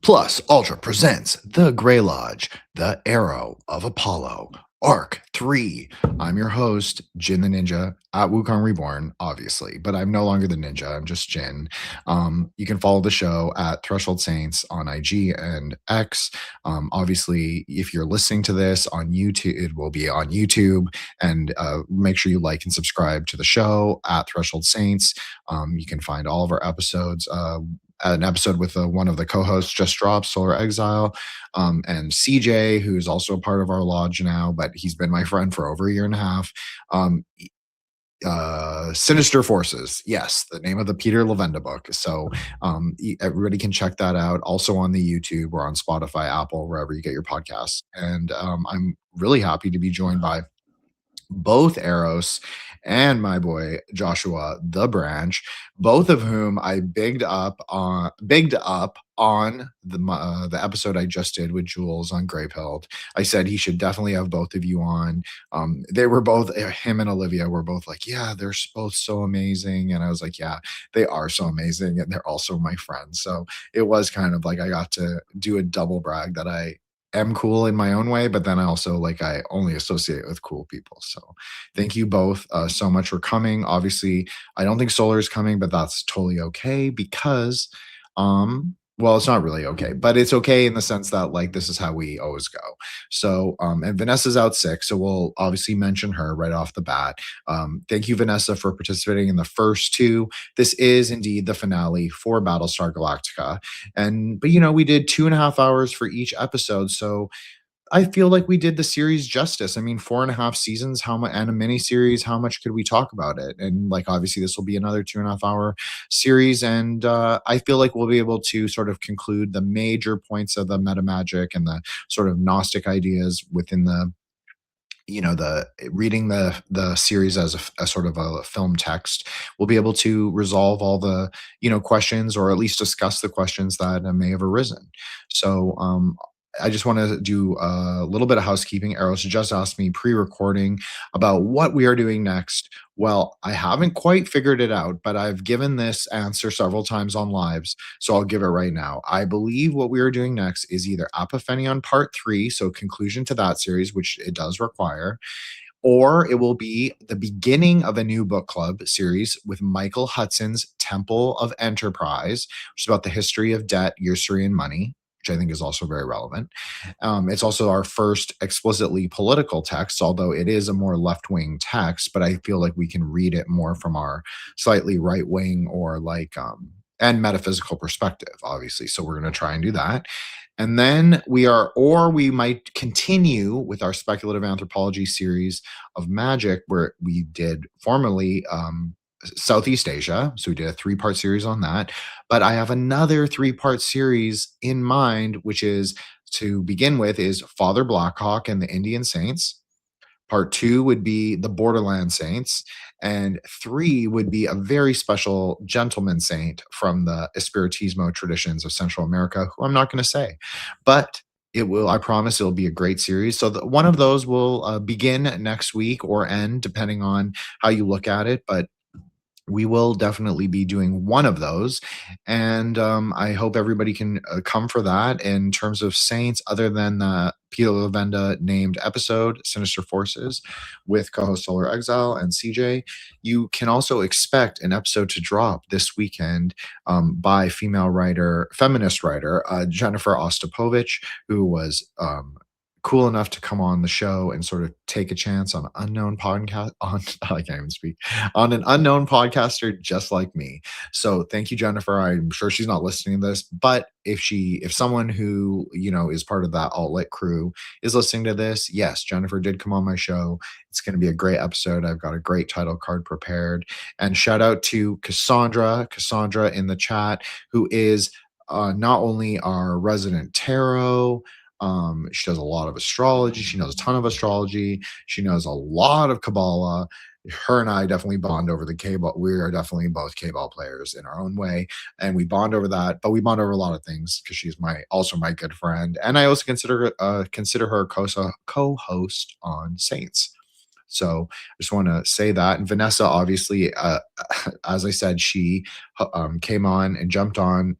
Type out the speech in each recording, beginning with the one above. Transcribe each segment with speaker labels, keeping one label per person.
Speaker 1: Plus, Ultra presents The Grey Lodge, The Arrow of Apollo, Ark III. I'm your host, Jin the Ninja, at Wukong Reborn, obviously, but I'm no longer the ninja. I'm just Jin. You can follow the show at Threshold Saints on IG and X. Obviously, if you're listening to this on YouTube, it will be on YouTube. And make sure you like and subscribe to the show at Threshold Saints. You can find all of our episodes. An episode with one of the co-hosts just dropped, Solar Exile, and CJ, who's also a part of our lodge now, but he's been my friend for over a year and a half. Um, Sinister Forces, yes, the name of the Peter Levenda book. So everybody can check that out. Also on the YouTube or on Spotify, Apple, wherever you get your podcasts. And I'm really happy to be joined by both Eros and my boy Joshua the Branch, both of whom I bigged up on the episode I just did with Jules on Grey Pilled. I said he should definitely have both of you on. They were both him and Olivia were both like, yeah, they're both so amazing, and I was like, yeah, they are so amazing, and they're also my friends. So it was kind of like I got to do a double brag that I am cool in my own way, but then I also like I only associate with cool people. So thank you both so much for coming. Obviously, I don't think Solar is coming, but that's totally okay because well, it's not really okay, but it's okay in the sense that like this is how we always go. So and Vanessa's out sick, so we'll obviously mention her right off the bat. Thank you, Vanessa, for participating in the first two. This is indeed the finale for Battlestar Galactica. But we did 2.5 hours for each episode. So I feel like we did the series justice. I mean, 4.5 seasons, how much, and a mini series, how much could we talk about it? And like, obviously, this will be another 2.5 hour series. And I feel like we'll be able to sort of conclude the major points of the metamagic and the sort of Gnostic ideas within the reading the series as a sort of a film text. We'll be able to resolve all the questions, or at least discuss the questions that may have arisen. So I just want to do a little bit of housekeeping. Eros just asked me pre-recording about what we are doing next. Well, I haven't quite figured it out, but I've given this answer several times on lives, so I'll give it right now. I believe what we are doing next is either Apophenion Part 3, so conclusion to that series, which it does require, or it will be the beginning of a new book club series with Michael Hudson's Temple of Enterprise, which is about the history of debt, usury, and money, which I think is also very relevant. It's also our first explicitly political text, although it is a more left wing text, but I feel like we can read it more from our slightly right wing or and metaphysical perspective, obviously. So we're going to try and do that. And then we might continue with our speculative anthropology series of magic, where we did formerly Southeast Asia. So we did a 3-part series on that. But I have another 3-part series in mind, which is to begin with is Father Blackhawk and the Indian Saints. Part 2 would be the Borderland Saints. And 3 would be a very special gentleman saint from the Espiritismo traditions of Central America, who I'm not going to say. But I promise it'll be a great series. So one of those will begin next week or end, depending on how you look at it. But we will definitely be doing one of those. And I hope everybody can come for that. In terms of saints, other than the Peter Lavenda named episode, Sinister Forces, with co-host Solar Exile and CJ, you can also expect an episode to drop this weekend by feminist writer, Jennifer Ostapovich, who was cool enough to come on the show and sort of take a chance on an unknown podcast I can't even speak, on an unknown podcaster just like me. So thank you, Jennifer. I'm sure she's not listening to this, but if someone who is part of that alt-lit crew is listening to this, yes, Jennifer did come on my show. It's going to be a great episode. I've got a great title card prepared. And shout out to Cassandra in the chat, who is not only our resident tarot. She does a lot of astrology. She knows a ton of astrology. She knows a lot of Kabbalah. Her and I definitely bond over the K-ball. We are definitely both K-ball players in our own way, and we bond over that. But we bond over a lot of things because she's also my good friend, and I also consider her a co-host on Saints. So I just want to say that. And Vanessa, obviously, as I said, she came on and jumped on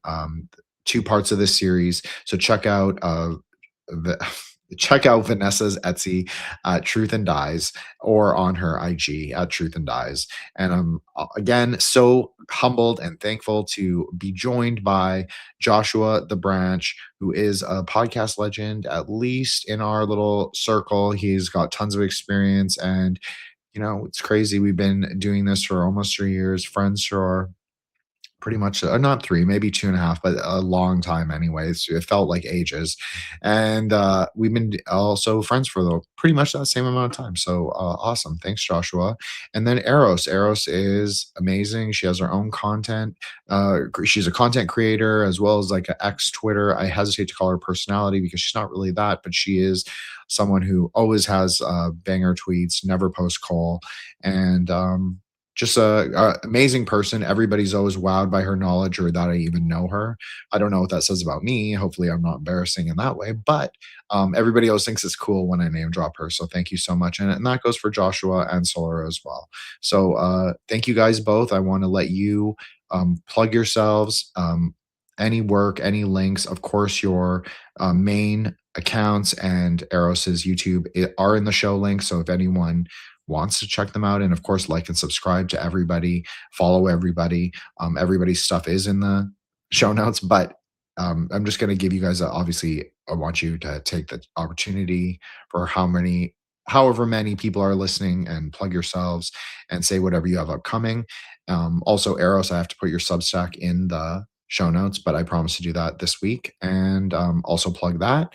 Speaker 1: two parts of this series. So the check out Vanessa's Etsy at Truth and Dies, or on her IG at Truth and Dies. And I'm again so humbled and thankful to be joined by Joshua the Branch, who is a podcast legend, at least in our little circle. He's got tons of experience, and it's crazy. We've been doing this for almost 3 years, friends for pretty much not 3, maybe 2.5, but a long time anyways. It felt like ages. And we've been also friends for pretty much that same amount of time. So awesome. Thanks, Joshua. And then Eros is amazing. She has her own content. She's a content creator as well as like an ex Twitter. I hesitate to call her personality because she's not really that, but she is someone who always has banger tweets, never post call, and just a amazing person. Everybody's always wowed by her knowledge, or that I even know her. I don't know what that says about me. Hopefully, I'm not embarrassing in that way. But everybody always thinks it's cool when I name drop her. So thank you so much, and that goes for Joshua and Solar as well. So thank you guys both. I want to let you plug yourselves. Any work, any links, of course, your main accounts and Eros's YouTube are in the show link. So if anyone wants to check them out, and of course, like and subscribe to everybody, follow everybody. Everybody's stuff is in the show notes, but I'm just going to give you guys obviously, I want you to take the opportunity for however many people are listening, and plug yourselves and say whatever you have upcoming. Also, Eros, I have to put your Substack in the show notes, but I promise to do that this week, and also plug that.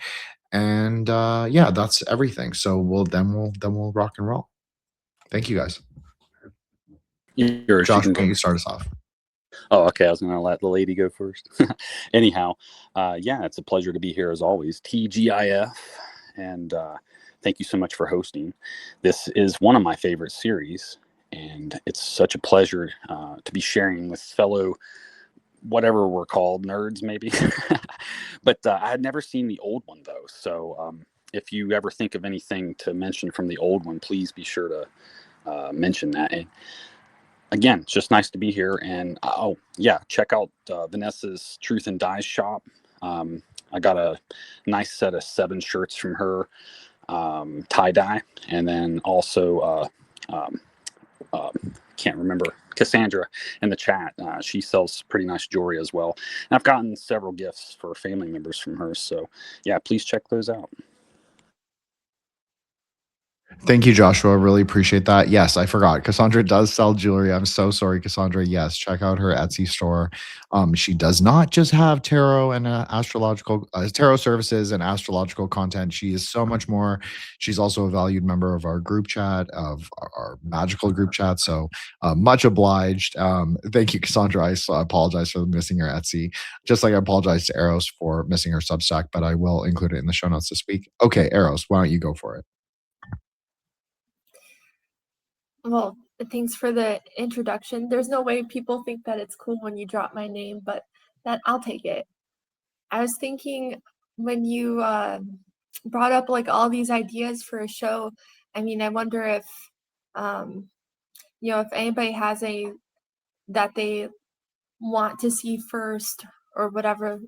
Speaker 1: And yeah, that's everything. So we'll rock and roll. Thank you guys.
Speaker 2: Yours,
Speaker 1: Josh, why don't you start us off?
Speaker 2: Oh, okay. I was going to let the lady go first. Anyhow, yeah, it's a pleasure to be here as always. TGIF, and thank you so much for hosting. This is one of my favorite series, and it's such a pleasure to be sharing with fellow, whatever we're called, nerds maybe. But I had never seen the old one though, so if you ever think of anything to mention from the old one, please be sure to mention that. And again, it's just nice to be here. And oh yeah, check out Vanessa's Truth and Dies shop. I got a nice set of 7 shirts from her, tie dye, and then also can't remember, Cassandra in the chat. She sells pretty nice jewelry as well. And I've gotten several gifts for family members from her. So yeah, please check those out.
Speaker 1: Thank you, Joshua. Really appreciate that. Yes, I forgot. Cassandra does sell jewelry. I'm so sorry, Cassandra. Yes, check out her Etsy store. She does not just have tarot and astrological tarot services and astrological content. She is so much more. She's also a valued member of our group chat, of our magical group chat. So much obliged. Thank you, Cassandra. I apologize for missing her Etsy, just like I apologize to Eros for missing her Substack, but I will include it in the show notes this week. Okay, Eros, why don't you go for it?
Speaker 3: Well, thanks for the introduction. There's no way people think that it's cool when you drop my name, but that I'll take it. I was thinking when you brought up like all these ideas for a show, I mean, I wonder if if anybody has a that they want to see first or whatever,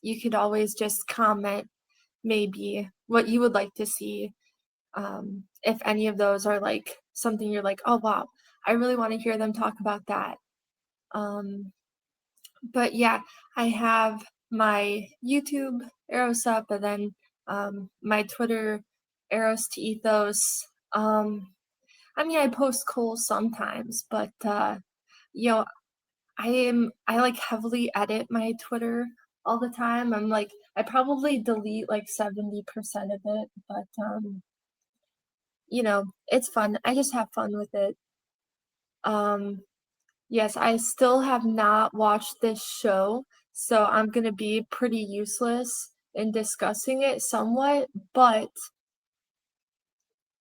Speaker 3: you could always just comment maybe what you would like to see. If any of those are like something you're like, oh wow, I really want to hear them talk about that. But yeah, I have my YouTube Eros up, and then my Twitter Eros to Ethos. I mean, I post Cole sometimes, but you know, I like heavily edit my Twitter all the time. I probably delete like 70% of it, but it's fun. I just have fun with it. Yes, I still have not watched this show, so I'm gonna be pretty useless in discussing it somewhat, but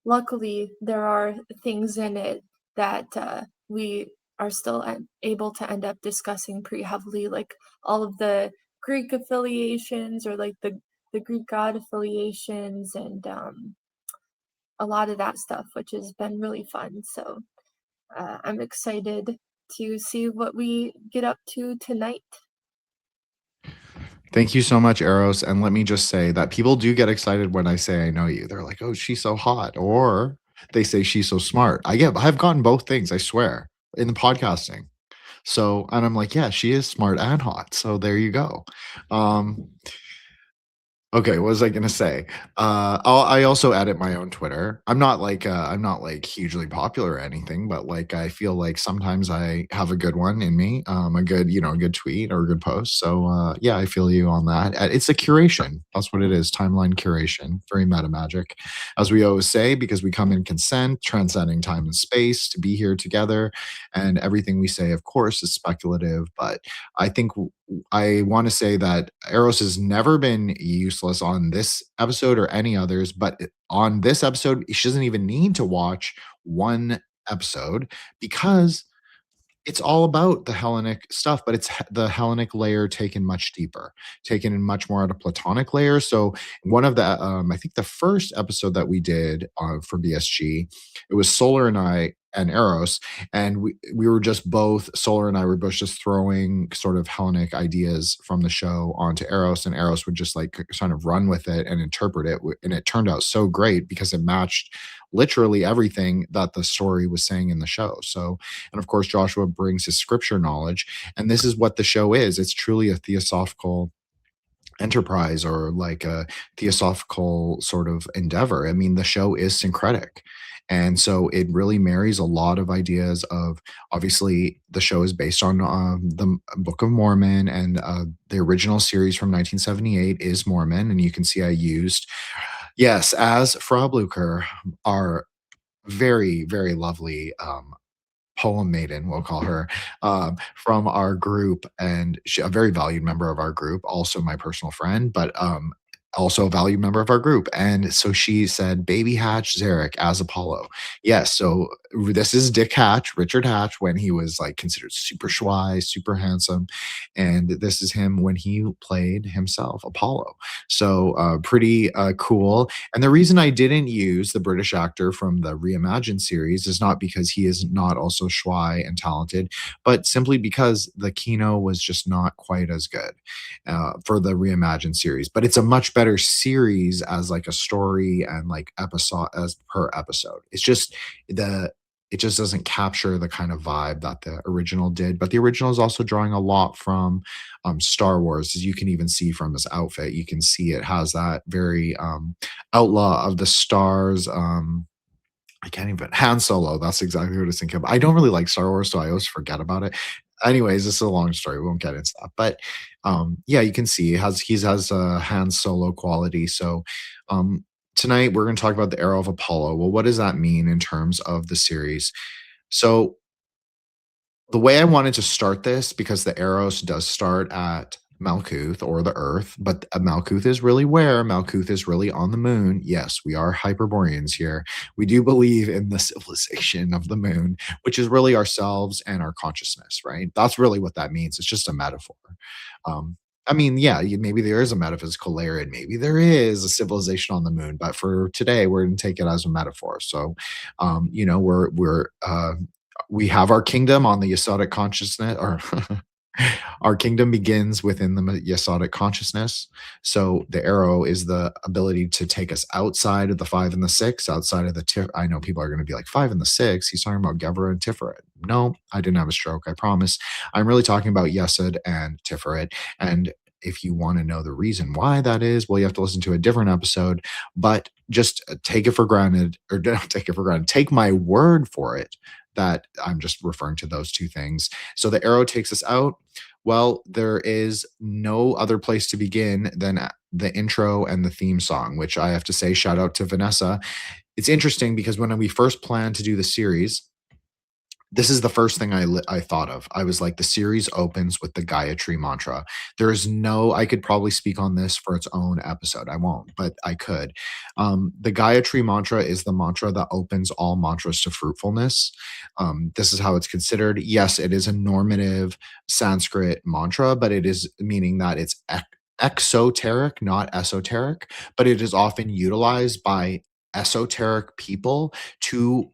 Speaker 3: luckily there are things in it that we are still able to end up discussing pretty heavily, like all of the Greek affiliations, or like the Greek god affiliations, and a lot of that stuff, which has been really fun. So I'm excited to see what we get up to tonight.
Speaker 1: Thank you so much, Eros. And let me just say that people do get excited when I say I know you. They're like, "Oh, she's so hot," or they say she's so smart. I've gotten both things, I swear, in the podcasting. So, and I'm like, yeah, she is smart and hot. So there you go. Um, Okay, what was I gonna say? I also edit my own Twitter. I'm not like hugely popular or anything, but like I feel like sometimes I have a good one in me, a good, a good tweet or a good post. So yeah, I feel you on that. It's a curation. That's what it is. Timeline curation. Very Metamagic, as we always say, because we come in consent, transcending time and space to be here together, and everything we say, of course, is speculative. But I think I want to say that Eros has never been useless on this episode or any others, but on this episode, she doesn't even need to watch one episode because it's all about the Hellenic stuff, but it's the Hellenic layer taken much deeper, taken in much more at a Platonic layer. So one of the, I think the first episode that we did for BSG, it was Solar and I and Eros, and we were just both Solar and I were both just throwing sort of Hellenic ideas from the show onto Eros, and Eros would just like kind of run with it and interpret it, and it turned out so great because it matched literally everything that the story was saying in the show. So, and of course, Joshua brings his scripture knowledge. And this is what the show is. It's truly a theosophical enterprise or like a theosophical sort of endeavor. I mean, the show is syncretic. And so it really marries a lot of ideas of obviously the show is based on the Book of Mormon, and the original series from 1978 is Mormon. And you can see I used, yes, as Frau Blucher, our very, very lovely poem maiden, we'll call her, from our group, and a very valued member of our group, also my personal friend, but also a valued member of our group. And so she said, "Baby Hatch Zarek as Apollo." Yes, so this is Dick Hatch, Richard Hatch, when he was like considered super schwy, super handsome, and this is him when he played himself, Apollo. So pretty cool. And the reason I didn't use the British actor from the Reimagined series is not because he is not also schwy and talented, but simply because the Kino was just not quite as good for the Reimagined series. But it's a much better series as like a story and like episode as per episode. It's just it just doesn't capture the kind of vibe that the original did. But the original is also drawing a lot from Star Wars, as you can even see from his outfit. You can see it has that very outlaw of the stars. I can't even Han Solo. That's exactly what I was thinking of. I don't really like Star Wars, so I always forget about it. Anyways, this is a long story. We won't get into that. But yeah, you can see he has a Han Solo quality. So tonight we're going to talk about the Arrow of Apollo. Well, what does that mean in terms of the series? So the way I wanted to start this, because the Eros does start at Malkuth or the Earth, but Malkuth is really where? Malkuth is really on the moon. Yes, we are Hyperboreans here. We do believe in the civilization of the moon, which is really ourselves and our consciousness, right? That's really what that means. It's just a metaphor. I mean, yeah, maybe there is a metaphysical layer and maybe there is a civilization on the moon, but for today, we're going to take it as a metaphor. So, we have our kingdom on the Yasodic consciousness, or our kingdom begins within the Yasodic consciousness. So the arrow is the ability to take us outside of the 5 and the 6, outside of the I know people are going to be like, 5 and the 6, he's talking about Gevra and Tiferet. No, I didn't have a stroke, I promise. I'm really talking about Yesod and Tiferet. And if you want to know the reason why that is, well, you have to listen to a different episode, but just take it for granted, or don't take it for granted. Take my word for it that I'm just referring to those two things. So the arrow takes us out. Well, there is no other place to begin than the intro and the theme song, which I have to say, shout out to Vanessa. It's interesting because when we first planned to do the series, this is the first thing I thought of. I was like, the series opens with the Gayatri mantra. There's no, I could probably speak on this for its own episode. I won't, but I could. The Gayatri mantra is the mantra that opens all mantras to fruitfulness. This is how it's considered. Yes, it is a normative Sanskrit mantra, but it is meaning that it's exoteric, not esoteric, but it is often utilized by esoteric people to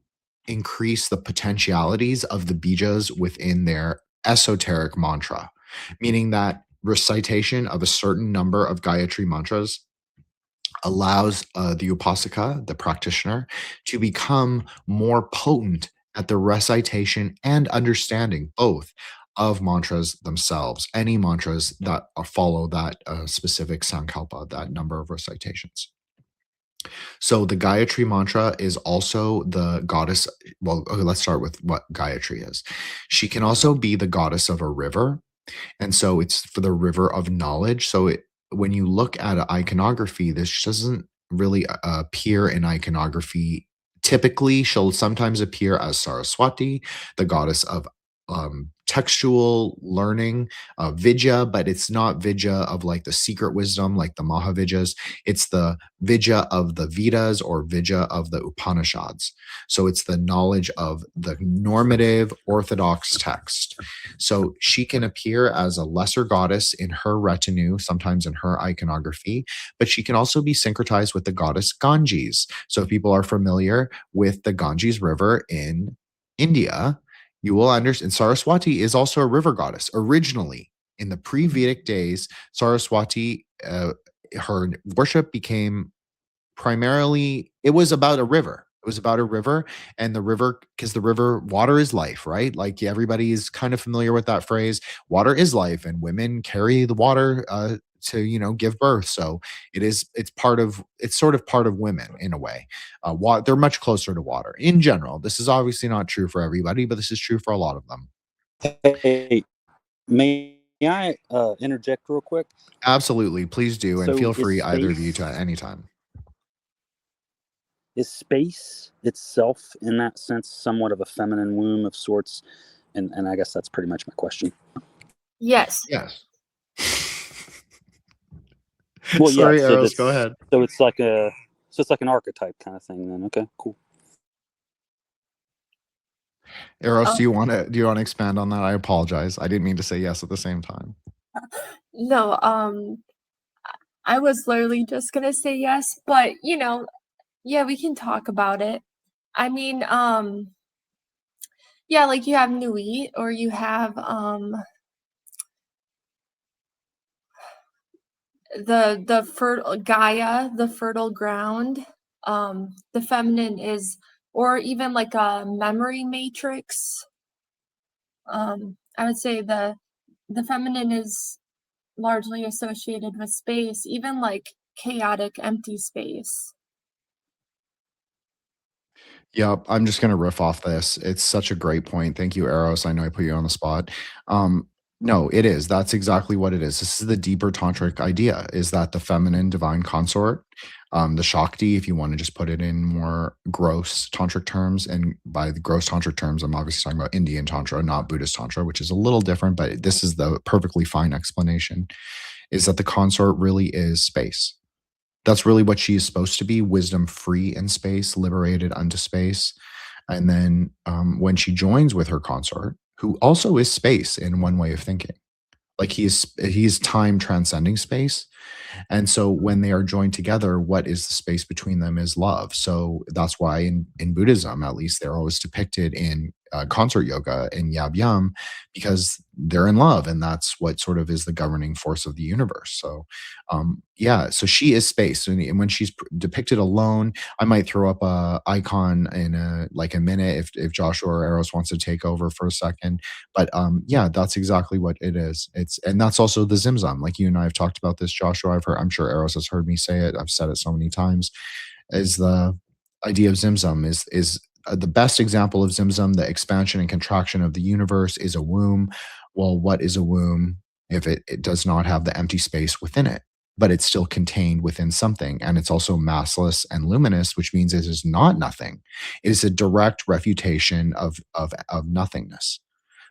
Speaker 1: increase the potentialities of the bijas within their esoteric mantra, meaning that recitation of a certain number of Gayatri mantras allows the upasaka, the practitioner, to become more potent at the recitation and understanding both of mantras themselves, any mantras that follow that specific sankalpa, that number of recitations. So the Gayatri mantra is also the goddess. Well, okay, let's start with what Gayatri is. She can also be the goddess of a river, and so it's for the river of knowledge. So when you look at iconography, this doesn't really appear in iconography. Typically, she'll sometimes appear as Saraswati, the goddess of textual learning, Vidya, but it's not Vidya of like the secret wisdom, like the Mahavidyas. It's the Vidya of the Vedas or Vidya of the Upanishads. So it's the knowledge of the normative orthodox text. So she can appear as a lesser goddess in her retinue, sometimes in her iconography, but she can also be syncretized with the goddess Ganges. So if people are familiar with the Ganges River in India, you will understand Saraswati is also a river goddess. Originally, in the pre-Vedic days, Saraswati, her worship became primarily, it was about a river. It was about a river, and the river, because the river, water is life, right? Like everybody is kind of familiar with that phrase, water is life, and women carry the water to give birth. So it's sort of part of women in a way. They're much closer to water in general. This is obviously not true for everybody, but this is true for a lot of them.
Speaker 2: Hey, may I interject real quick?
Speaker 1: Absolutely, please do, and
Speaker 2: So
Speaker 1: feel
Speaker 2: is
Speaker 1: free, either of you,
Speaker 2: space-
Speaker 1: to at any time.
Speaker 2: Is space itself, in that sense, somewhat of a feminine womb of sorts? And I guess that's pretty much my question.
Speaker 3: Yes.
Speaker 1: Yes.
Speaker 2: Well,
Speaker 1: Sorry,
Speaker 2: yeah. So
Speaker 1: Eros, go ahead.
Speaker 2: So it's like an archetype kind of thing. Then, okay, cool.
Speaker 1: Eros, do you want to expand on that? I apologize. I didn't mean to say yes at the same time.
Speaker 3: No, I was literally just gonna say yes, but yeah, we can talk about it. I mean, yeah, like you have Nui, or you have the fertile Gaia, the fertile ground. The feminine is, or even like a memory matrix. I would say the feminine is largely associated with space, even like chaotic empty space.
Speaker 1: Yep, I'm just gonna riff off this. It's such a great point. Thank you, Eros. I know I put you on the spot. No, it is. That's exactly what it is. This is the deeper tantric idea, is that the feminine divine consort, the Shakti, if you want to just put it in more gross tantric terms, and by the gross tantric terms, I'm obviously talking about Indian tantra, not Buddhist tantra, which is a little different, but this is the perfectly fine explanation, is that the consort really is space. That's really what she is supposed to be, wisdom free in space, liberated unto space. And then when she joins with her consort, who also is space in one way of thinking, like he's time transcending space. And so when they are joined together, what is the space between them is love. So that's why in Buddhism, at least, they're always depicted in consort yoga in Yab Yum, because they're in love. And that's what sort of is the governing force of the universe. So yeah, so she is space. And when she's depicted alone, I might throw up a icon in a minute if Joshua or Eros wants to take over for a second. But yeah, that's exactly what it is. And that's also the Zimzum. Like you and I have talked about this, Joshua. I'm sure Eros has heard me say it. I've said it so many times. Is the idea of Zimzum is the best example of Zimzum. The expansion and contraction of the universe is a womb. Well, what is a womb if it does not have the empty space within it? But it's still contained within something. And it's also massless and luminous, which means it is not nothing. It is a direct refutation of nothingness.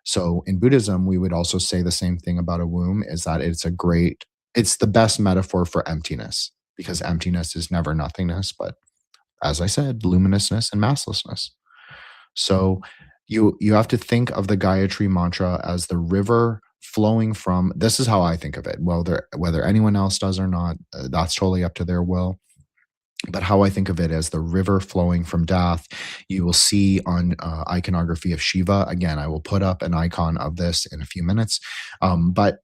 Speaker 1: So in Buddhism, we would also say the same thing about a womb, is that it's the best metaphor for emptiness, because emptiness is never nothingness, but as I said, luminousness and masslessness. So you have to think of the Gayatri mantra as the river flowing from, this is how I think of it. Well, whether anyone else does or not, that's totally up to their will. But how I think of it as the river flowing from Dath, you will see on iconography of Shiva. Again, I will put up an icon of this in a few minutes. But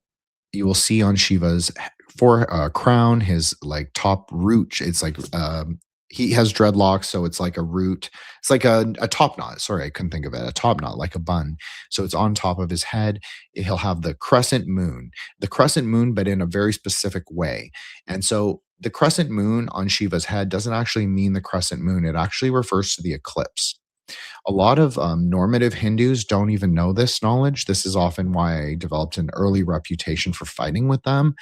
Speaker 1: you will see on Shiva's for crown, his like top root. It's like he has dreadlocks, so it's like a root. It's like a top knot. Sorry, I couldn't think of it. A top knot, like a bun. So it's on top of his head. He'll have the crescent moon, but in a very specific way. And so the crescent moon on Shiva's head doesn't actually mean the crescent moon. It actually refers to the eclipse. A lot of normative Hindus don't even know this knowledge. This is often why I developed an early reputation for fighting with them,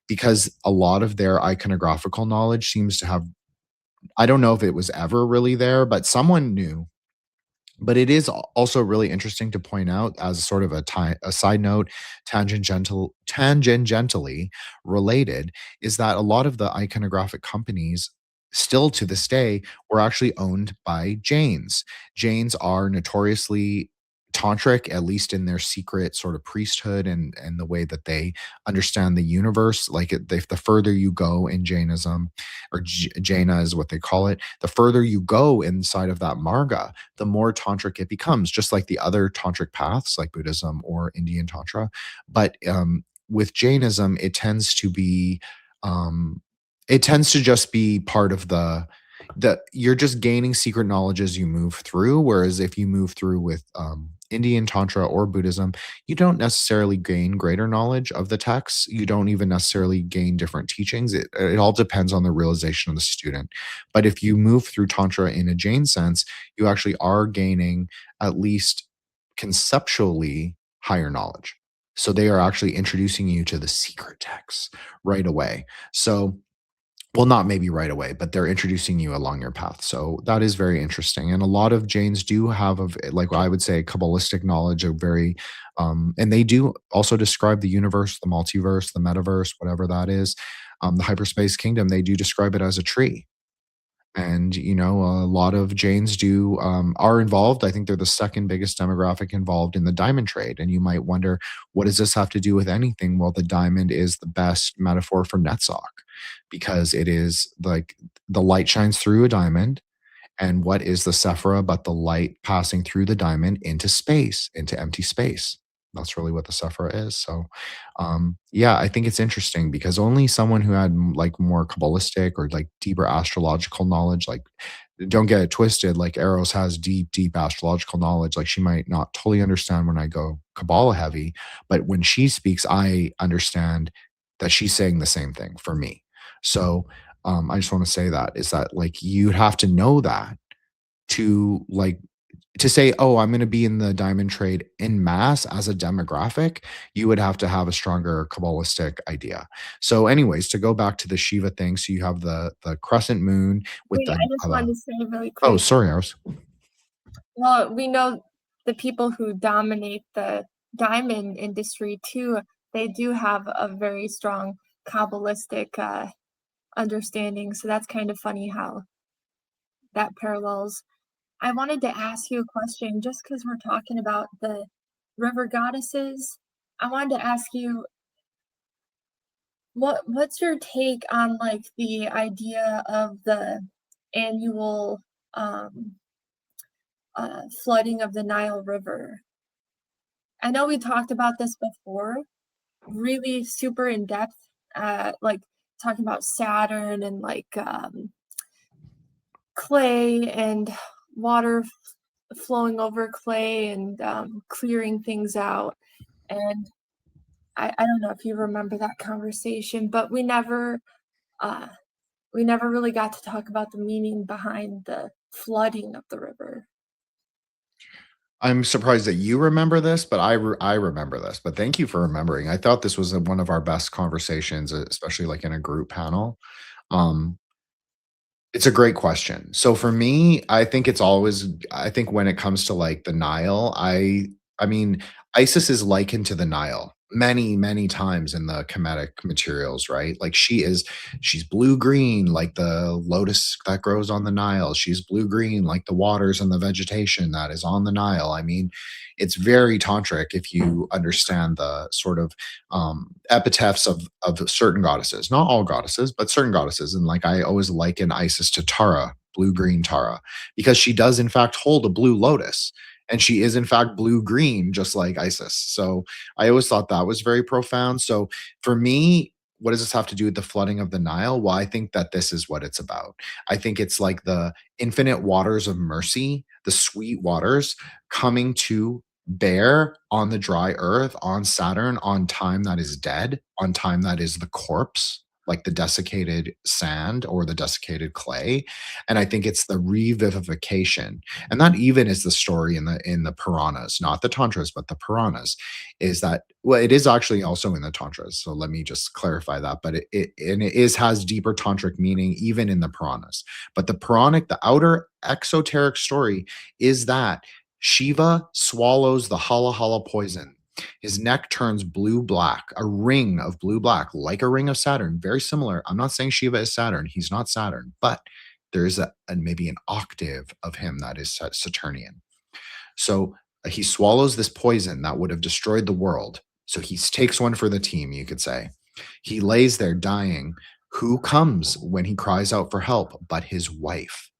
Speaker 1: because a lot of their iconographical knowledge seems to have, I don't know if it was ever really there, but someone knew. But it is also really interesting to point out, as sort of a side note, tangentially related, is that a lot of the iconographic companies still to this day were actually owned by Jains. Jains are notoriously tantric, at least in their secret sort of priesthood and the way that they understand the universe. Like the further you go in Jainism, or Jaina is what they call it, the further you go inside of that marga, the more tantric it becomes, just like the other tantric paths like Buddhism or Indian Tantra. But with Jainism, um, it tends to just be part of the you're just gaining secret knowledge as you move through. Whereas if you move through with Indian Tantra or Buddhism, you don't necessarily gain greater knowledge of the texts. You don't even necessarily gain different teachings. It all depends on the realization of the student. But if you move through Tantra in a Jain sense, you actually are gaining, at least conceptually, higher knowledge. So they are actually introducing you to the secret texts right away. So, well, not maybe right away, but they're introducing you along your path. So that is very interesting. And a lot of Jains do have, like I would say, Kabbalistic knowledge, a very, and they do also describe the universe, the multiverse, the metaverse, whatever that is, the hyperspace kingdom. They do describe it as a tree. And a lot of Jains do are involved. I think they're the second biggest demographic involved in the diamond trade. And you might wonder, what does this have to do with anything? Well, the diamond is the best metaphor for Netzach, because it is like the light shines through a diamond. And what is the Sephira but the light passing through the diamond into space, into empty space? That's really what the Sephira is. So, yeah, I think it's interesting, because only someone who had like more Kabbalistic or like deeper astrological knowledge, like, don't get it twisted, like Eros has deep, deep astrological knowledge. Like, she might not totally understand when I go Kabbalah heavy, but when she speaks, I understand that she's saying the same thing for me. So, I just want to say that is that, like, you'd have to know that to like to say, oh, I'm going to be in the diamond trade in mass as a demographic. You would have to have a stronger Kabbalistic idea. So, anyways, to go back to the Shiva thing, so you have the crescent moon with
Speaker 3: Wait,
Speaker 1: the
Speaker 3: I just wanted to say really
Speaker 1: oh,
Speaker 3: quick.
Speaker 1: sorry, I was
Speaker 3: Well, we know the people who dominate the diamond industry too, they do have a very strong Kabbalistic understanding. So that's kind of funny how that parallels. I wanted to ask you a question just because we're talking about the river goddesses. I wanted to ask you, what's your take on like the idea of the annual flooding of the Nile River? I know we talked about this before, really super in depth, like talking about Saturn and like clay and water flowing over clay and clearing things out. And I don't know if you remember that conversation, but uh, we never really got to talk about the meaning behind the flooding of the river.
Speaker 1: I'm surprised that you remember this, but I remember this. But thank you for remembering. I thought this was one of our best conversations, especially like in a group panel. Um, It's a great question. So for me, I think when it comes to like the Nile, I mean, Isis is likened to the Nile many, many times in the Kemetic materials, right? Like she's blue green like the lotus that grows on the Nile. She's blue green like the waters and the vegetation that is on the Nile. I mean, it's very tantric if you understand the sort of epitaphs of certain goddesses, not all goddesses, but certain goddesses. And like I always liken Isis to Tara, blue green Tara, because she does in fact hold a blue lotus. And she is in fact blue-green, just like Isis. So I always thought that was very profound. So for me, what does this have to do with the flooding of the Nile? Well, I think that this is what it's about. I think it's like the infinite waters of mercy, the sweet waters coming to bear on the dry earth, on Saturn, on time that is dead, on time that is the corpse, like the desiccated sand or the desiccated clay. And I think it's the revivification. And that even is the story in the Puranas, not the Tantras, but the Puranas, is that, well, it is actually also in the Tantras. So let me just clarify that. But it has deeper tantric meaning even in the Puranas. But the Puranic, the outer exoteric story is that Shiva swallows the hala hala poison. His neck turns blue black, a ring of blue black, like a ring of Saturn, very similar. I'm not saying Shiva is Saturn. He's not Saturn, but there is maybe an octave of him that is Saturnian. So he swallows this poison that would have destroyed the world. So he takes one for the team, you could say. He lays there dying. Who comes when he cries out for help but his wife?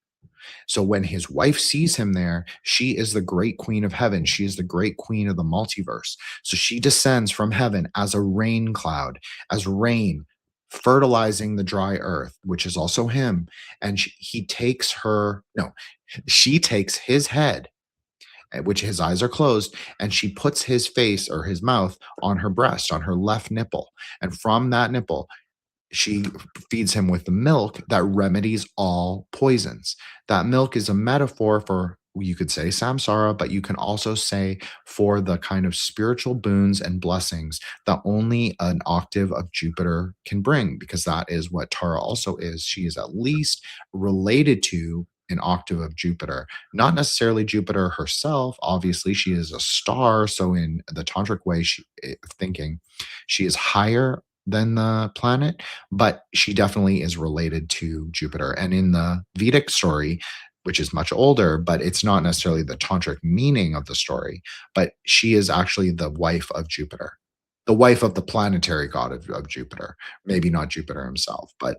Speaker 1: So when his wife sees him there, she is the great queen of heaven. She is the great queen of the multiverse. So she descends from heaven as a rain cloud, as rain, fertilizing the dry earth, which is also him. And he takes her, no, she takes his head, which his eyes are closed, and she puts his face or his mouth on her breast, on her left nipple. And from that nipple, she feeds him with the milk that remedies all poisons. That milk is a metaphor for, you could say, samsara, but you can also say for the kind of spiritual boons and blessings that only an octave of Jupiter can bring, because that is what Tara also is. She is at least related to an octave of Jupiter, not necessarily Jupiter herself. Obviously, she is a star. So, in the tantric way thinking, she is higher than the planet, but she definitely is related to Jupiter. And in the Vedic story, which is much older, but it's not necessarily the tantric meaning of the story, but she is actually the wife of Jupiter, the wife of the planetary god of Jupiter, maybe not Jupiter himself, but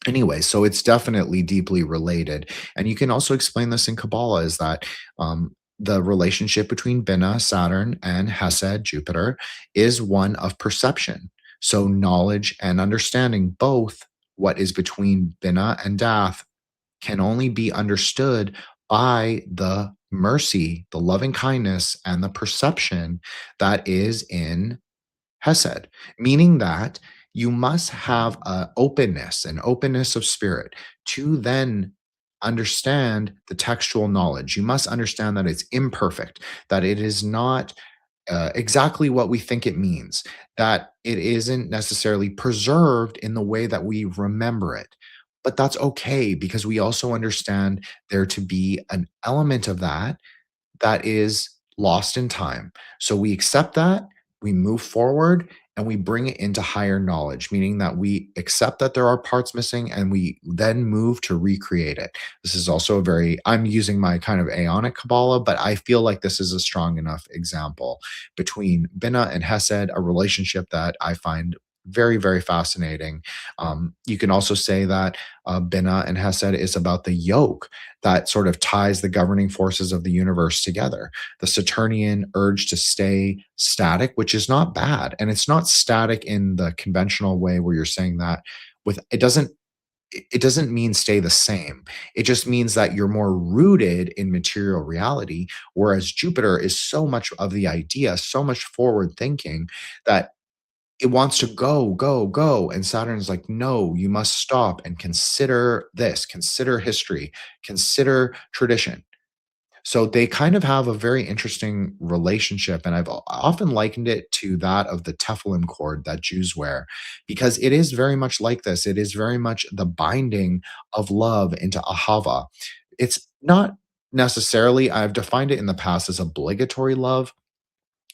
Speaker 1: anyway, so it's definitely deeply related. And you can also explain this in Kabbalah, is that the relationship between Bina, Saturn, and Hesed, Jupiter, is one of perception. So knowledge and understanding, both what is between Bina and Dath, can only be understood by the mercy, the loving kindness, and the perception that is in Hesed, meaning that you must have an openness of spirit to then understand the textual knowledge. You must understand that it's imperfect, that it is not exactly what we think it means, that it isn't necessarily preserved in the way that we remember it. But that's okay, because we also understand there to be an element of that that is lost in time. So we accept that, we move forward, and we bring it into higher knowledge, meaning that we accept that there are parts missing and we then move to recreate it. This is also a very, I'm using my kind of Aeonic Kabbalah, but I feel like this is a strong enough example between Bina and Hesed, a relationship that I find very, very fascinating. You can also say that Bina and Hesed is about the yoke that sort of ties the governing forces of the universe together. The Saturnian urge to stay static, which is not bad. And it's not static in the conventional way where you're saying that with it doesn't mean stay the same. It just means that you're more rooted in material reality, whereas Jupiter is so much of the idea, so much forward thinking, that it wants to go, go, go. And Saturn's like, no, you must stop and consider this, consider history, consider tradition. So they kind of have a very interesting relationship. And I've often likened it to that of the Tefillin cord that Jews wear, because it is very much like this. It is very much the binding of love into Ahava. It's not necessarily, I've defined it in the past as obligatory love,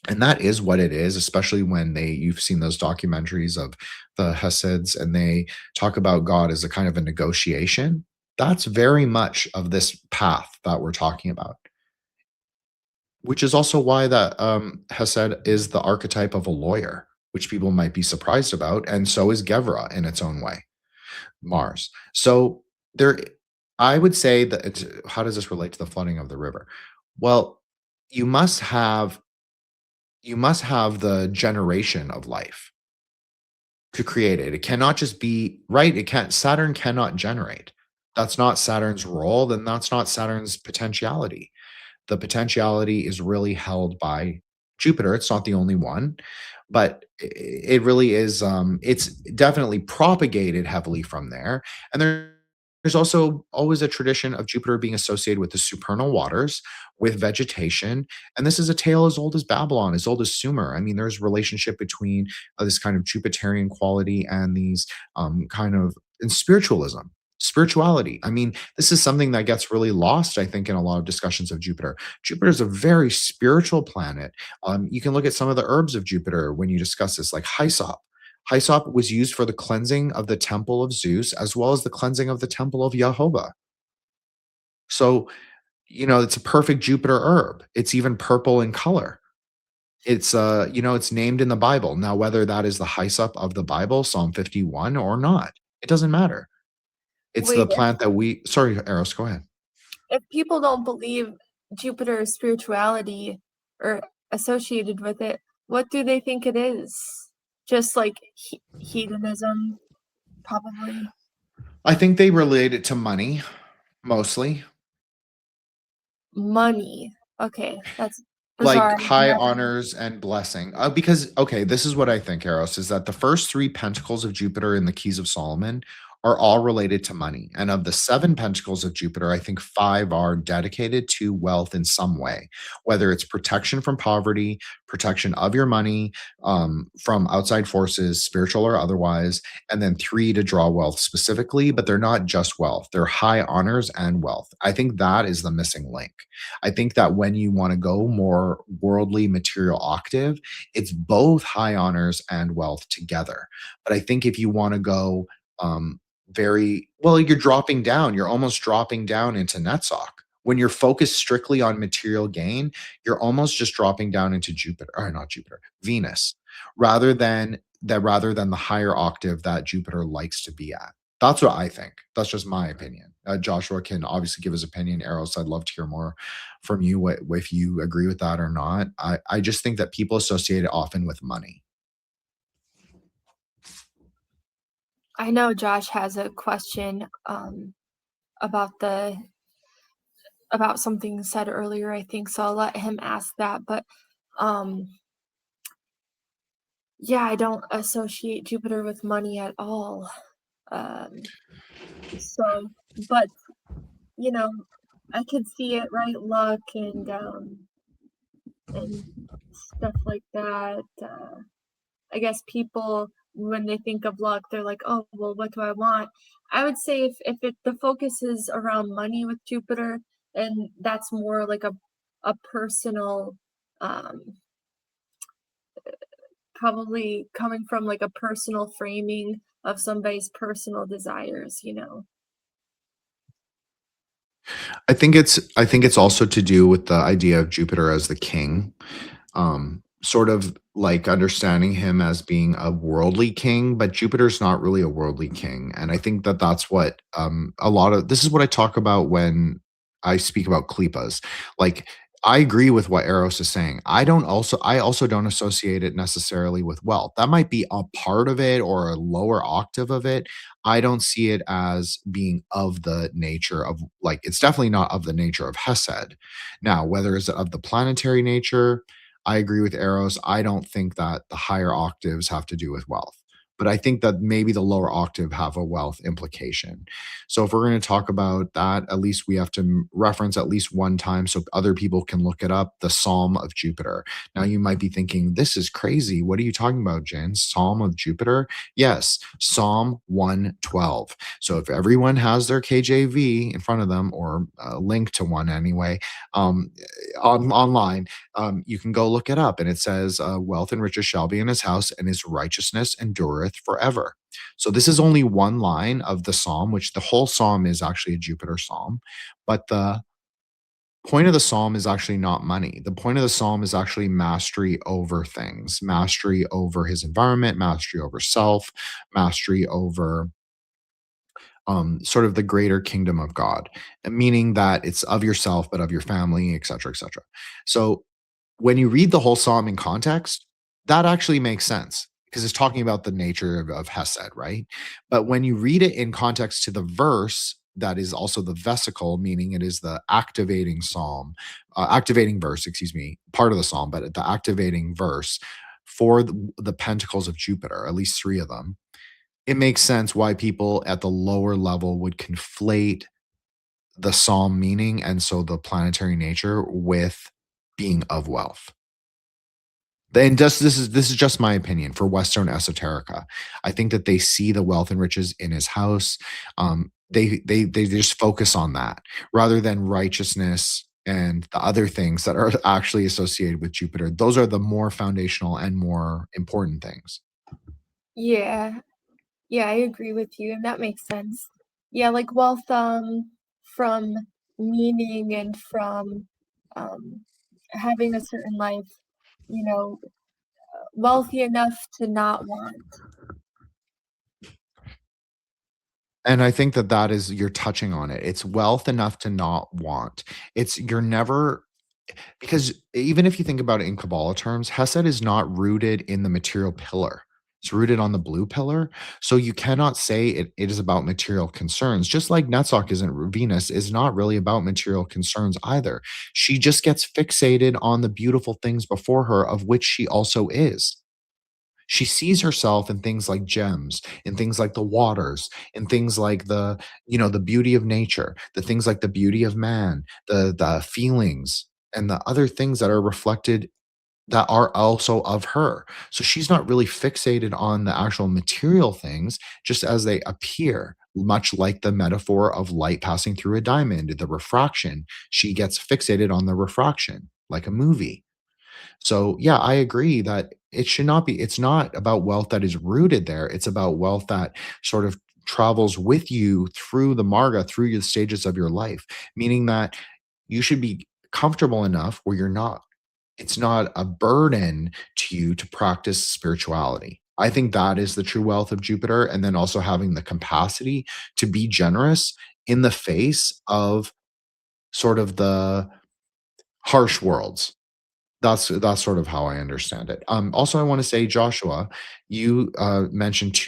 Speaker 1: and that is what it is, especially when you've seen those documentaries of the Hasids and they talk about God as a kind of a negotiation. That's very much of this path that we're talking about, which is also why that Hesed is the archetype of a lawyer, which people might be surprised about. And so is Gevra in its own way, Mars. So there, I would say that how does this relate to the flooding of the river? Well, you must have you must have the generation of life to create it. It cannot just be right. It can't Saturn cannot generate. That's not Saturn's role, then that's not Saturn's potentiality. The potentiality is really held by Jupiter. It's not the only one, but it really is. It's definitely propagated heavily from there. And there's also always a tradition of Jupiter being associated with the supernal waters, with vegetation. And this is a tale as old as Babylon, as old as Sumer. I mean, there's relationship between this kind of Jupiterian quality and these kind of in spirituality. I mean, this is something that gets really lost, I think, in a lot of discussions of Jupiter. Jupiter is a very spiritual planet. You can look at some of the herbs of Jupiter when you discuss this, like hyssop. Hyssop was used for the cleansing of the temple of Zeus as well as the cleansing of the temple of Jehovah. So, it's a perfect Jupiter herb. It's even purple in color. It's named in the Bible. Now, whether that is the hyssop of the Bible, Psalm 51, or not, it doesn't matter. It's the
Speaker 3: Wait,
Speaker 1: plant that sorry, Eros, go ahead.
Speaker 3: if people don't believe Jupiter's spirituality or associated with it, what do they think it is? Just like hedonism, probably.
Speaker 1: I think they relate it to money, mostly.
Speaker 3: Money. Okay, that's
Speaker 1: Like
Speaker 3: bizarre.
Speaker 1: high honors and blessing. Because, okay, this is what I think, Eros, is that the first three pentacles of Jupiter in the Keys of Solomon are all related to money. And of the seven pentacles of Jupiter, I think five are dedicated to wealth in some way, whether it's protection from poverty, protection of your money from outside forces, spiritual or otherwise, and then three to draw wealth specifically, but they're not just wealth, they're high honors and wealth. I think that is the missing link. I think that when you want to go more worldly material octave, it's both high honors and wealth together. But I think if you want to go very well, you're dropping down, you're almost dropping down into Netzach. When you're focused strictly on material gain, you're almost just dropping down into Jupiter, or not Jupiter, Venus, rather than the higher octave that Jupiter likes to be at. That's what I think. That's just my opinion. Joshua can obviously give his opinion. Eros, I'd love to hear more from you, if you agree with that or not. I just think that people associate it often with money.
Speaker 3: I know Josh has a question about something said earlier, I think, so I'll let him ask that. But yeah, I don't associate Jupiter with money at all. So, but I could see it, right? Luck and stuff like that. I guess people, when they think of luck, they're like, oh, well, what do I want? I would say if the focus is around money with Jupiter, and that's more like a personal, probably coming from like a personal framing of somebody's personal desires.
Speaker 1: I think it's also to do with the idea of Jupiter as the king, sort of like understanding him as being a worldly king, but Jupiter's not really a worldly king. And I think that that's what this is what I talk about when I speak about klipas. Like, I agree with what Eros is saying. I also don't associate it necessarily with wealth. That might be a part of it or a lower octave of it. I don't see it as being of the nature of, like, it's definitely not of the nature of Hesed. Now, whether it's of the planetary nature, I agree with Eros. I don't think that the higher octaves have to do with wealth, but I think that maybe the lower octave have a wealth implication. So if we're going to talk about that, at least we have to reference at least one time so other people can look it up, the Psalm of Jupiter. Now you might be thinking, this is crazy. What are you talking about, Jen? Psalm of Jupiter? Yes, Psalm 112. So if everyone has their KJV in front of them, or a link to one anyway, online, you can go look it up, and it says, wealth and riches shall be in his house, and his righteousness endureth forever. So this is only one line of the psalm, which the whole psalm is actually a Jupiter psalm, but the point of the psalm is actually not money. The point of the psalm is actually mastery over things, mastery over his environment, mastery over self, mastery over sort of the greater kingdom of God, meaning that it's of yourself, but of your family, et cetera, et cetera. So when you read the whole psalm in context, that actually makes sense because it's talking about the nature of Hesed, right? But when you read it in context to the verse, that is also the vesicle, meaning it is the activating psalm, activating verse, excuse me, part of the psalm, but the activating verse for the pentacles of Jupiter, at least three of them. It makes sense why people at the lower level would conflate the psalm meaning and so the planetary nature with being of wealth. And just this is just my opinion for Western esoterica. I think that they see the wealth and riches in his house. They just focus on that rather than righteousness and the other things that are actually associated with Jupiter. Those are the more foundational and more important things.
Speaker 3: Yeah. Yeah, I agree with you, and that makes sense. Yeah, like wealth, from meaning and from um, having a certain life, you know, wealthy enough to not want.
Speaker 1: And I think that that is you're touching on it. It's wealth enough to not want. It's you're never because even if you think about it in Kabbalah terms, Hesed is not rooted in the material pillar. It's rooted on the blue pillar. So you cannot say it is about material concerns. Just like Netzach isn't Venus is not really about material concerns either. She just gets fixated on the beautiful things before her, of which she also is. She sees herself in things like gems, in things like the waters, in things like the beauty of nature, the things like the beauty of man, the feelings and the other things that are reflected that are also of her. So she's not really fixated on the actual material things just as they appear, much like the metaphor of light passing through a diamond, the refraction. She gets fixated on the refraction like a movie. So, yeah, I agree that it should not be it's not about wealth that is rooted there. It's about wealth that sort of travels with you through the marga, through the stages of your life, meaning that you should be comfortable enough where you're not it's not a burden to you to practice spirituality. I think that is the true wealth of Jupiter. And then also having the capacity to be generous in the face of sort of the harsh worlds. That's sort of how I understand it. Also, I want to say, Joshua, you mentioned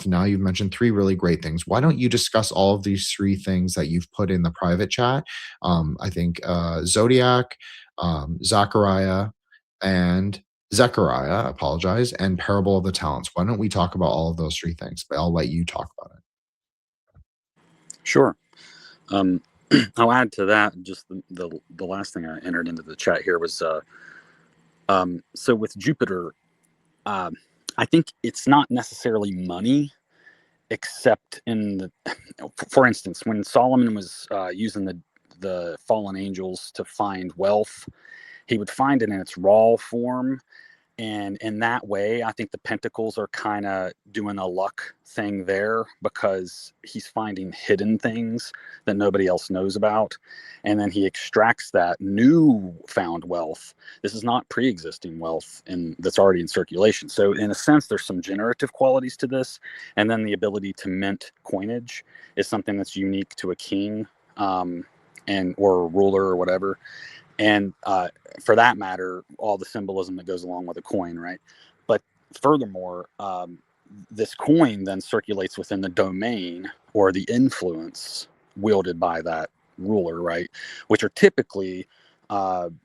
Speaker 1: now you've mentioned three really great things. Why don't you discuss all of these three things that you've put in the private chat? I think Zodiac, Zachariah, and Zechariah, I apologize, and Parable of the Talents. Why don't we talk about all of those three things? But I'll let you talk about it.
Speaker 2: Sure. Um, I'll add to that just the last thing I entered into the chat here was so with Jupiter, um, I think it's not necessarily money, except in the, for instance, when Solomon was using the fallen angels to find wealth, he would find it in its raw form. And in that way, I think the pentacles are kind of doing a luck thing there because he's finding hidden things that nobody else knows about. And then he extracts that new found wealth. This is not pre-existing wealth that's already in circulation. So in a sense, there's some generative qualities to this. And then the ability to mint coinage is something that's unique to a king or a ruler or whatever. And for that matter, all the symbolism that goes along with a coin, right? But furthermore, this coin then circulates within the domain or the influence wielded by that ruler, right? Which are typically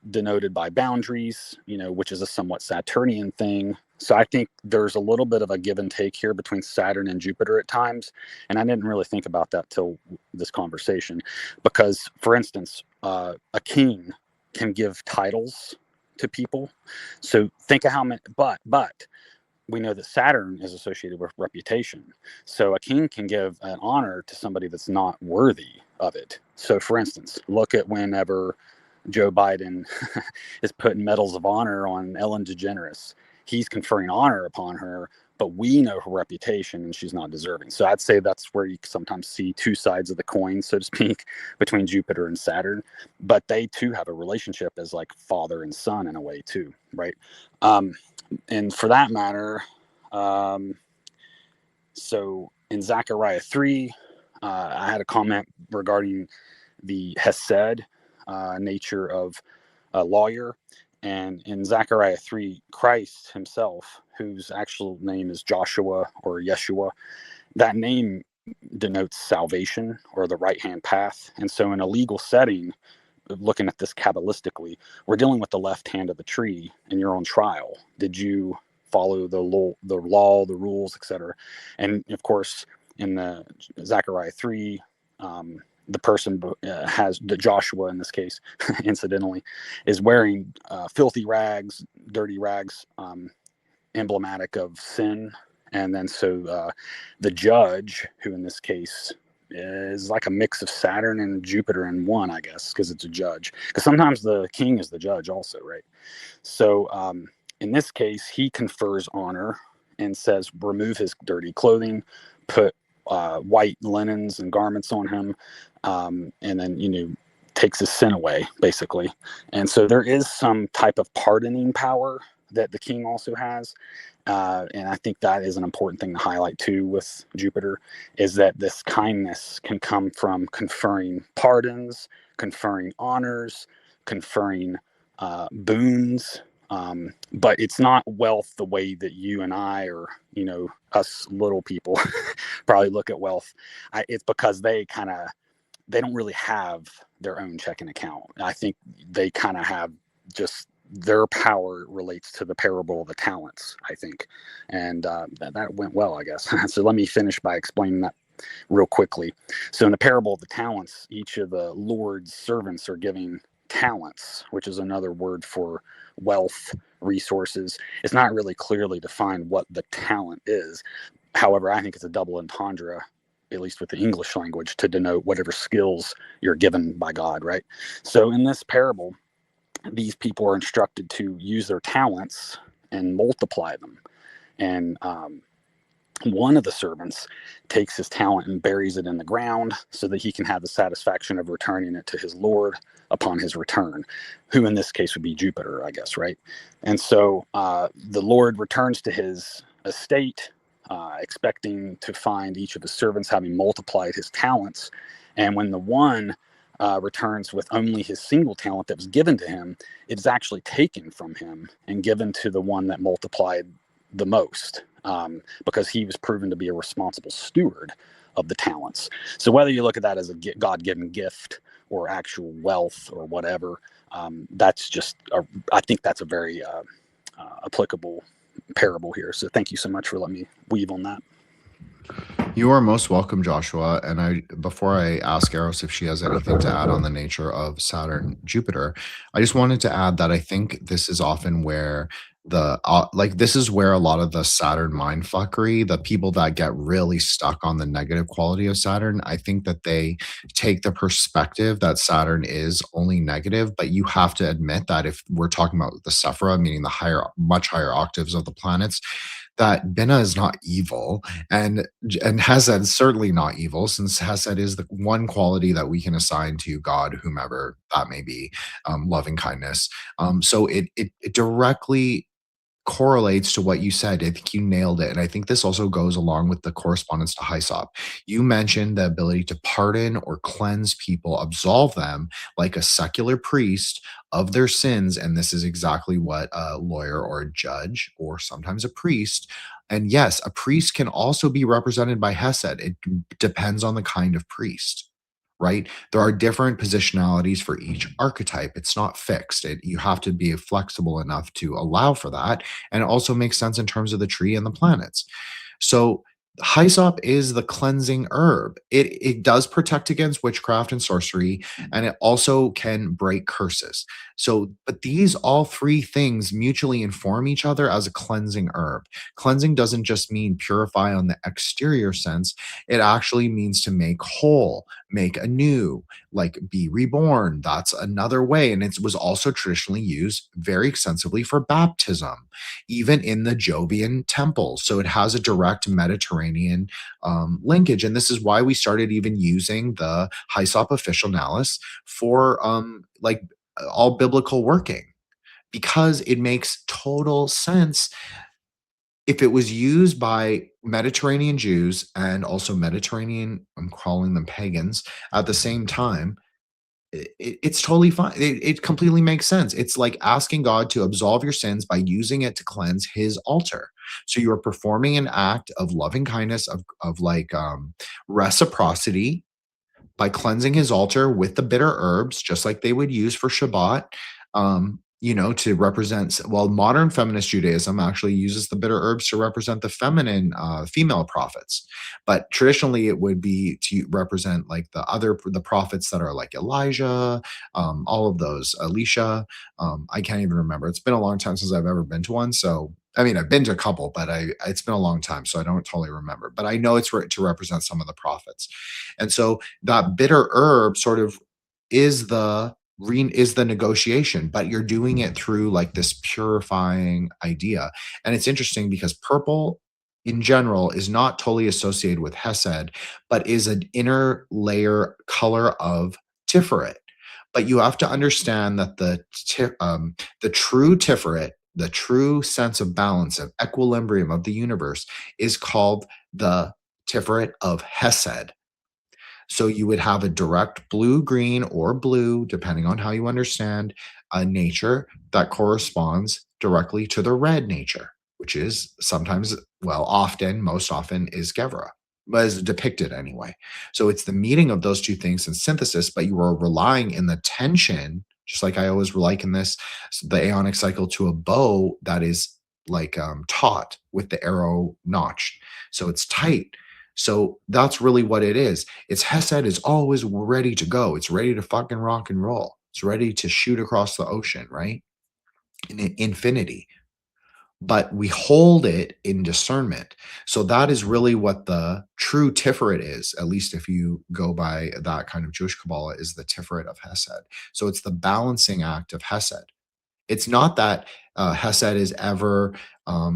Speaker 2: denoted by boundaries, which is a somewhat Saturnian thing. So I think there's a little bit of a give and take here between Saturn and Jupiter at times. And I didn't really think about that till this conversation. Because, for instance, a king can give titles to people. So think of how many, but we know that Saturn is associated with reputation. So a king can give an honor to somebody that's not worthy of it. So for instance, look at whenever Joe Biden is putting medals of honor on Ellen DeGeneres. He's conferring honor upon her, but we know her reputation and she's not deserving. So I'd say that's where you sometimes see two sides of the coin, so to speak, between Jupiter and Saturn. But they too have a relationship as like father and son in a way too, right? And for that matter, so in Zechariah 3, I had a comment regarding the Hesed nature of a lawyer. And in Zechariah 3, Christ himself, whose actual name is Joshua or Yeshua, that name denotes salvation or the right hand path. And so, in a legal setting, looking at this Kabbalistically, we're dealing with the left hand of the tree in your own trial. Did you follow the law, the rules, etc.? And of course, in the Zechariah 3, the person has the Joshua in this case, incidentally, is wearing filthy rags, dirty rags, emblematic of sin. And then so the judge, who in this case is like a mix of Saturn and Jupiter in one, I guess, because it's a judge. Because sometimes the king is the judge also, right? So in this case, he confers honor and says, remove his dirty clothing, put white linens and garments on him, and then, takes his sin away, basically. And so there is some type of pardoning power that the king also has. And I think that is an important thing to highlight too with Jupiter, is that this kindness can come from conferring pardons, conferring honors, conferring boons. But it's not wealth the way that you and I, or us little people probably look at wealth. It's because they don't really have their own checking account. I think they kind of have just their power relates to the parable of the talents, I think. And that went well, I guess. So let me finish by explaining that real quickly. So in the parable of the talents, each of the Lord's servants are giving talents, which is another word for wealth, resources. It's not really clearly defined what the talent is. However, I think it's a double entendre, at least with the English language, to denote whatever skills you're given by God, right? So in this parable, these people are instructed to use their talents and multiply them. And one of the servants takes his talent and buries it in the ground so that he can have the satisfaction of returning it to his Lord upon his return, who in this case would be Jupiter, I guess, right? And so the Lord returns to his estate, expecting to find each of his servants having multiplied his talents. And when the one returns with only his single talent that was given to him, it's actually taken from him and given to the one that multiplied the most, because he was proven to be a responsible steward of the talents. So whether you look at that as a God-given gift or actual wealth or whatever, that's just, I think that's a very applicable parable here. So thank you so much for letting me weave on that.
Speaker 1: You are most welcome, Joshua. And before I ask Eros if she has anything to add on the nature of Saturn, Jupiter, I just wanted to add that I think this is often where this is where a lot of the Saturn mindfuckery, the people that get really stuck on the negative quality of Saturn, I think that they take the perspective that Saturn is only negative. But you have to admit that if we're talking about the Sephira, meaning the much higher octaves of the planets, that Bina is not evil, and Hesed is certainly not evil, since Hesed is the one quality that we can assign to God, whomever that may be, loving kindness. So it directly correlates to what you said. I think you nailed it. And I think this also goes along with the correspondence to Hyssop. You mentioned the ability to pardon or cleanse people, absolve them like a secular priest of their sins. And this is exactly what a lawyer or a judge, or sometimes a priest. And yes, a priest can also be represented by Hesed. It depends on the kind of priest, right? There are different positionalities for each archetype. It's not fixed. You have to be flexible enough to allow for that. And it also makes sense in terms of the tree and the planets. So Hyssop is the cleansing herb. It does protect against witchcraft and sorcery, and it also can break curses. So, but these all three things mutually inform each other as a cleansing herb. Cleansing doesn't just mean purify on the exterior sense. It actually means to make whole, make anew, like be reborn. That's another way. And it was also traditionally used very extensively for baptism, even in the Jovian temples. So it has a direct Mediterranean linkage. And this is why we started even using the Hyssop officinalis for all biblical working, because it makes total sense if it was used by Mediterranean Jews and also Mediterranean, I'm calling them pagans, at the same time, it's totally fine. It completely makes sense. It's like asking God to absolve your sins by using it to cleanse his altar. So you are performing an act of loving kindness, of like reciprocity, by cleansing his altar with the bitter herbs, just like they would use for Shabbat, to represent. Well, modern feminist Judaism actually uses the bitter herbs to represent the feminine, female prophets, but traditionally it would be to represent like the prophets that are like Elijah, all of those, Elisha. I can't even remember. It's been a long time since I've ever been to one, so I mean, I've been to a couple, but it's been a long time, so I don't totally remember. But I know it's to represent some of the prophets, and so that bitter herb sort of is the negotiation, but you're doing it through like this purifying idea. And it's interesting because purple in general is not totally associated with Hesed, but is an inner layer color of Tiferet. But you have to understand that the true Tiferet, the true sense of balance, of equilibrium of the universe, is called the Tiferet of Hesed. So you would have a direct blue, green, or blue, depending on how you understand a nature that corresponds directly to the red nature, which is sometimes, well, often, most often is Gevra, but is depicted anyway. So it's the meeting of those two things in synthesis, but you are relying in the tension, just like I always liken this, the aeonic cycle, to a bow that is like taut with the arrow notched. So it's tight. So that's really what it is. It's Hesed is always ready to go. It's ready to fucking rock and roll. It's ready to shoot across the ocean, right? In infinity. But we hold it in discernment. So that is really what the true Tiferet is, at least if you go by that kind of Jewish Kabbalah, is the Tiferet of Hesed. So it's the balancing act of Hesed. It's not that Hesed is ever,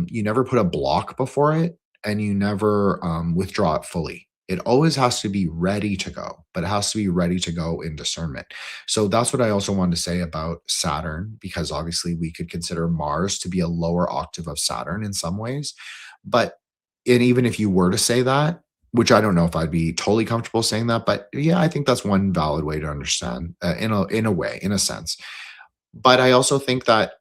Speaker 1: you never put a block before it and you never withdraw it fully. It always has to be ready to go, but it has to be ready to go in discernment. So that's what I also wanted to say about Saturn, because obviously we could consider Mars to be a lower octave of Saturn in some ways. But and even if you were to say that, which I don't know if I'd be totally comfortable saying that, but yeah, I think that's one valid way to understand in a way, in a sense. But I also think that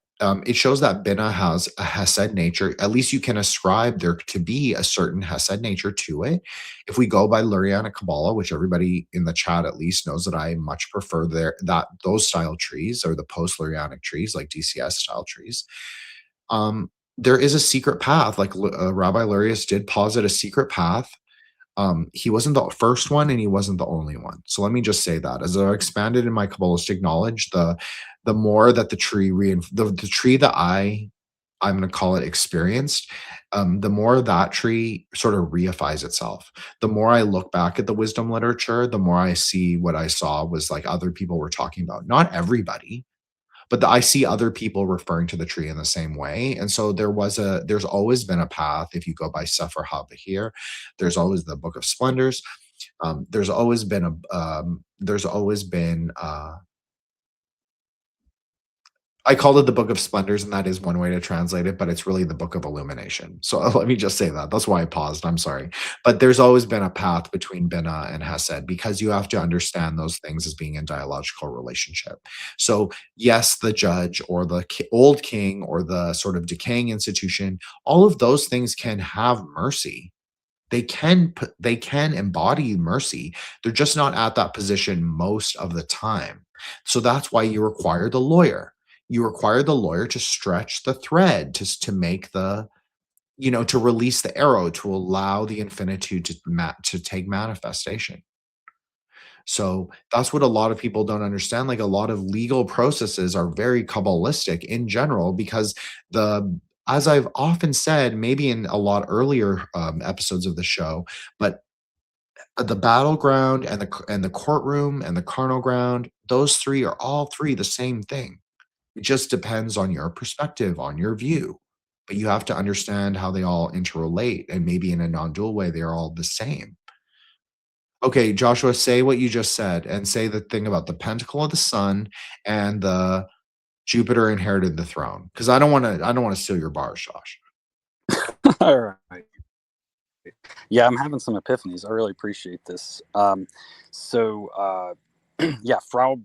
Speaker 1: it shows that Bina has a Hesed nature. At least you can ascribe there to be a certain Hesed nature to it. If we go by Lurianic Kabbalah, which everybody in the chat at least knows that I much prefer those style trees, or the post-Lurianic trees, like DCS style trees. There is a secret path, like Rabbi Lurius did posit a secret path. He wasn't the first one and he wasn't the only one. So let me just say that as I expanded in my Kabbalistic knowledge, the more that the tree the tree that I'm going to call it experienced, the more that tree sort of reifies itself. The more I look back at the wisdom literature, the more I see what I saw was like other people were talking about. Not everybody, but I see other people referring to the tree in the same way. And so there's always been a path. If you go by Sefer HaBahir, there's always the Book of Splendors. There's always been I called it the Book of Splendors, and that is one way to translate it, but it's really the Book of Illumination. So let me just say that. That's why I paused. I'm sorry. But there's always been a path between Bina and Hesed, because you have to understand those things as being in dialogical relationship. So yes, the judge or the old king or the sort of decaying institution, all of those things can have mercy. They can embody mercy. They're just not at that position most of the time. So that's why you require the lawyer. You require the lawyer to stretch the thread, to make to release the arrow, to allow the infinitude to take manifestation. So that's what a lot of people don't understand. Like, a lot of legal processes are very Kabbalistic in general, because as I've often said, maybe in a lot earlier episodes of the show, but the battleground and the courtroom and the carnal ground, those three are all three the same thing. It just depends on your perspective, on your view. But you have to understand how they all interrelate, and maybe in a non-dual way, they're all the same. Okay, Joshua, say what you just said, and say the thing about the pentacle of the sun and the Jupiter inherited the throne. Because I don't want to steal your bars, Josh.
Speaker 2: All right. Yeah, I'm having some epiphanies. I really appreciate this. Yeah, Frau,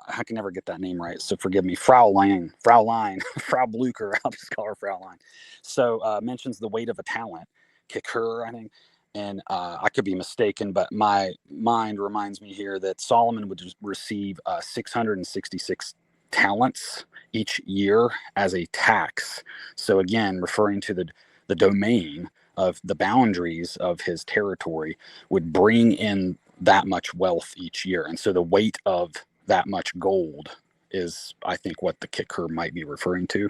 Speaker 2: I can never get that name right, so forgive me. Fraulein, Frau Blucher, I'll just call her Fraulein. So mentions the weight of a talent, kick her, I think. And I could be mistaken, but my mind reminds me here that Solomon would receive 666 talents each year as a tax. So again, referring to the domain of the boundaries of his territory would bring in that much wealth each year. And so the weight of that much gold is, I think, what the kicker might be referring to.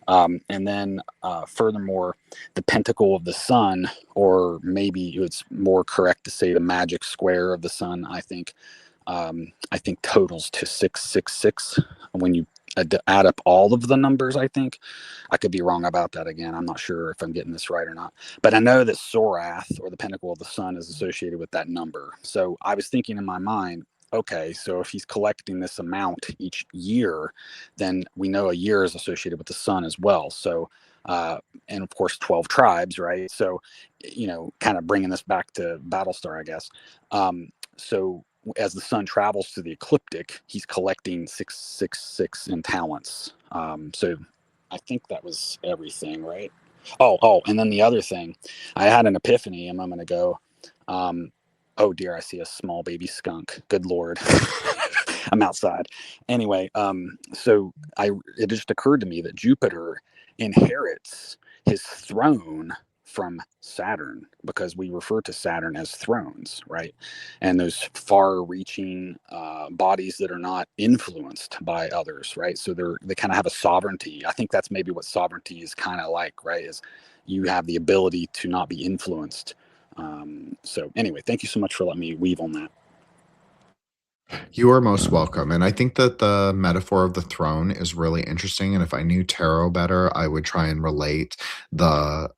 Speaker 2: And then furthermore, the pentacle of the sun, or maybe it's more correct to say the magic square of the sun, I think totals to 666 when you add up all of the numbers. I think I could be wrong about that. Again, I'm not sure if I'm getting this right or not, but I know that Sorath, or the pinnacle of the sun, is associated with that number. So I was thinking in my mind, okay, so if he's collecting this amount each year, then we know a year is associated with the sun as well. So and of course 12 tribes, right? So kind of bringing this back to Battlestar, I guess. So as the sun travels to the ecliptic, he's collecting 666 in talents. So I think that was everything, right? And then the other thing, I had an epiphany a moment ago. Oh dear, I see a small baby skunk. Good Lord. I'm outside. Anyway, it just occurred to me that Jupiter inherits his throne from Saturn, because we refer to Saturn as thrones, right? And those far-reaching bodies that are not influenced by others, right? So they kind of have a sovereignty. I think that's maybe what sovereignty is kind of like, right? Is you have the ability to not be influenced. So anyway, thank you so much for letting me weave on that.
Speaker 1: You are most welcome. And I think that the metaphor of the throne is really interesting. And if I knew tarot better, I would try and relate the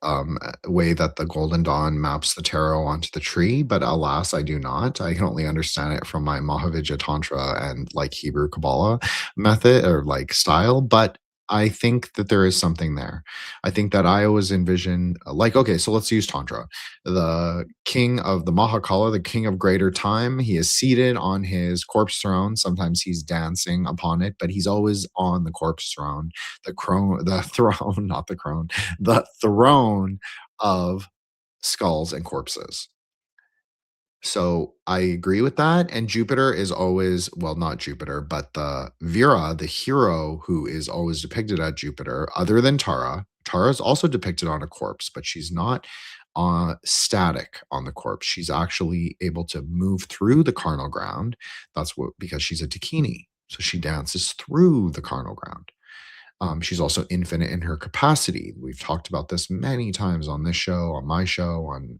Speaker 1: way that the Golden Dawn maps the tarot onto the tree. But alas, I do not. I can only understand it from my Mahavijja Tantra and like Hebrew Kabbalah method or like style. But I think that there is something there. I think that I always envision, okay, so let's use Tantra. The king of the Mahakala, the king of greater time, he is seated on his corpse throne. Sometimes he's dancing upon it, but he's always on the corpse throne, the throne, not the crone, the throne of skulls and corpses. So I agree with that. And Jupiter is always, well, not Jupiter, but the Vera, the hero who is always depicted at Jupiter, other than Tara. Tara is also depicted on a corpse, but she's not static on the corpse. She's actually able to move through the carnal ground. Because she's a Dakini. So she dances through the carnal ground. She's also infinite in her capacity. We've talked about this many times on this show, on my show, when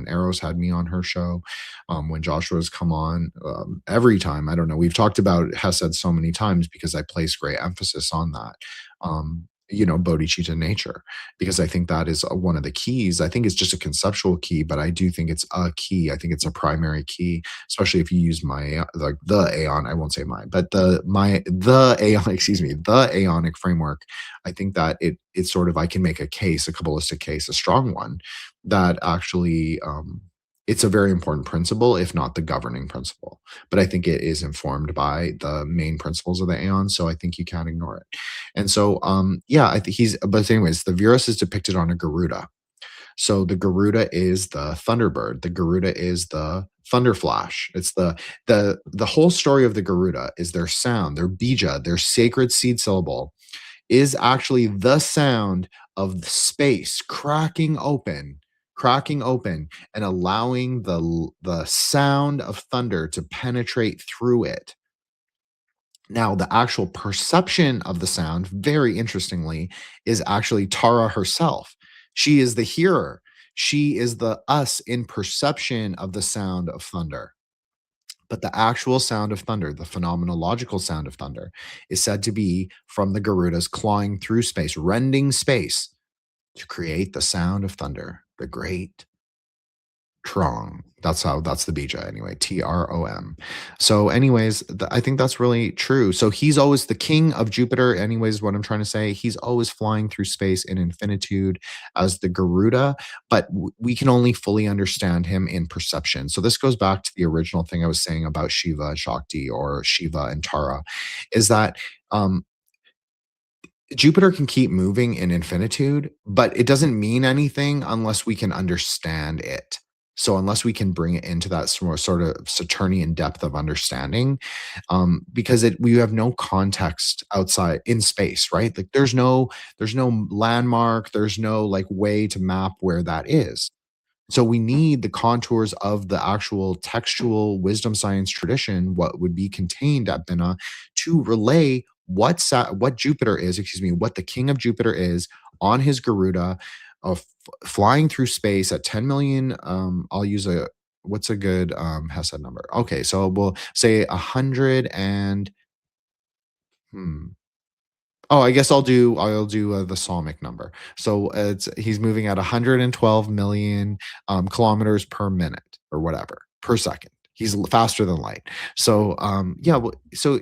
Speaker 1: Arrows had me on her show, when Joshua's come on, every time. I don't know. We've talked about Hesed so many times because I place great emphasis on that. Bodhicitta nature, because I think that is one of the keys. I think it's just a conceptual key, but I do think it's a key. I think it's a primary key, especially if you use the Aeon. I won't say mine, but the Aeon, excuse me, the Aeonic framework. I think that it's sort of, I can make a Kabbalistic case, a strong one, that actually it's a very important principle, if not the governing principle. But I think it is informed by the main principles of the Aeon, so I think you can't ignore it. And so, I think but anyways, the Virus is depicted on a Garuda. So the Garuda is the Thunderbird. The Garuda is the Thunder Flash. It's the whole story of the Garuda is their sound, their bija, their sacred seed syllable is actually the sound of space cracking open and allowing the sound of thunder to penetrate through it. Now, the actual perception of the sound, very interestingly, is actually Tara herself. She is the hearer. She is the us in perception of the sound of thunder. But the actual sound of thunder, the phenomenological sound of thunder, is said to be from the Garudas clawing through space, rending space to create the sound of thunder, the great Tron. That's the bija anyway. Trom. So, anyways, I think that's really true. So he's always the king of Jupiter. Anyways, what I'm trying to say, he's always flying through space in infinitude as the Garuda, but we can only fully understand him in perception. So this goes back to the original thing I was saying about Shiva and Shakti, or Shiva and Tara, is that Jupiter can keep moving in infinitude, but it doesn't mean anything unless we can understand it. So unless we can bring it into that sort of Saturnian depth of understanding, because we have no context outside in space, right? Like there's no landmark, there's no like way to map where that is. So we need the contours of the actual textual wisdom science tradition, what would be contained at Binah, to relay what Jupiter is, what the king of Jupiter is on his Garuda, of flying through space at 10 million. I'll use what's a good Hesed number? Okay, so we'll say 100 and hmm, oh, I guess I'll do the Psalmic number. So he's moving at 112 million kilometers per minute or whatever per second. He's faster than light. So yeah, so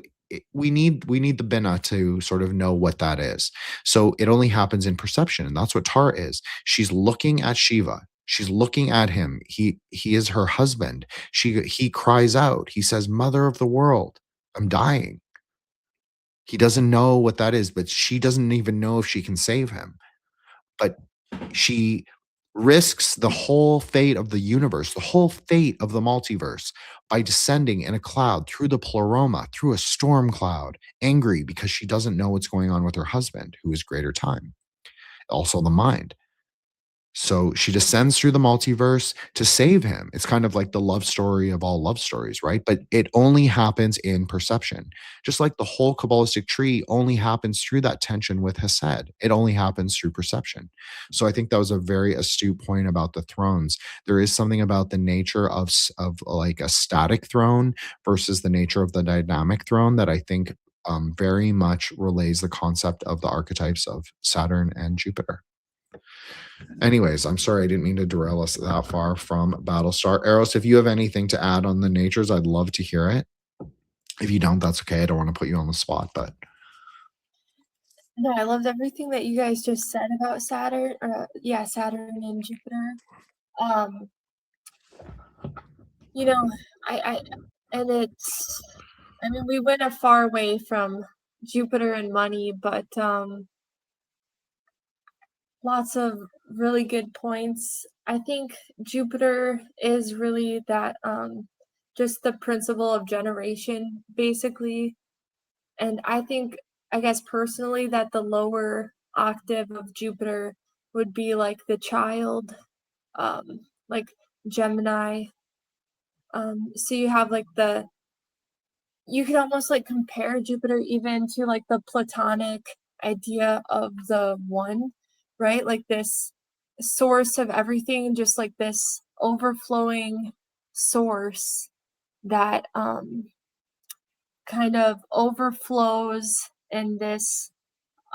Speaker 1: we need the Binah to sort of know what that is. So it only happens in perception, and that's what Tara is. She's looking at Shiva. She's looking at him. He is her husband. He cries out. He says, "Mother of the world, I'm dying." He doesn't know what that is, but she doesn't even know if she can save him. But she risks the whole fate of the universe, the whole fate of the multiverse, by descending in a cloud through the pleroma, through a storm cloud, angry because she doesn't know what's going on with her husband, who is greater time, also the mind. So she descends through the multiverse to save him. It's kind of like the love story of all love stories, right? But it only happens in perception. Just like the whole Kabbalistic tree only happens through that tension with Hesed. It only happens through perception. So I think that was a very astute point about the thrones. There is something about the nature of like a static throne versus the nature of the dynamic throne that I think very much relays the concept of the archetypes of Saturn and Jupiter. Anyways, I'm sorry I didn't mean to derail us that far from Battlestar. Eros, if you have anything to add on the natures, I'd love to hear it. If you don't, that's okay. I don't want to put you on the spot, but
Speaker 3: No, I loved everything that you guys just said about Saturn. Saturn and Jupiter. You know, I and it's. I mean, we went a far way from Jupiter and money, but lots of really good points. I think Jupiter is really that just the principle of generation, basically. And I guess personally, that the lower octave of Jupiter would be like the child, like Gemini. So you have like you could almost like compare Jupiter even to like the Platonic idea of the one, right? Like this source of everything, just like this overflowing source that kind of overflows in this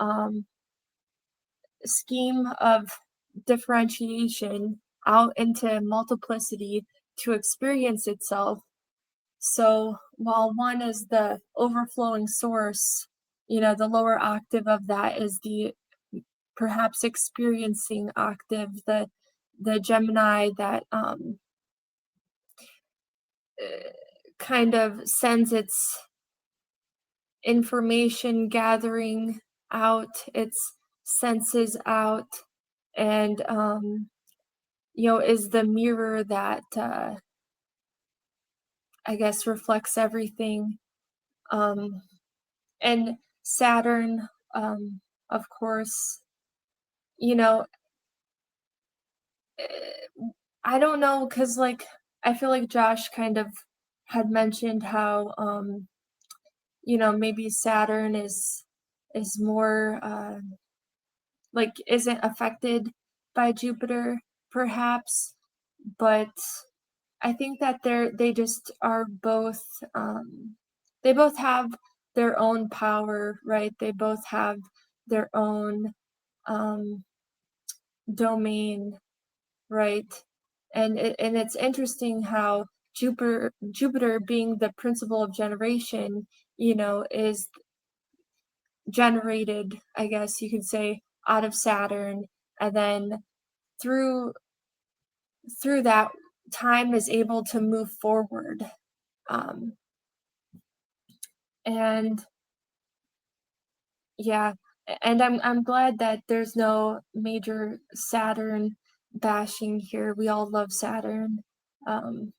Speaker 3: um, scheme of differentiation out into multiplicity to experience itself. So while one is the overflowing source, the lower octave of that is the perhaps experiencing octave, the Gemini that kind of sends its information gathering out, its senses out, and is the mirror that I guess reflects everything. And Saturn, of course, you know, I don't know, because like I feel like Josh kind of had mentioned how maybe Saturn is more like isn't affected by Jupiter, perhaps, but I think that they just are both they both have their own power, right? They both have their own domain, right? And it's interesting how Jupiter being the principle of generation, is generated, I guess you could say, out of Saturn, and then through through that, time is able to move forward. Um, and yeah, and I'm glad that there's no major Saturn bashing here. We all love Saturn, um,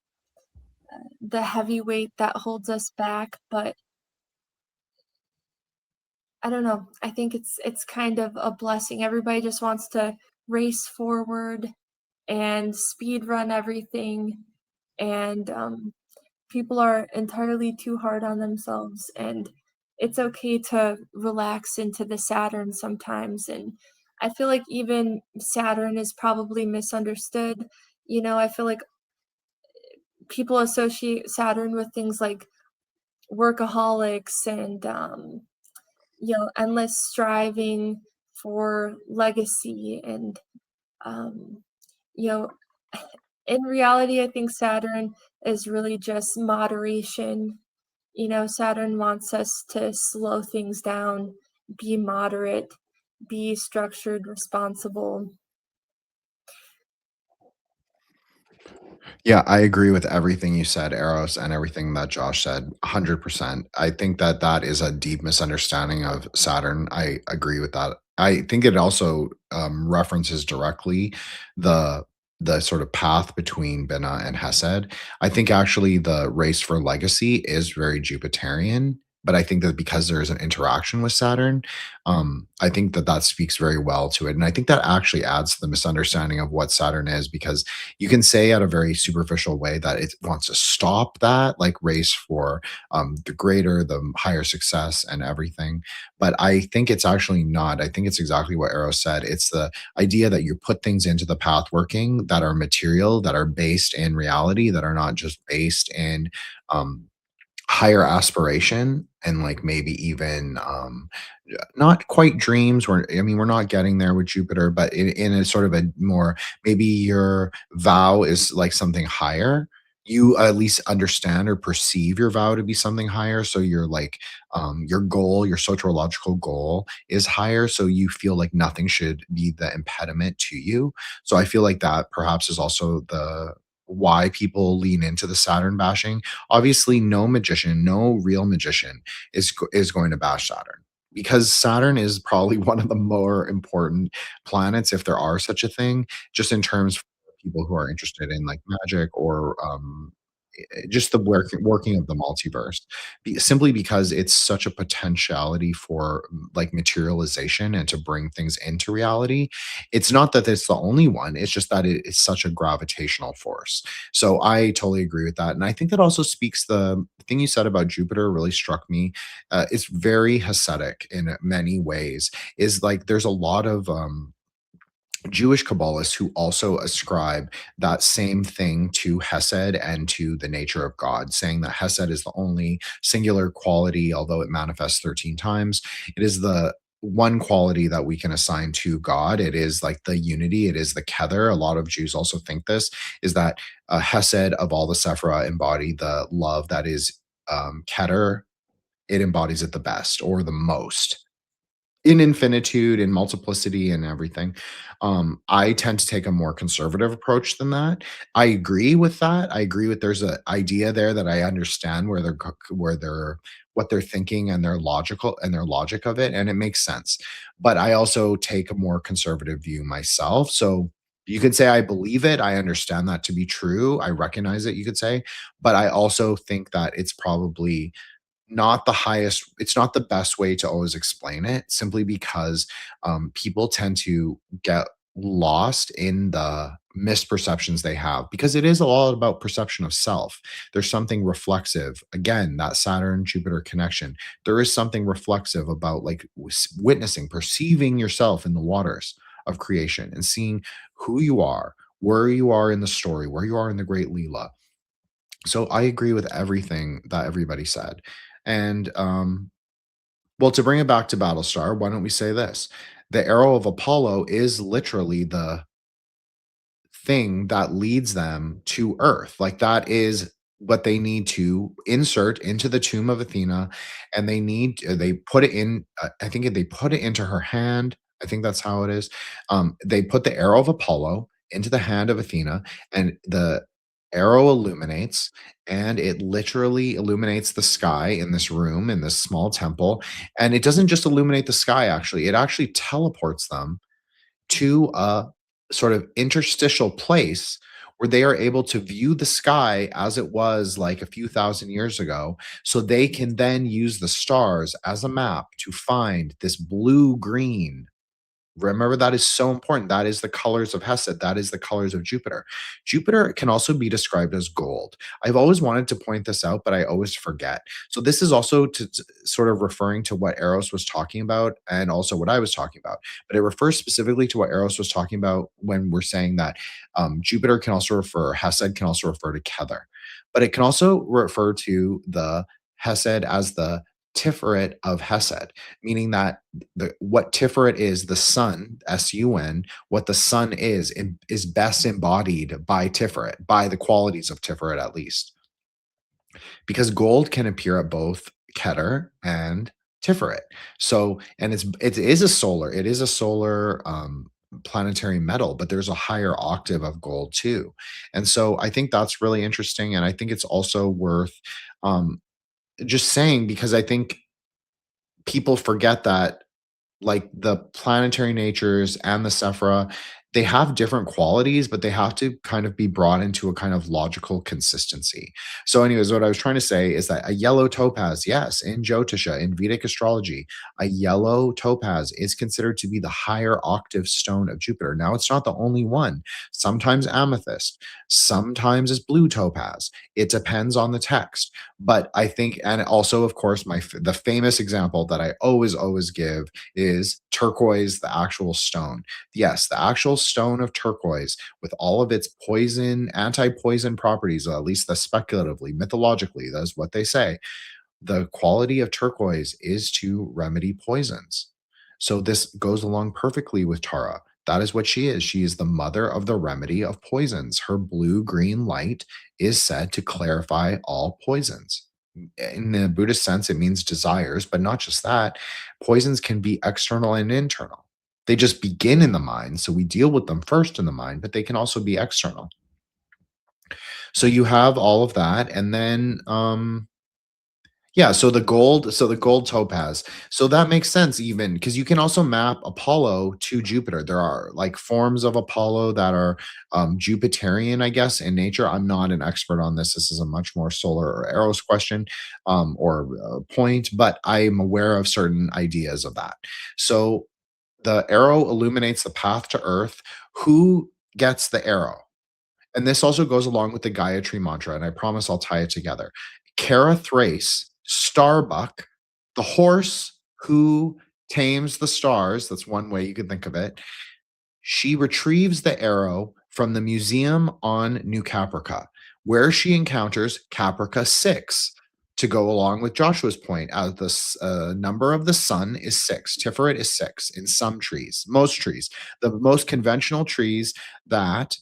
Speaker 3: the heavyweight that holds us back, but I don't know. I think it's kind of a blessing. Everybody just wants to race forward and speed run everything, and people are entirely too hard on themselves, and it's okay to relax into the Saturn sometimes. And I feel like even Saturn is probably misunderstood. I feel like people associate Saturn with things like workaholics and endless striving for legacy. And um you know in reality, I think Saturn is really just moderation. Saturn wants us to slow things down, be moderate, be structured, responsible.
Speaker 1: Yeah, I agree with everything you said, Eros, and everything that Josh said, 100%. I think that that is a deep misunderstanding of Saturn. I agree with that. I think it also references directly the the sort of path between Bina and Hesed. I think actually the race for legacy is very Jupiterian, but I think that because there's an interaction with Saturn, I think that that speaks very well to it. And I think that actually adds to the misunderstanding of what Saturn is, because you can say at a very superficial way that it wants to stop that like race for the greater, the higher success and everything. But I think it's actually not. I think it's exactly what Arrow said. It's the idea that you put things into the path working that are material, that are based in reality, that are not just based in um, higher aspiration and like maybe even not quite dreams. We're not getting there with Jupiter, but in a sort of a more, maybe your vow is like something higher. You at least understand or perceive your vow to be something higher. So you're like your goal, your soteriological goal is higher. So you feel like nothing should be the impediment to you. So I feel like that perhaps is also the why people lean into the Saturn bashing. Obviously, no magician, no real magician is going to bash Saturn, because Saturn is probably one of the more important planets, if there are such a thing, just in terms of people who are interested in like magic or just the working of the multiverse. Simply because it's such a potentiality for like materialization and to bring things into reality. It's not that it's the only one, it's just that it is such a gravitational force. So I totally agree with that. And I think that also speaks, the thing you said about Jupiter really struck me. It's very Hasidic in many ways. Is like there's a lot of Jewish Kabbalists who also ascribe that same thing to Hesed and to the nature of God, saying that Hesed is the only singular quality, although it manifests 13 times. It is the one quality that we can assign to God. It is like the unity, it is the Kether. A lot of Jews also think this is that Hesed of all the Sephirah embody the love that is Keter. It embodies it the best or the most in infinitude and multiplicity and everything. I tend to take a more conservative approach than that. I agree with that. I agree with, there's a idea there that I understand where where they're what they're thinking and their logical and their logic of it, and it makes sense. But I also take a more conservative view myself. So you could say I believe it. I understand that to be true. I recognize it, you could say, but I also think that it's probably not the highest, it's not the best way to always explain it, simply because people tend to get lost in the misperceptions they have, because it is a lot about perception of self. There's something reflexive, again, that Saturn Jupiter connection. There is something reflexive about like witnessing, perceiving yourself in the waters of creation and seeing who you are, where you are in the story, where you are in the great Leela. So I agree with everything that everybody said. And well, to bring it back to Battlestar, why don't we say this? The arrow of Apollo is literally the thing that leads them to Earth. Like that is what they need to insert into the tomb of Athena, and they put it in. I think they put it into her hand. I think that's how it is. They put the arrow of Apollo into the hand of Athena, and the arrow illuminates, and it literally illuminates the sky in this room, in this small temple. And it doesn't just illuminate the sky, actually, it actually teleports them to a sort of interstitial place where they are able to view the sky as it was like a few thousand years ago. So they can then use the stars as a map to find this blue green. Remember, that is so important. That is the colors of Hesed. That is the colors of Jupiter. Jupiter can also be described as gold. I've always wanted to point this out, but I always forget. So this is also sort of referring to what Eros was talking about and also what I was talking about. But it refers specifically to what Eros was talking about when we're saying that Jupiter can also refer, Hesed can also refer to Kether. But it can also refer to the Hesed as the Tiferet of Hesed, meaning that what Tiferet is, the sun, S-U-N, what the sun is best embodied by Tiferet, by the qualities of Tiferet at least. Because gold can appear at both Keter and Tiferet. So, and it is a solar planetary metal, but there's a higher octave of gold too. And so I think that's really interesting. And I think it's also worth just saying, because I think people forget that like the planetary natures and the Sephira, they have different qualities, but they have to kind of be brought into a kind of logical consistency. So, anyways, what I was trying to say is that a yellow topaz, yes, in Jyotisha, in Vedic astrology, a yellow topaz is considered to be the higher octave stone of Jupiter. Now, it's not the only one. Sometimes amethyst, sometimes it's blue topaz. It depends on the text. But I think, and also, of course, the famous example that I always give is turquoise, the actual stone. Yes, the actual stone of turquoise with all of its anti-poison properties, at least the speculatively, mythologically, that's what they say. The quality of turquoise is to remedy poisons. So this goes along perfectly with Tara. That is what she is. She is the mother of the remedy of poisons. Her blue-green light is said to clarify all poisons. In the Buddhist sense, it means desires, but not just that. Poisons can be external and internal. They just begin in the mind, so we deal with them first in the mind, but they can also be external. So you have all of that, and then yeah, so the gold topaz. So that makes sense, even because you can also map Apollo to Jupiter. There are like forms of Apollo that are Jupiterian, I guess, in nature. I'm not an expert on this. This is a much more solar or Eros question or point, but I am aware of certain ideas of that. So the arrow illuminates the path to Earth. Who gets the arrow? And this also goes along with the Gayatri mantra, and I promise I'll tie it together. Kara Thrace, Starbuck, the horse who tames the stars, that's one way you could think of it. She retrieves the arrow from the museum on New Caprica, where she encounters Caprica 6, to go along with Joshua's point, as the number of the sun is 6. Tiferet is 6 in some trees, most trees. The most conventional trees that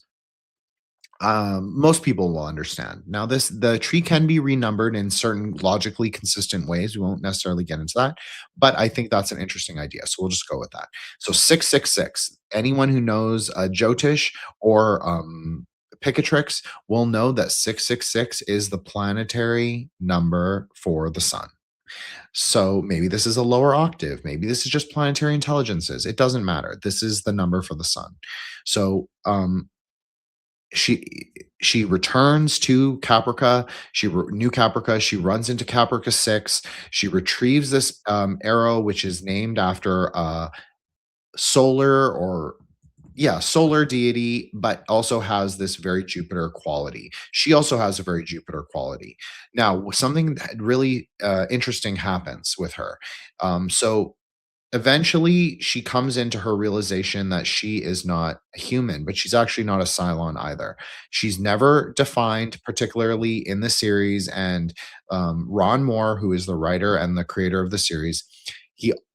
Speaker 1: most people will understand. Now, the tree can be renumbered in certain logically consistent ways. We won't necessarily get into that, but I think that's an interesting idea. So we'll just go with that. So 666. Anyone who knows Jyotish or Picatrix will know that 666 is the planetary number for the sun. So maybe this is a lower octave. Maybe this is just planetary intelligences. It doesn't matter. This is the number for the sun. So she returns to Caprica. New Caprica. She runs into Caprica 6. She retrieves this arrow, which is named after solar deity, but also has this very Jupiter quality. She also has a very Jupiter quality. Now, something that really interesting happens with her. So eventually she comes into her realization that she is not a human, but she's actually not a Cylon either. She's never defined, particularly in the series, and Ron Moore, who is the writer and the creator of the series,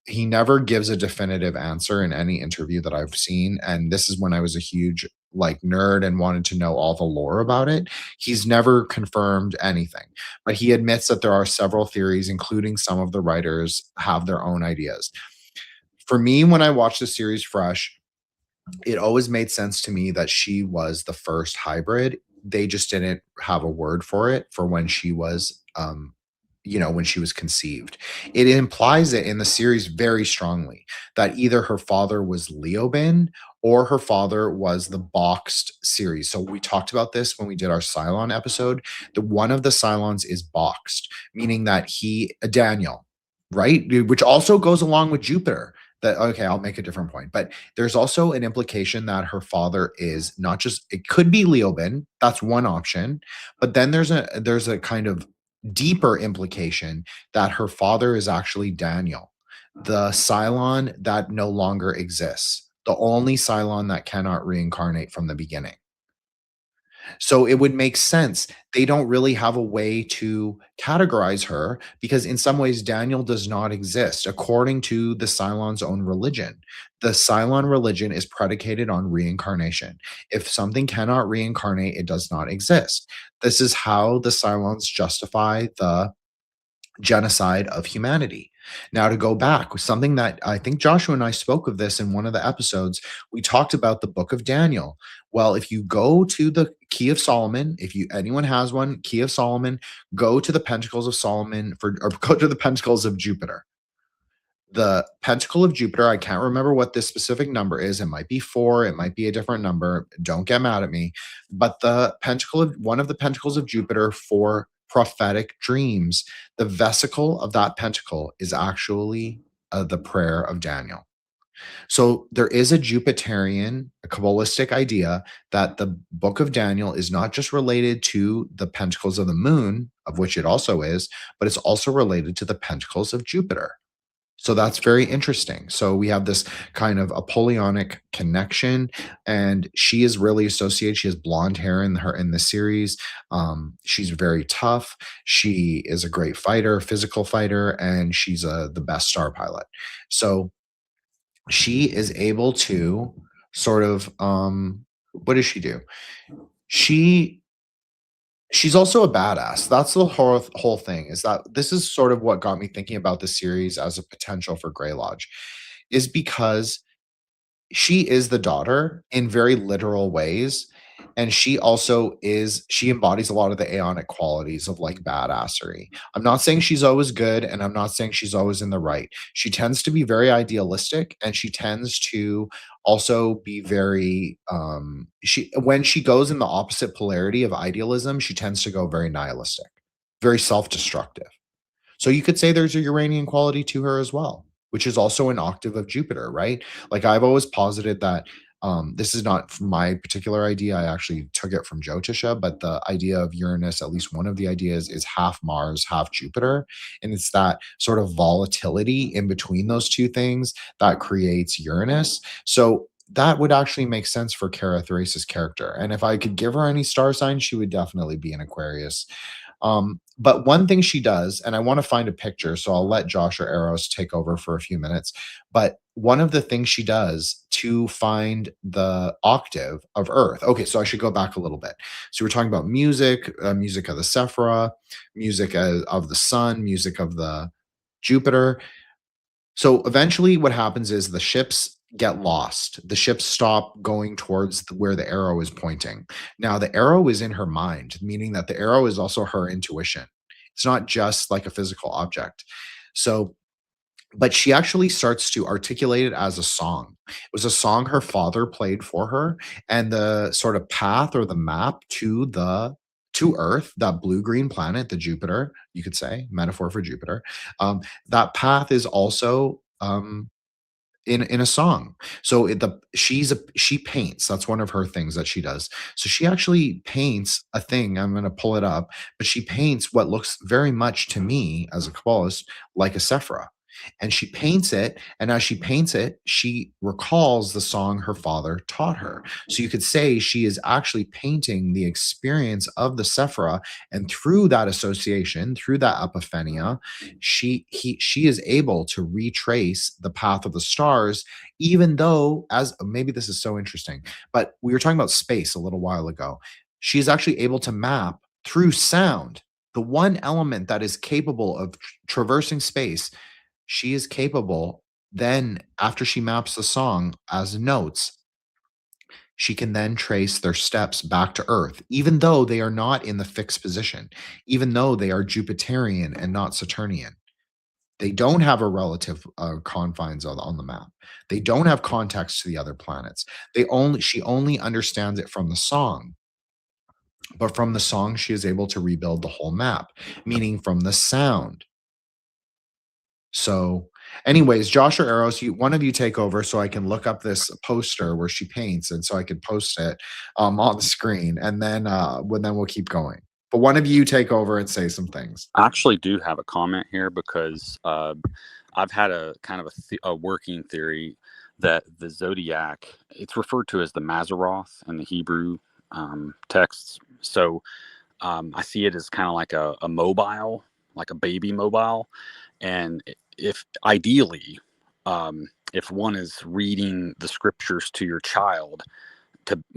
Speaker 1: he never gives a definitive answer in any interview that I've seen. And this is when I was a huge like nerd and wanted to know all the lore about it. He's never confirmed anything, but he admits that there are several theories, including some of the writers have their own ideas. For me, when I watched the series fresh, it always made sense to me that she was the first hybrid. They just didn't have a word for it for when she was, when she was conceived. It implies it in the series very strongly that either her father was Leoben or her father was the boxed series. So we talked about this when we did our Cylon episode. The one of the Cylons is boxed, meaning that Daniel, right? Which also goes along with Jupiter. That okay, I'll make a different point. But there's also an implication that her father is not just it could be Leoben, that's one option, but then there's a kind of deeper implication that her father is actually Daniel, the Cylon that no longer exists, the only Cylon that cannot reincarnate from the beginning. So it would make sense. They don't really have a way to categorize her because, in some ways, Daniel does not exist according to the Cylon's own religion. The Cylon religion is predicated on reincarnation. If something cannot reincarnate, it does not exist. This is how the Cylons justify the genocide of humanity. Now, to go back, something that I think Joshua and I spoke of this in one of the episodes, we talked about the book of Daniel. Well, if you go to the Key of Solomon, if anyone has one, Key of Solomon, go to the Pentacles of Solomon or go to the Pentacles of Jupiter. The Pentacle of Jupiter, I can't remember what this specific number is. It might be 4, it might be a different number. Don't get mad at me. But one of the Pentacles of Jupiter for prophetic dreams, the vesicle of that pentacle is actually the prayer of Daniel. So there is a Jupiterian, a Kabbalistic idea that the book of Daniel is not just related to the pentacles of the moon, of which it also is, but it's also related to the pentacles of Jupiter. So that's very interesting. So we have this kind of Apollonic connection, and she is really associated. She has blonde hair in the series. She's very tough. She is a great fighter, physical fighter, and she's the best star pilot. So she is able to sort of what does she do? She's also a badass. That's the whole thing, is that this is sort of what got me thinking about the series as a potential for Grey Lodge, is because she is the daughter in very literal ways. And she embodies a lot of the Aeonic qualities of like badassery. I'm not saying she's always good, and I'm not saying she's always in the right. She tends to be very idealistic, and she tends to also be very when she goes in the opposite polarity of idealism, she tends to go very nihilistic, very self-destructive. So you could say there's a Uranian quality to her as well, which is also an octave of Jupiter, right? Like I've always posited that this is not my particular idea. I actually took it from Jyotisha, but the idea of Uranus, at least one of the ideas, is half Mars, half Jupiter. And it's that sort of volatility in between those two things that creates Uranus. So that would actually make sense for Kara Thrace's character. And if I could give her any star sign, she would definitely be an Aquarius. But one thing she does, and I want to find a picture, so I'll let Josh or Eros take over for a few minutes. But one of the things she does to find the octave of Earth. Okay, so I should go back a little bit. So we're talking about music, music of the Sephira, music of the Sun, music of the Jupiter. So eventually what happens is the ships get lost. The ships stop going towards where the arrow is pointing. Now the arrow is in her mind, meaning that the arrow is also her intuition. It's not just like a physical object. So, but she actually starts to articulate it as a song. It was a song her father played for her, and the sort of path or the map to Earth, that blue-green planet, the Jupiter, you could say, metaphor for Jupiter. That path is also in a song. So she paints. That's one of her things that she does. So she actually paints a thing. I'm going to pull it up, but she paints what looks very much to me as a Kabbalist like a Sephira. and she paints it. And as she paints it, she recalls the song her father taught her. So you could say she is actually painting the experience of the Sephira, and through that association, through that epiphania, she is able to retrace the path of the stars, even though, as maybe this is so interesting, but we were talking about space a little while ago. She is actually able to map through sound, the one element that is capable of traversing space. She is capable then, after she maps the song as notes, she can then trace their steps back to Earth, even though they are not in the fixed position, even though they are Jupiterian and not Saturnian. They don't have a relative confines on the map. They don't have context to the other planets. She only understands it from the song. But from the song, she is able to rebuild the whole map, meaning from the sound. So, anyways, Josh or Eros, one of you take over so I can look up this poster where she paints, and so I can post it on the screen, and then we'll keep going. But one of you take over and say some things.
Speaker 2: I actually do have a comment here because I've had a kind of a working theory that the zodiac, it's referred to as the Mazzaroth in the Hebrew texts. So I see it as kind of like a mobile, like a baby mobile. And if ideally, if one is reading the scriptures to your child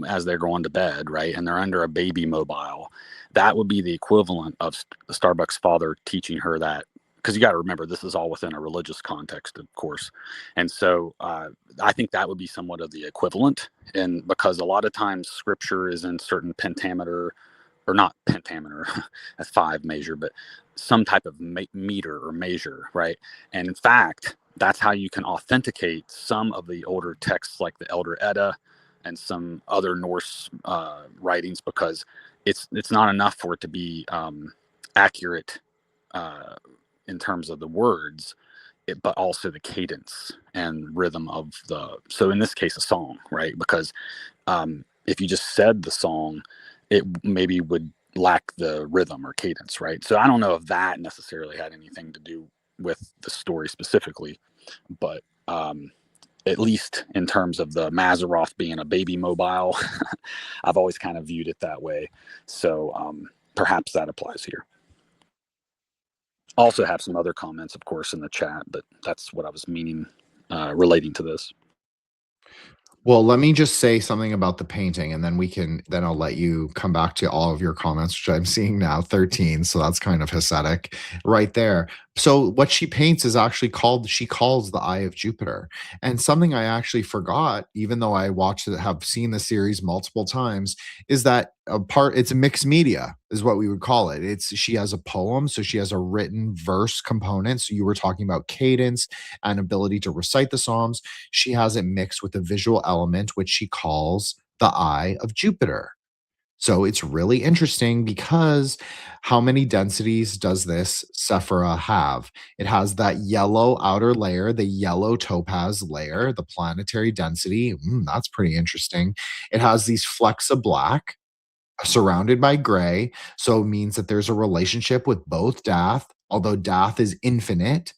Speaker 2: as they're going to bed, right, and they're under a baby mobile, that would be the equivalent of Starbucks' father teaching her that, because you got to remember this is all within a religious context, of course. And so I think that would be somewhat of the equivalent, and because a lot of times scripture is in certain pentameter, or not pentameter, a 5 measure, but some type of meter or measure, right? And in fact, that's how you can authenticate some of the older texts like the Elder Edda and some other Norse writings, because it's not enough for it to be accurate in terms of the words, but also the cadence and rhythm of so in this case, a song, right? Because if you just said the song, it maybe would lack the rhythm or cadence, right? So I don't know if that necessarily had anything to do with the story specifically, but at least in terms of the Mazzaroth being a baby mobile, I've always kind of viewed it that way. So perhaps that applies here. Also have some other comments, of course, in the chat, but that's what I was meaning relating to this.
Speaker 1: Well, let me just say something about the painting, and then I'll let you come back to all of your comments, which I'm seeing now 13. So that's kind of Hasidic right there. So what she paints is actually she calls the Eye of Jupiter. And something I actually forgot, even though I have seen the series multiple times, is that it's a mixed media is what we would call it. She has a poem, so she has a written verse component. So you were talking about cadence and ability to recite the Psalms. She has it mixed with a visual element, which she calls the Eye of Jupiter. So it's really interesting because how many densities does this Sephira have? It has that yellow outer layer, the yellow topaz layer, the planetary density. That's pretty interesting. It has these flecks of black surrounded by gray. So it means that there's a relationship with both Dath, although Dath is infinite,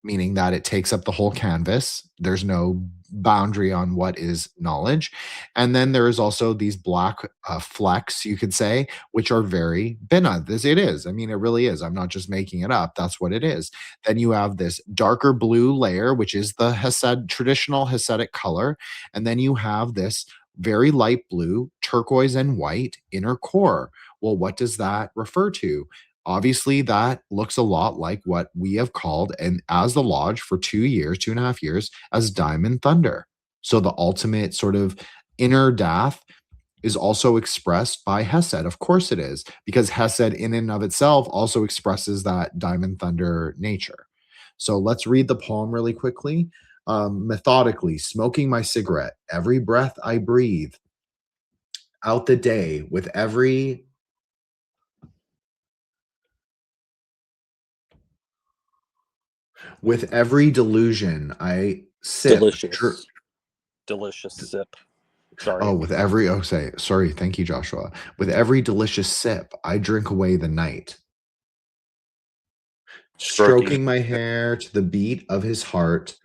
Speaker 1: meaning that it takes up the whole canvas. There's no boundary on what is knowledge. And then there is also these black flecks, you could say, which are very Bina. It is. I mean, it really is. I'm not just making it up. That's what it is. Then you have this darker blue layer, which is the traditional Hasidic color. And then you have this very light blue, turquoise and white inner core. Well, what does that refer to? Obviously, that looks a lot like what we have called, and as the Lodge for 2.5 years, as Diamond Thunder. So the ultimate sort of inner Dath is also expressed by Hesed. Of course it is, because Hesed in and of itself also expresses that Diamond Thunder nature. So let's read the poem really quickly. Methodically, smoking my cigarette, every breath I breathe out the day with every delusion I sip.
Speaker 2: Delicious sip. Sorry.
Speaker 1: Sorry. Thank you, Joshua. With every delicious sip, I drink away the night. Stroking my hair to the beat of his heart,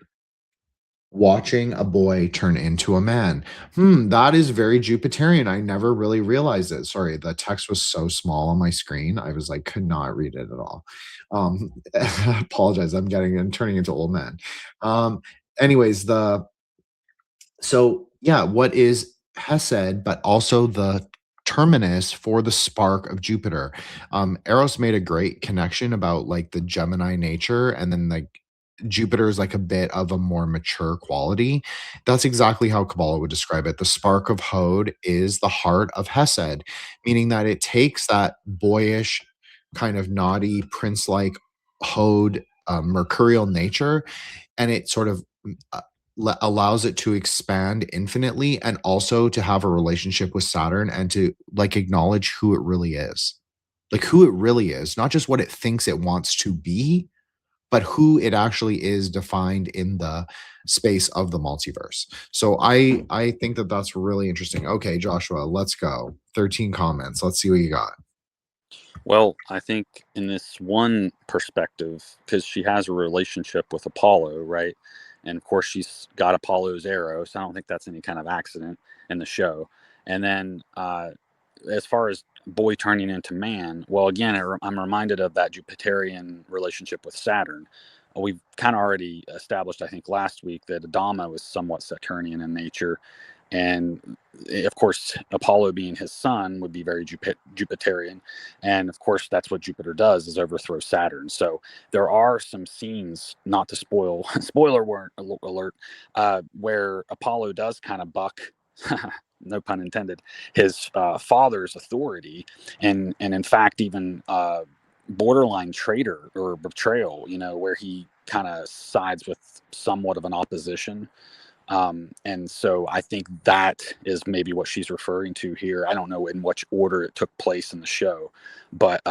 Speaker 1: watching a boy turn into a man. That is very Jupiterian. I never really realized it. Sorry, the text was so small on my screen. I was like, could not read it at all. Apologize. I'm turning into old man. Anyways, what is Hesed, but also the terminus for the spark of Jupiter. Eros made a great connection about like the Gemini nature, and then like Jupiter is like a bit of a more mature quality. That's exactly how Kabbalah would describe it. The spark of Hod is the heart of Hesed, meaning that it takes that boyish, kind of naughty, prince-like Hod, mercurial nature, and it sort of allows it to expand infinitely, and also to have a relationship with Saturn, and to like acknowledge who it really is. Like who it really is, not just what it thinks it wants to be, but who it actually is defined in the space of the multiverse. So I think that that's really interesting. Okay, Joshua, let's go. 13 comments. Let's see what you got.
Speaker 2: Well, I think in this one perspective, because she has a relationship with Apollo, right? And of course, she's got Apollo's arrow, so I don't think that's any kind of accident in the show. And then as far as boy turning into man, well, again, I'm reminded of that Jupiterian relationship with Saturn. We've kind of already established, I think, last week that Adama was somewhat Saturnian in nature. And of course, Apollo being his son would be very Jupiterian. And of course, that's what Jupiter does, is overthrow Saturn. So there are some scenes, not to spoiler alert, where Apollo does kind of buck, no pun intended, his father's authority, and in fact even borderline traitor or betrayal, where he kind of sides with somewhat of an opposition. And so I think that is maybe what she's referring to here. I don't know in which order it took place in the show, but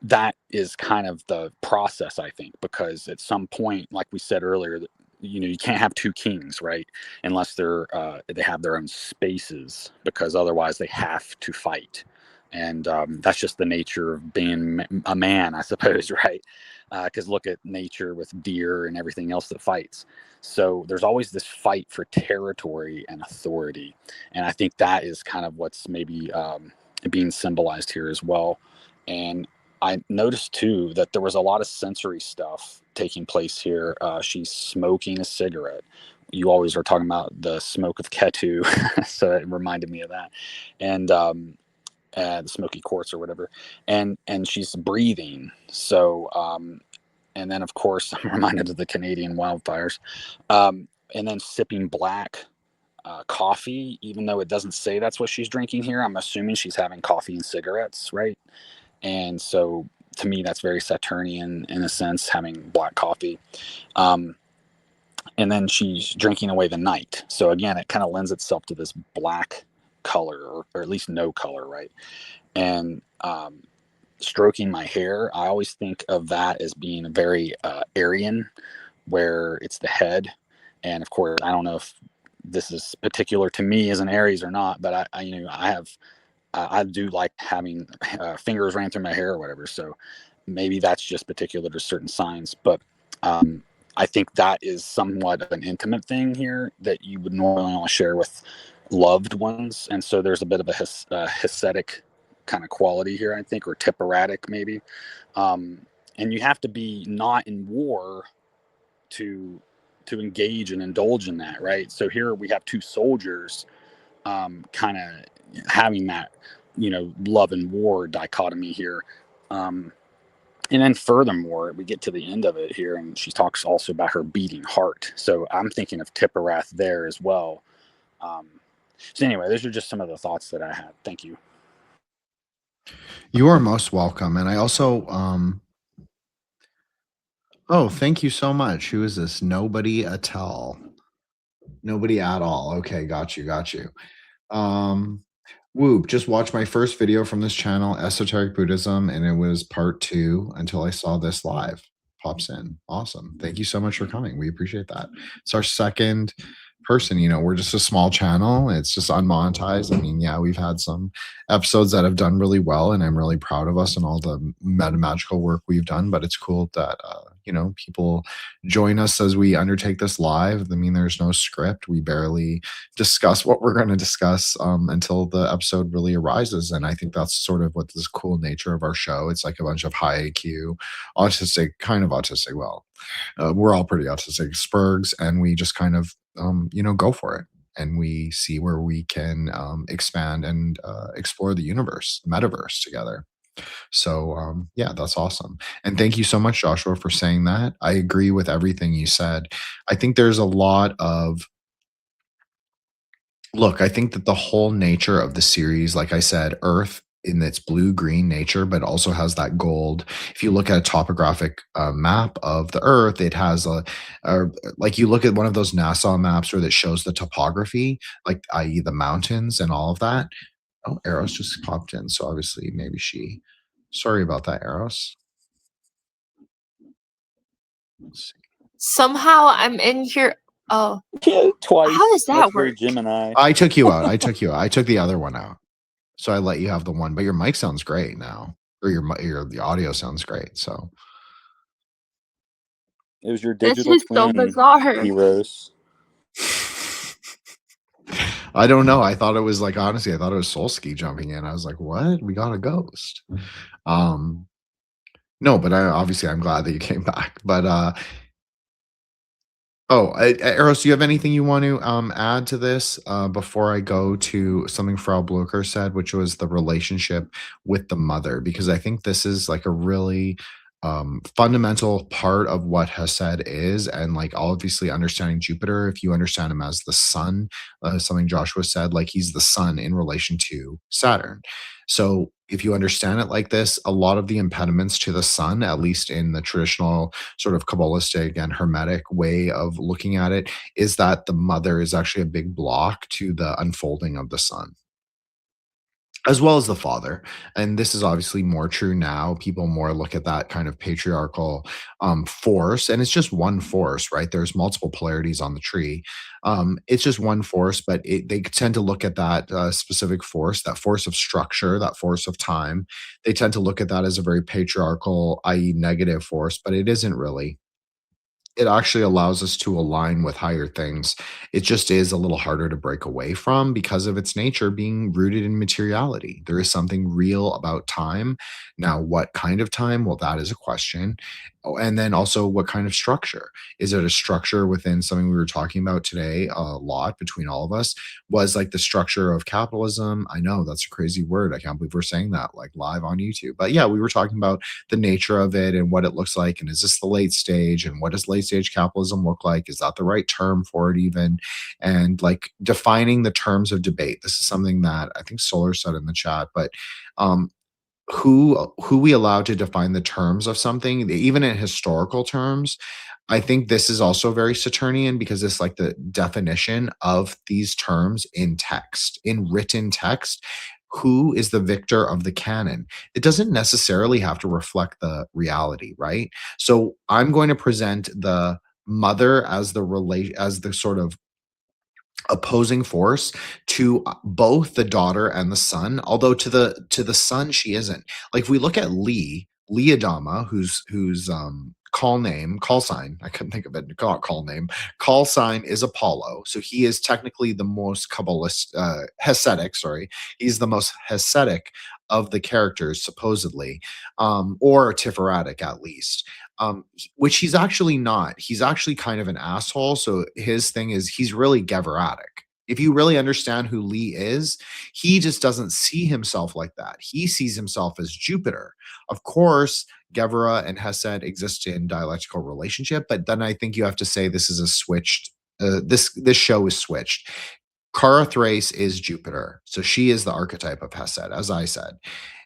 Speaker 2: that is kind of the process, I think, because at some point, like we said earlier, you can't have two kings, right? Unless they have their own spaces, because otherwise they have to fight. And that's just the nature of being a man, I suppose, right? Because look at nature with deer and everything else that fights. So there's always this fight for territory and authority. And I think that is kind of what's maybe being symbolized here as well. And I noticed too that there was a lot of sensory stuff taking place here. She's smoking a cigarette. You always are talking about the smoke of Ketu, so it reminded me of that. And the smoky quartz or whatever, and she's breathing. So and then of course I'm reminded of the Canadian wildfires, and then sipping black coffee, even though it doesn't say that's what she's drinking here. I'm assuming she's having coffee and cigarettes, right? And so to me that's very Saturnian in a sense, having black coffee. And then she's drinking away the night. So again, it kind of lends itself to this black color, or at least no color, right? And stroking my hair, I always think of that as being very Aryan, where it's the head. And of course, I don't know if this is particular to me as an Aries or not, but I do like having fingers ran through my hair or whatever. So maybe that's just particular to certain signs. But I think that is somewhat of an intimate thing here that you would normally only share with loved ones. And so there's a bit of a Hasidic kind of quality here, I think, or Tipperatic maybe. And you have to be not in war to engage and indulge in that, right? So here we have two soldiers kind of having that, love and war dichotomy here. And then furthermore, we get to the end of it here, and she talks also about her beating heart. So I'm thinking of Tipperath there as well. So anyway, those are just some of the thoughts that I had. Thank you.
Speaker 1: You are most welcome. And I also, thank you so much. Who is this? Nobody at all. Nobody at all. Okay, got you. Whoop, just watched my first video from this channel, Esoteric Buddhism, and it was part 2 until I saw this live. Pops in. Awesome. Thank you so much for coming. We appreciate that. It's our second person. You know, we're just a small channel. It's just unmonetized. I mean, yeah, we've had some episodes that have done really well, and I'm really proud of us and all the metamagical work we've done. But it's cool that you know, people join us as we undertake this live. I mean, there's no script. We barely discuss what we're going to discuss until the episode really arises. And I think that's sort of what this cool nature of our show. It's like a bunch of high IQ, autistic, kind of autistic. Well, we're all pretty autistic spurgs, and we just kind of you know, go for it, and we see where we can expand and explore the universe, metaverse together. So yeah, that's awesome. And thank you so much, Joshua, for saying that. I agree with everything you said. I think there's a lot of look, I think that the whole nature of the series, like I said, Earth in its blue green nature, but also has that gold. If you look at a topographic map of the Earth, it has like you look at one of those NASA maps where that shows the topography, like i.e. the mountains and all of that. Oh, Eros just popped in, so obviously maybe she. Sorry about that, Eros. Let's see.
Speaker 3: Somehow I'm in here. Oh,
Speaker 2: Yeah, twice.
Speaker 3: how does that
Speaker 2: That's very
Speaker 3: work?
Speaker 2: Gemini.
Speaker 1: I took you out. I took you out. I took the other one out. So I let you have the one, but your mic sounds great now. Or the audio sounds great. So
Speaker 2: It was your
Speaker 3: This
Speaker 2: digital
Speaker 3: is so
Speaker 2: twin,
Speaker 3: bizarre.
Speaker 2: Heroes.
Speaker 1: I don't know. I thought it was like, honestly, I thought it was Solsky jumping in. I was like, what? We got a ghost. No, but obviously I'm glad that you came back. But oh, Eros, do you have anything you want to add to this before I go to something Frau Blucher said, which was the relationship with the mother? Because I think this is like a really fundamental part of what Hesed is, and like obviously understanding Jupiter. If you understand him as the sun, something Joshua said, like he's the sun in relation to Saturn. So if you understand it like this, a lot of the impediments to the sun, at least in the traditional sort of Kabbalistic and Hermetic way of looking at it, is that the mother is actually a big block to the unfolding of the sun, as well as the father. And this is obviously more true now. People more look at that kind of patriarchal force, and it's just one force, right? There's multiple polarities on the tree. It's just one force, but they tend to look at that specific force, that force of structure, that force of time. They tend to look at that as a very patriarchal, i.e., negative force, but it isn't really. It actually allows us to align with higher things. It just is a little harder to break away from because of its nature being rooted in materiality. There is something real about time. Now, what kind of time? Well, that is a question. Oh, and then also, what kind of structure? Is it a structure within something we were talking about today a lot between all of us? Was like the structure of capitalism. I know that's a crazy word. I can't believe we're saying that like live on YouTube. But yeah, we were talking about the nature of it and what it looks like. And is this the late stage? And what does late stage capitalism look like? Is that the right term for it even? And like defining the terms of debate. This is something that I think Solar said in the chat, but um, who we allow to define the terms of something, even in historical terms. I think this is also very Saturnian because it's like the definition of these terms in text, in written text. Who is the victor of the canon? It doesn't necessarily have to reflect the reality, right? So I'm going to present the mother as as the sort of opposing force to both the daughter and the son, although to the son she isn't. Like if we look at Lee Adama, whose call sign, I couldn't think of it, call name, call sign is Apollo, so he is technically the most Kabbalist, Hasidic, sorry, he's the most Hasidic of the characters supposedly, or Tiferatic at least, which he's actually not. He's actually kind of an asshole. So his thing is he's really Geveratic. If you really understand who Lee is, he just doesn't see himself like that. He sees himself as Jupiter. Of course, Gevera and Hesed exist in dialectical relationship, but then I think you have to say this is a switched. This show is switched. Kara Thrace is Jupiter, so she is the archetype of Hesed, as I said.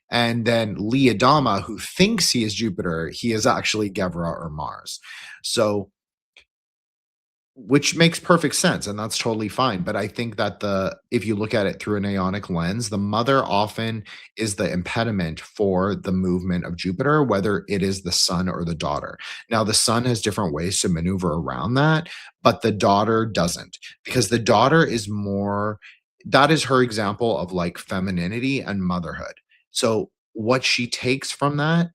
Speaker 1: And then Lee Adama, who thinks he is Jupiter, he is actually Gevra or Mars. So which makes perfect sense, and that's totally fine. But I think that if you look at it through an Aeonic lens, the mother often is the impediment for the movement of Jupiter, whether it is the son or the daughter. Now, the son has different ways to maneuver around that, but the daughter doesn't, because the daughter is more, that is her example of like femininity and motherhood. So what she takes from that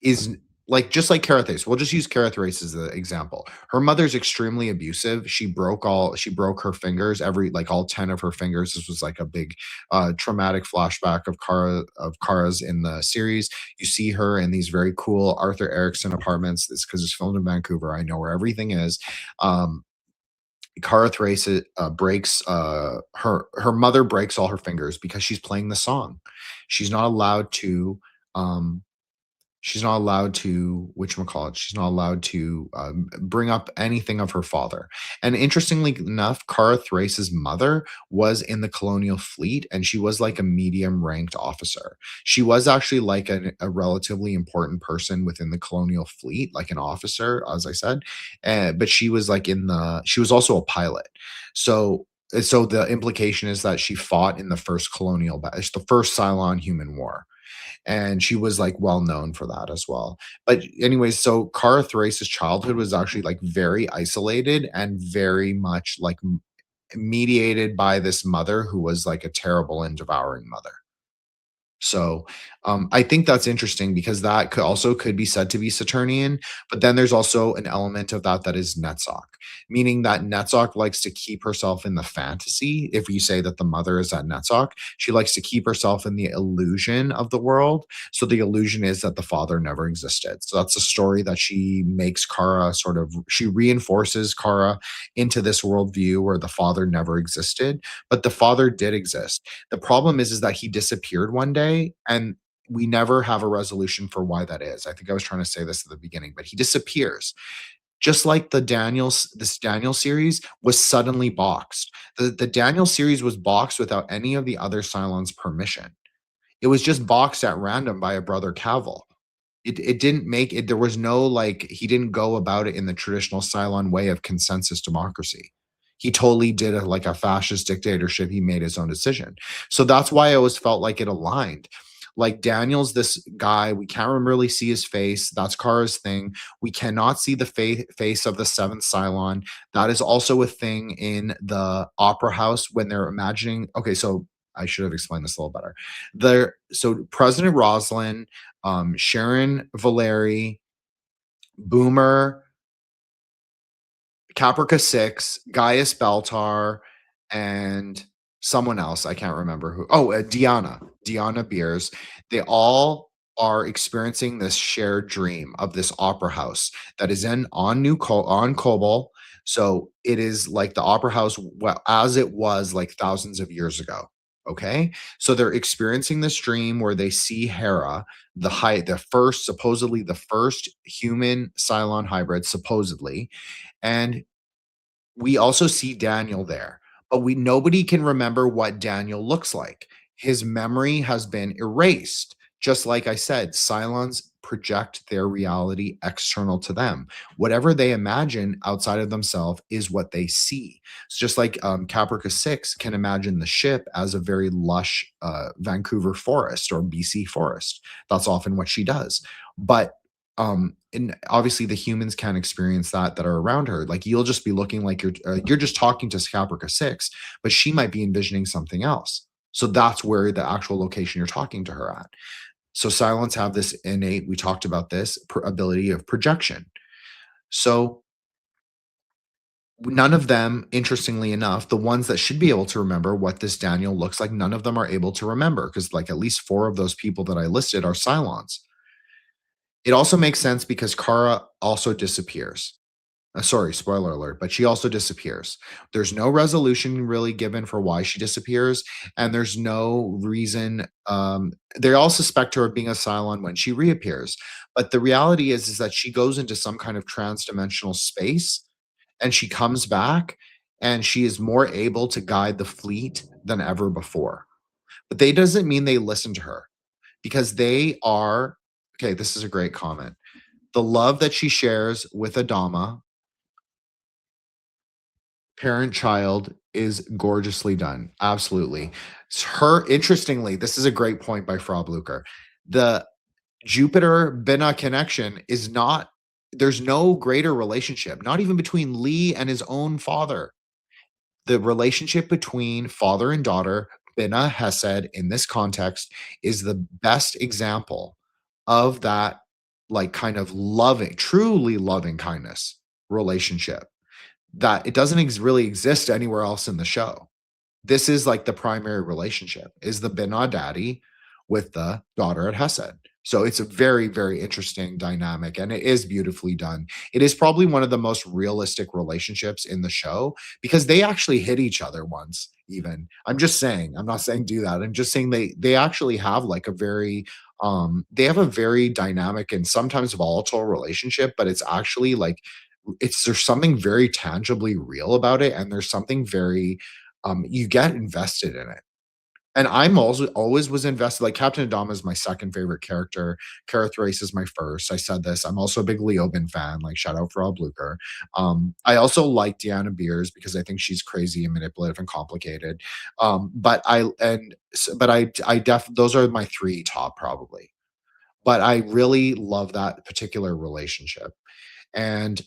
Speaker 1: is like, just like Carathase. We'll just use Carathase as the example. Her mother's extremely abusive. She broke her fingers, like all 10 of her fingers. This was like a big traumatic flashback of Kara's in the series. You see her in these very cool Arthur Erickson apartments. It's because it's filmed in Vancouver. I know where everything is. Kara Thrace breaks her mother breaks all her fingers because she's playing the song. She's not allowed to um she's not allowed to whatchamacallit, she's not allowed to bring up anything of her father. And interestingly enough, Kara Thrace's mother was in the colonial fleet, and she was like a medium ranked officer. She was actually like a relatively important person within the colonial fleet, like an officer, as I said. But she was like she was also a pilot. So the implication is that she fought in the first it's the first Cylon human war, and she was like well known for that as well. But anyways, so Kara Thrace's childhood was actually like very isolated and very much like mediated by this mother who was like a terrible and devouring mother. So, I think that's interesting because that could be said to be Saturnian, but then there's also an element of that is Netzach, meaning that Netzach likes to keep herself in the fantasy. If you say that the mother is at Netzach, she likes to keep herself in the illusion of the world. So the illusion is that the father never existed. So that's a story that she makes Kara she reinforces Kara into this worldview where the father never existed, but the father did exist. The problem is that he disappeared one day, and we never have a resolution for why that is. I think I was trying to say this at the beginning, but he disappears. Just like this Daniel series was suddenly boxed. The Daniel series was boxed without any of the other Cylons' permission. It was just boxed at random by a brother Cavill. It didn't make it. There was no like, he didn't go about it in the traditional Cylon way of consensus democracy. He totally did like a fascist dictatorship. He made his own decision. So that's why I always felt like it aligned. Like Daniel's this guy, we can't really see his face. That's Kara's thing. We cannot see the face of the seventh Cylon. That is also a thing in the opera house when they're imagining. Okay, so I should have explained this a little better. So President Roslin, Sharon Valeri, Boomer, Caprica 6, Gaius Baltar, and someone else. I can't remember who. Oh, Diana Beers. They all are experiencing this shared dream of this opera house that is on Kobol. So it is like the opera house as it was like thousands of years ago. Okay, so they're experiencing this dream where they see Hera, supposedly the first human Cylon hybrid, supposedly, and we also see Daniel there, but nobody can remember what Daniel looks like. His memory has been erased. Just like I said, Cylons project their reality external to them. Whatever they imagine outside of themselves is what they see. It's just like Caprica 6 can imagine the ship as a very lush Vancouver forest or BC forest. That's often what she does. But and obviously the humans can't experience that are around her. Like, you'll just be looking like you're just talking to Caprica 6, but she might be envisioning something else. So that's where the actual location you're talking to her at. So Cylons have this innate, we talked about this, ability of projection. So none of them, interestingly enough, the ones that should be able to remember what this Daniel looks like, none of them are able to remember, because like at least 4 of those people that I listed are Cylons. It also makes sense because Kara also disappears. Sorry, spoiler alert, but she also disappears. There's no resolution really given for why she disappears, and there's no reason. They all suspect her of being a Cylon when she reappears, but the reality is that she goes into some kind of trans-dimensional space, and she comes back, and she is more able to guide the fleet than ever before. But that doesn't mean they listen to her, because they are okay. This is a great comment. The love that she shares with Adama Parent child is gorgeously done. Absolutely. Interestingly, this is a great point by Frau Blucher. The Jupiter Bina connection is not, there's no greater relationship, not even between Lee and his own father. The relationship between father and daughter, Bina Hesed, in this context, is the best example of that, like, kind of loving, truly loving kindness relationship that it doesn't really exist anywhere else in the show. This is like the primary relationship, is the Binah daddy with the daughter at Hesed. So it's a very, very interesting dynamic, and it is beautifully done. It is probably one of the most realistic relationships in the show because they actually hit each other once. Even, I'm just saying, I'm not saying do that. I'm just saying they actually have like a very they have a very dynamic and sometimes volatile relationship, but it's actually like there's something very tangibly real about it, and there's something very you get invested in it. And I'm also always was invested. Like Captain Adama is my second favorite character. Kara Thrace is my first. I said this. I'm also a big Leoben fan. Like shout out for all Blucher. I also like Deanna Beers because I think she's crazy and manipulative and complicated. Those are my three top probably. But I really love that particular relationship. And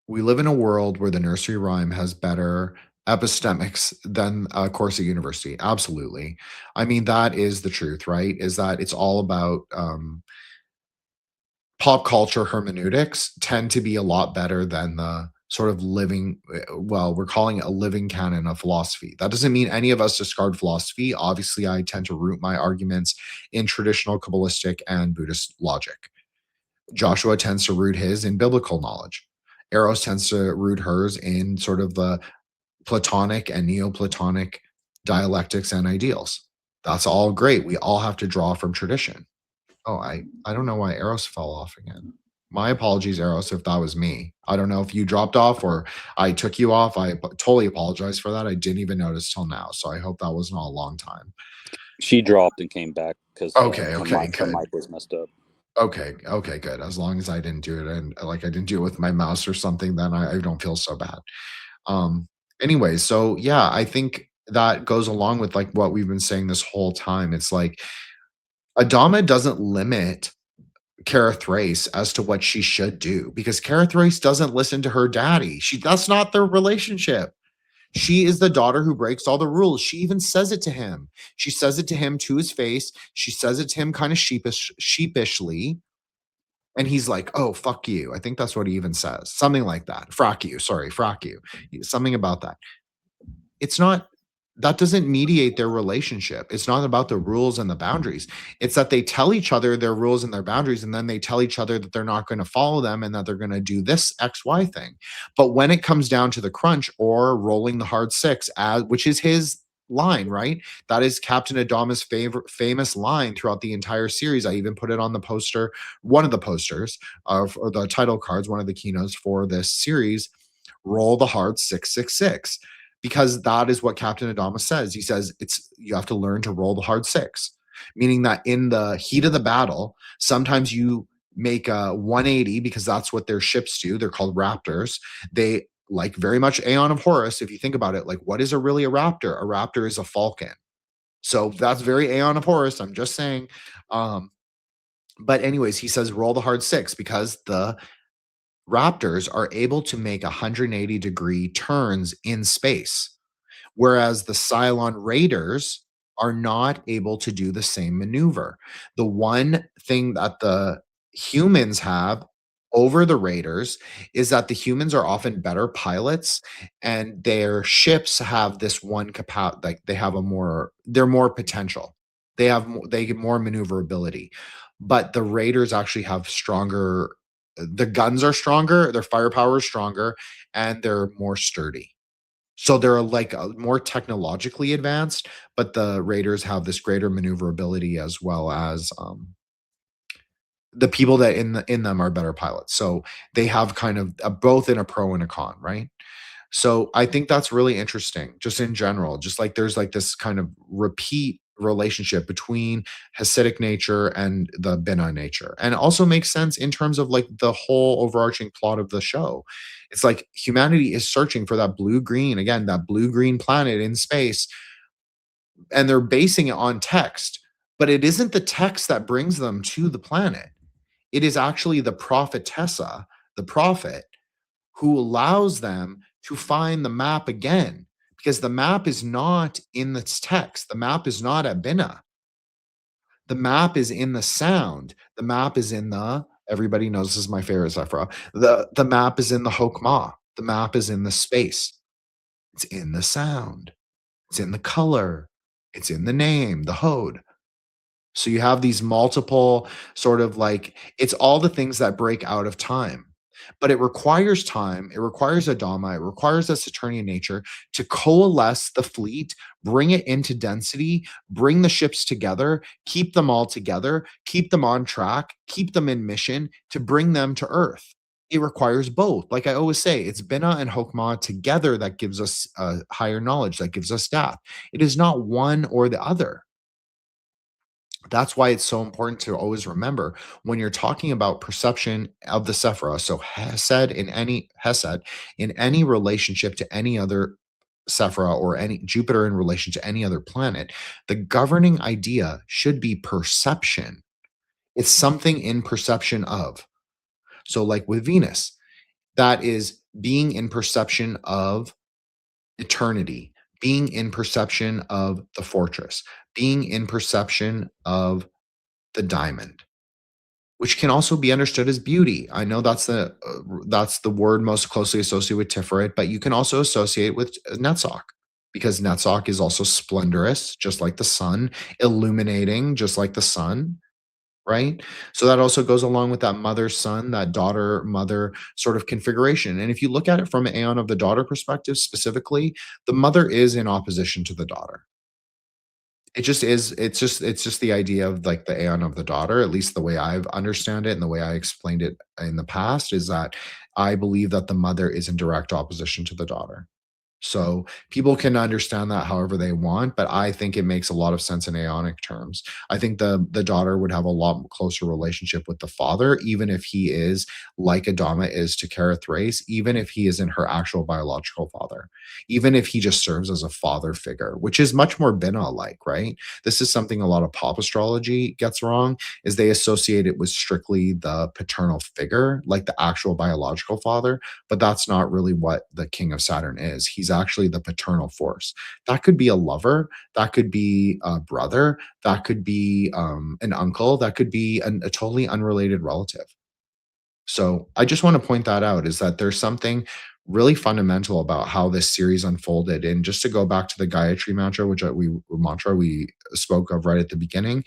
Speaker 1: we live in a world where the nursery rhyme has better epistemics than a course at university. Absolutely. I mean, that is the truth, right? Is that it's all about pop culture hermeneutics tend to be a lot better than the sort of living, well, we're calling it a living canon of philosophy. That doesn't mean any of us discard philosophy. Obviously, I tend to root my arguments in traditional Kabbalistic and Buddhist logic. Joshua tends to root his in biblical knowledge. Eros tends to root hers in sort of the Platonic and Neoplatonic dialectics and ideals. That's all great. We all have to draw from tradition. Oh, I don't know why Eros fell off again. My apologies, Eros, if that was me. I don't know if you dropped off or I took you off. I totally apologize for that. I didn't even notice till now. So I hope that was not a long time.
Speaker 2: She dropped and came back because
Speaker 1: okay,
Speaker 2: her mic was messed up.
Speaker 1: Okay, good. As long as I didn't do it and like I didn't do it with my mouse or something, then I don't feel so bad. Anyway, so yeah, I think that goes along with like what we've been saying this whole time. It's like Adama doesn't limit Kara Thrace as to what she should do because Kara Thrace doesn't listen to her daddy. That's not their relationship. She is the daughter who breaks all the rules. She even says it to him. She says it to him to his face. She says it to him kind of sheepishly. And he's like, oh, fuck you. I think that's what he even says. Something like that. Frack you. Sorry, frack you. Something about that. It's not, that doesn't mediate their relationship. It's not about the rules and the boundaries. It's that they tell each other their rules and their boundaries, and then they tell each other that they're not going to follow them and that they're going to do this XY thing. But when it comes down to the crunch or rolling the hard six, which is his line, right? That is Captain Adama's famous line throughout the entire series. I even put it on the poster, one of the posters of or the title cards, one of the keynotes for this series, roll the hard 666. Because that is what Captain Adama says. He says you have to learn to roll the hard six, meaning that in the heat of the battle, sometimes you make a 180 because that's what their ships do. They're called Raptors. They like very much Aeon of Horus. If you think about it, like what is really a Raptor? A Raptor is a Falcon. So that's very Aeon of Horus. I'm just saying. But anyways, he says roll the hard six because the Raptors are able to make 180-degree turns in space, whereas the Cylon Raiders are not able to do the same maneuver. The one thing that the humans have over the Raiders is that the humans are often better pilots, and their ships have this one capacity, like they're more potential. They get more maneuverability, but the Raiders actually have stronger. The guns are stronger, their firepower is stronger, and they're more sturdy. So they're like more technologically advanced, but the Raiders have this greater maneuverability as well as the people that in them are better pilots. So they have kind of both in a pro and a con, right? So I think that's really interesting, just in general. Just like there's like this kind of repeat relationship between Hasidic nature and the Bina nature. And it also makes sense in terms of like the whole overarching plot of the show. It's like humanity is searching for that blue green, again, that blue green planet in space, and they're basing it on text. But it isn't the text that brings them to the planet. It is actually the prophetessa, the prophet, who allows them to find the map again, because the map is not in the text. The map is not at Bina. The map is in the sound. The map is in the, everybody knows this is my favorite Sephra. The map is in the Hokmah. The map is in the space. It's in the sound. It's in the color. It's in the name, the Hod. So you have these multiple sort of like, it's all the things that break out of time. But it requires time, it requires Adama, it requires a Saturnian nature to coalesce the fleet, bring it into density, bring the ships together, keep them all together, keep them on track, keep them in mission to bring them to Earth. It requires both. Like I always say, it's Bina and Hokmah together that gives us higher knowledge, that gives us depth. It is not one or the other. That's why it's so important to always remember when you're talking about perception of the Sephira. So Hesed in any relationship to any other Sephira or any Jupiter in relation to any other planet, the governing idea should be perception. It's something in perception of. So, like with Venus, that is being in perception of eternity, being in perception of the fortress, being in perception of the diamond, which can also be understood as beauty. I know that's the word most closely associated with Tiferet, but you can also associate with Netzach, because Netzach is also splendorous, just like the sun, illuminating, just like the sun, right? So that also goes along with that mother-son, that daughter-mother sort of configuration. And if you look at it from an Aeon of the Daughter perspective specifically, the mother is in opposition to the daughter. It just is. It's just the idea of like the Aeon of the Daughter, at least the way I've understand it and the way I explained it in the past, is that I believe that the mother is in direct opposition to the daughter. So people can understand that however they want, but I think it makes a lot of sense in Aeonic terms. I think the daughter would have a lot closer relationship with the father, even if he is like Adama is to Carathrace, even if he isn't her actual biological father, even if he just serves as a father figure, which is much more Bina-like, right? This is something a lot of pop astrology gets wrong, is they associate it with strictly the paternal figure, like the actual biological father, but that's not really what the King of Saturn is. He's actually the paternal force. That could be a lover, that could be a brother, that could be an uncle, that could be a totally unrelated relative. So I just want to point that out, is that there's something really fundamental about how this series unfolded. And just to go back to the Gayatri mantra, which we spoke of right at the beginning,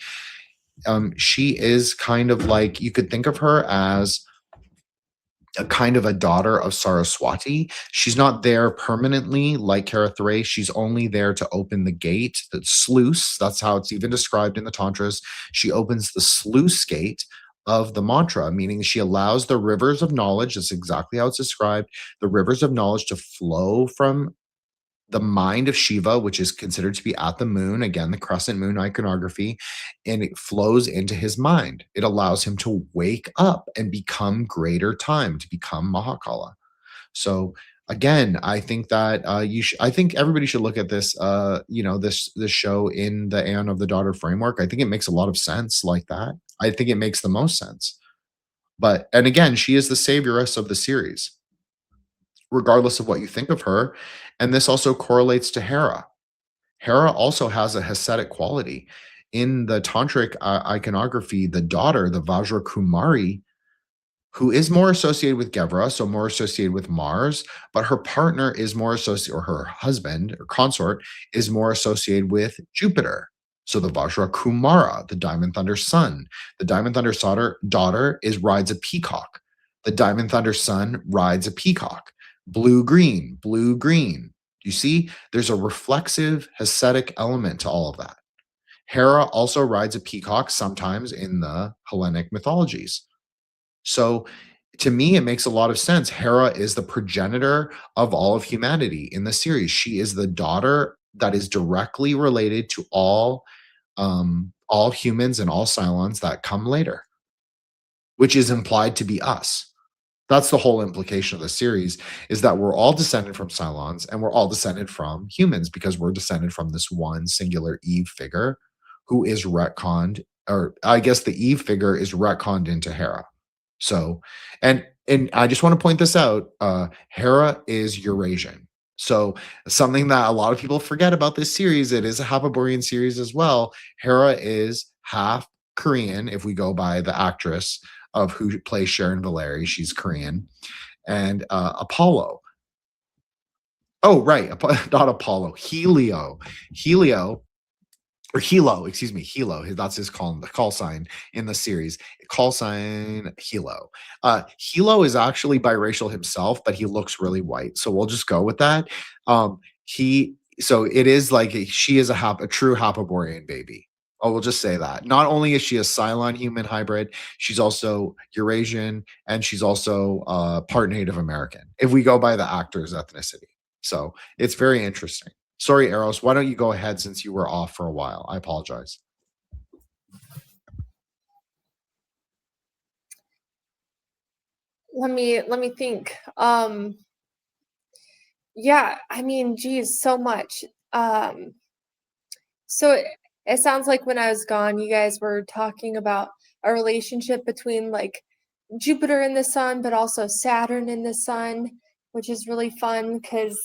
Speaker 1: she is kind of like, you could think of her as a kind of a daughter of Saraswati. She's not there permanently like Carathrace. She's only there to open the gate, the sluice. That's how it's even described in the Tantras. She opens the sluice gate of the mantra, meaning she allows the rivers of knowledge, that's exactly how it's described, the rivers of knowledge to flow from the mind of Shiva, which is considered to be at the moon, again, the crescent moon iconography, and it flows into his mind. It allows him to wake up and become greater time, to become Mahakala. So again, I think that I think everybody should look at this, this show in the Aeon of the Daughter framework. I think it makes a lot of sense like that. I think it makes the most sense. And again, she is the savioress of the series, regardless of what you think of her. And this also correlates to Hera. Hera also has a Hasidic quality. In the Tantric iconography, the daughter, the Vajra Kumari, who is more associated with Gevra, so more associated with Mars, but her partner is more associated, or her husband or consort is more associated with Jupiter. So the Vajra Kumara, the Diamond Thunder son. The Diamond Thunder daughter rides a peacock. The Diamond Thunder son rides a peacock. Blue, green, blue, green. You see, there's a reflexive Hasidic element to all of that. Hera also rides a peacock sometimes in the Hellenic mythologies. So to me, it makes a lot of sense. Hera is the progenitor of all of humanity in the series. She is the daughter that is directly related to all all humans and all Cylons that come later, which is implied to be us. That's the whole implication of the series, is that we're all descended from Cylons and we're all descended from humans because we're descended from this one singular Eve figure who is retconned, or I guess the Eve figure is retconned into Hera. So, and I just want to point this out, Hera is Eurasian. So something that a lot of people forget about this series, it is a Hyperborean series as well. Hera is half Korean, if we go by the actress of who plays Sharon Valeri. She's Korean. And Apollo. Oh, right. Not Apollo. Helio, or Hilo, excuse me, Hilo. That's his call sign in the series. Call sign Hilo. Hilo is actually biracial himself, but he looks really white. So we'll just go with that. So it is like she is a true Hyperborean baby. Oh, we'll just say that. Not only is she a Cylon human hybrid, she's also Eurasian and she's also part Native American, if we go by the actor's ethnicity. So it's very interesting. Sorry, Eros. Why don't you go ahead since you were off for a while? I apologize.
Speaker 3: Let me think. Yeah, I mean, geez, so much. So it sounds like when I was gone, you guys were talking about a relationship between like Jupiter and the sun, but also Saturn and the sun, which is really fun because,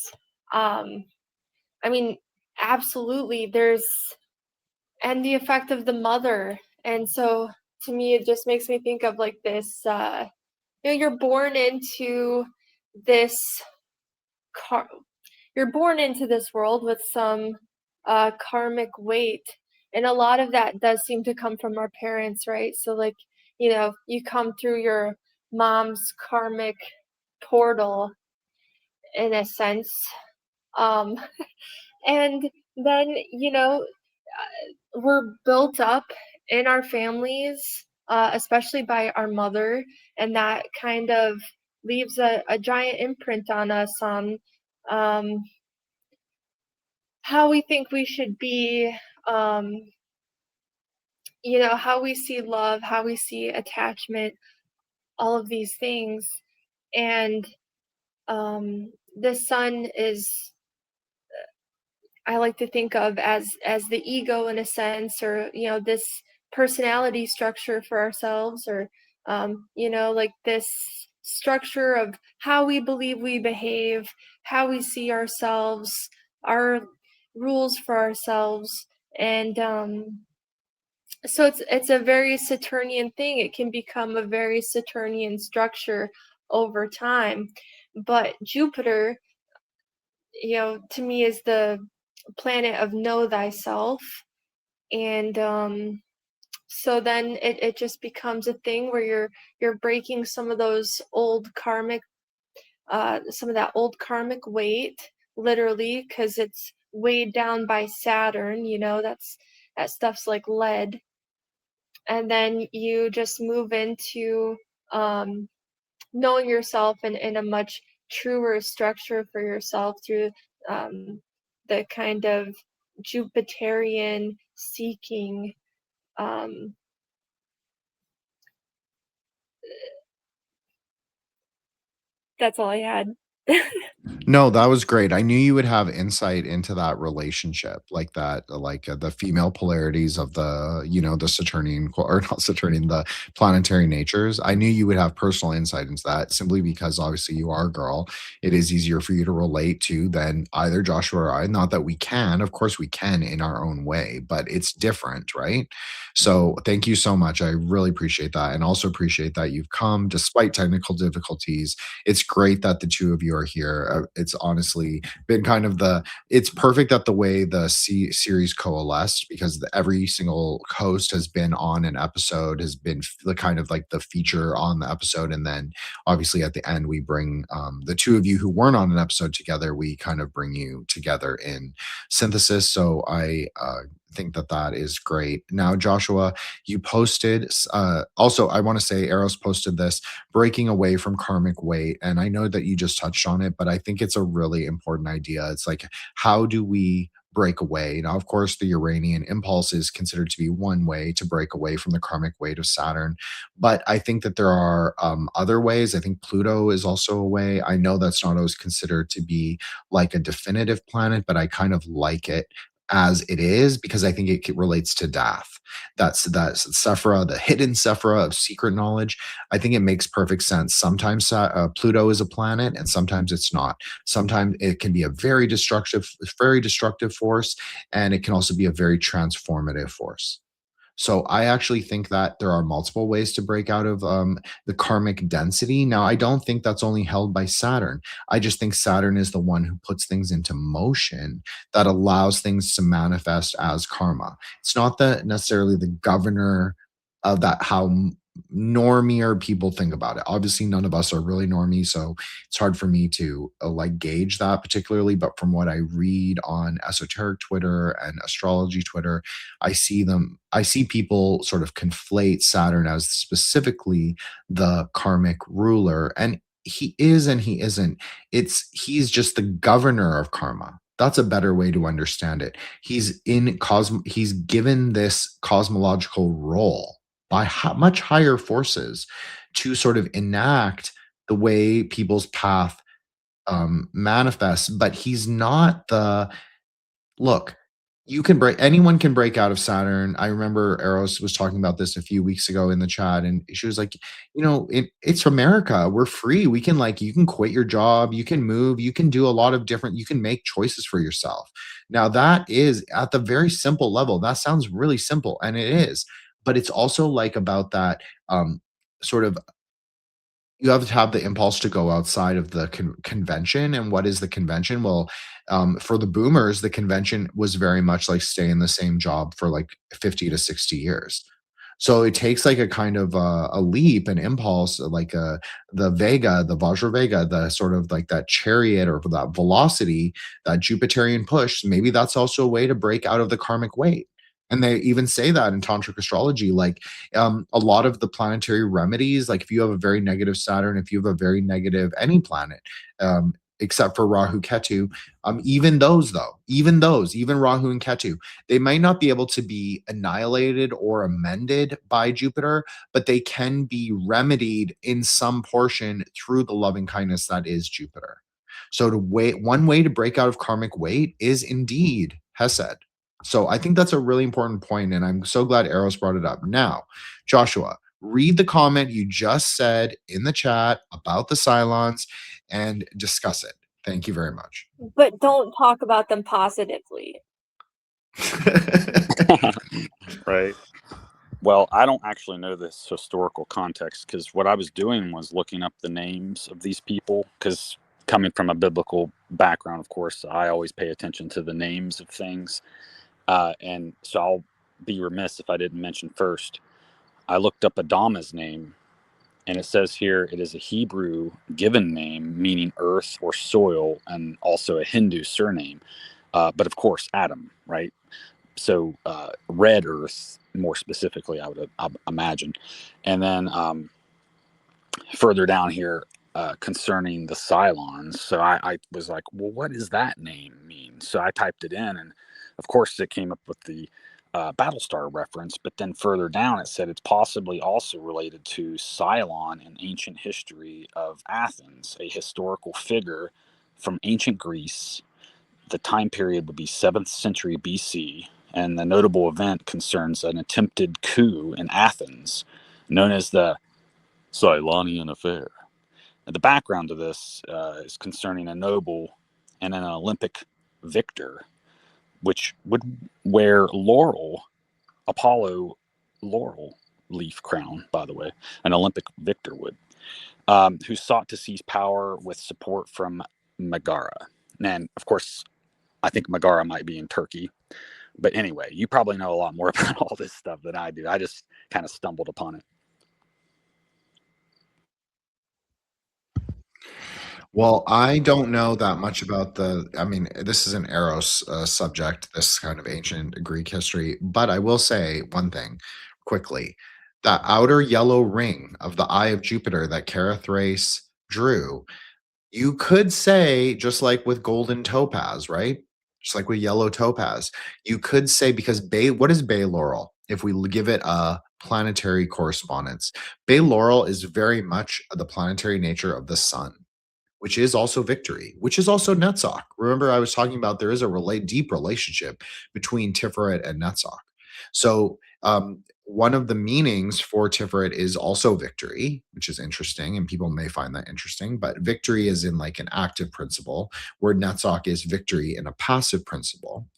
Speaker 3: I mean, absolutely, and the effect of the mother. And so to me, it just makes me think of like this, you're born into this you're born into this world with some karmic weight, and a lot of that does seem to come from our parents, right? So like, you come through your mom's karmic portal in a sense, um and then we're built up in our families, especially by our mother, and that kind of leaves a giant imprint on us on um, how we think we should be, um, how we see love, how we see attachment, all of these things. And the sun is, I like to think of as the ego in a sense, or this personality structure for ourselves, or like this structure of how we believe we behave, how we see ourselves, our rules for ourselves. And so it's a very Saturnian thing. It can become a very Saturnian structure over time. But Jupiter, to me, is the planet of know thyself. And so then it just becomes a thing where you're breaking some of those old karmic, some of that old karmic weight, literally, because it's weighed down by Saturn. That stuff's like lead. And then you just move into knowing yourself in a much truer structure for yourself through the kind of Jupiterian seeking. That's all I had.
Speaker 1: No, that was great. I knew you would have insight into that relationship, like that, the female polarities of the Saturnian, or not Saturnian, the planetary natures. I knew you would have personal insight into that simply because obviously you are a girl. It is easier for you to relate to than either Joshua or I. Not that we can, of course we can in our own way, but it's different, right? So thank you so much. I really appreciate that. And also appreciate that you've come despite technical difficulties. It's great that the two of you are here. It's honestly been kind of it's perfect that the way the series coalesced, because every single host has been on an episode, has been the kind of like the feature on the episode. And then obviously at the end, we bring the two of you who weren't on an episode together, we kind of bring you together in synthesis. So I think that is great. Now, Joshua, you posted, also, I want to say Eros posted this, breaking away from karmic weight. And I know that you just touched on it, but I think it's a really important idea. It's like, how do we break away. Now, of course, the Uranian impulse is considered to be one way to break away from the karmic weight of Saturn, but I think that there are other ways. I think Pluto is also a way. I know that's not always considered to be like a definitive planet, but I kind of like it as it is because I think it relates to death. That's Sephira, the hidden Sephira of secret knowledge. I think it makes perfect sense. Sometimes Pluto is a planet, and sometimes it's not. Sometimes it can be a very destructive force, and it can also be a very transformative force. So I actually think that there are multiple ways to break out of the karmic density. Now, I don't think that's only held by Saturn. I just think Saturn is the one who puts things into motion that allows things to manifest as karma. It's not necessarily the governor of that, how normier people think about it. Obviously, none of us are really normie, so it's hard for me to like gauge that particularly. But from what I read on esoteric Twitter and astrology Twitter, I see people sort of conflate Saturn as specifically the karmic ruler. And he is and he isn't. He's just the governor of karma. That's a better way to understand it. He's given this cosmological role by much higher forces to sort of enact the way people's path manifests. But he's not the look, anyone can break out of Saturn. I remember Eros was talking about this a few weeks ago in the chat, and she was like, it's America. We're free. We can you can quit your job, you can move, you can do a lot of different, you can make choices for yourself. Now that is at the very simple level. That sounds really simple, and it is, but it's also about that sort of you have to have the impulse to go outside of the convention. And what is the convention? Well, for the boomers, the convention was very much like stay in the same job for 50 to 60 years. So it takes a kind of a leap, an impulse, the Vega, the Vajra Vega, the sort of that chariot or that velocity, that Jupiterian push. Maybe that's also a way to break out of the karmic weight. And they even say that in tantric astrology, a lot of the planetary remedies, if you have a very negative Saturn, if you have a very negative any planet, except for Rahu Ketu, even Rahu and Ketu, they might not be able to be annihilated or amended by Jupiter, but they can be remedied in some portion through the loving kindness that is Jupiter. So one way to break out of karmic weight is indeed Hesed. So I think that's a really important point, and I'm so glad Eros brought it up. Now, Joshua, read the comment you just said in the chat about the Cylons and discuss it. Thank you very much.
Speaker 3: But don't talk about them positively.
Speaker 2: Right. Well, I don't actually know this historical context because what I was doing was looking up the names of these people because coming from a biblical background, of course, I always pay attention to the names of things. And so I'll be remiss if I didn't mention first, I looked up Adama's name, and it says here it is a Hebrew given name meaning earth or soil, and also a Hindu surname. But of course, Adam, right? So red earth, more specifically, I would imagine. And then further down here, concerning the Cylons. So I was like, well, what does that name mean? So I typed it in, and of course it came up with the Battlestar reference, but then further down it said it's possibly also related to Cylon in ancient history of Athens, a historical figure from ancient Greece. The time period would be 7th century BC, and the notable event concerns an attempted coup in Athens known as the Cylonian Affair. And the background to this is concerning a noble and an Olympic victor, which would wear Apollo laurel leaf crown, by the way, an Olympic victor would, who sought to seize power with support from Megara. And of course, I think Megara might be in Turkey. But anyway, you probably know a lot more about all this stuff than I do. I just kind of stumbled upon it.
Speaker 1: Well, I don't know that much about this is an Eros subject, this kind of ancient Greek history, but I will say one thing quickly. That outer yellow ring of the eye of Jupiter that Carathrace drew, you could say, just like with golden topaz, right? just like with yellow topaz. You could say, because bay, what is bay laurel? If we give it a planetary correspondence, bay laurel is very much the planetary nature of the sun, which is also victory, which is also Netzach. Remember, I was talking about there is a deep relationship between Tiferet and Netzach. So one of the meanings for Tiferet is also victory, which is interesting, and people may find that interesting. But victory is in like an active principle, where Netzach is victory in a passive principle.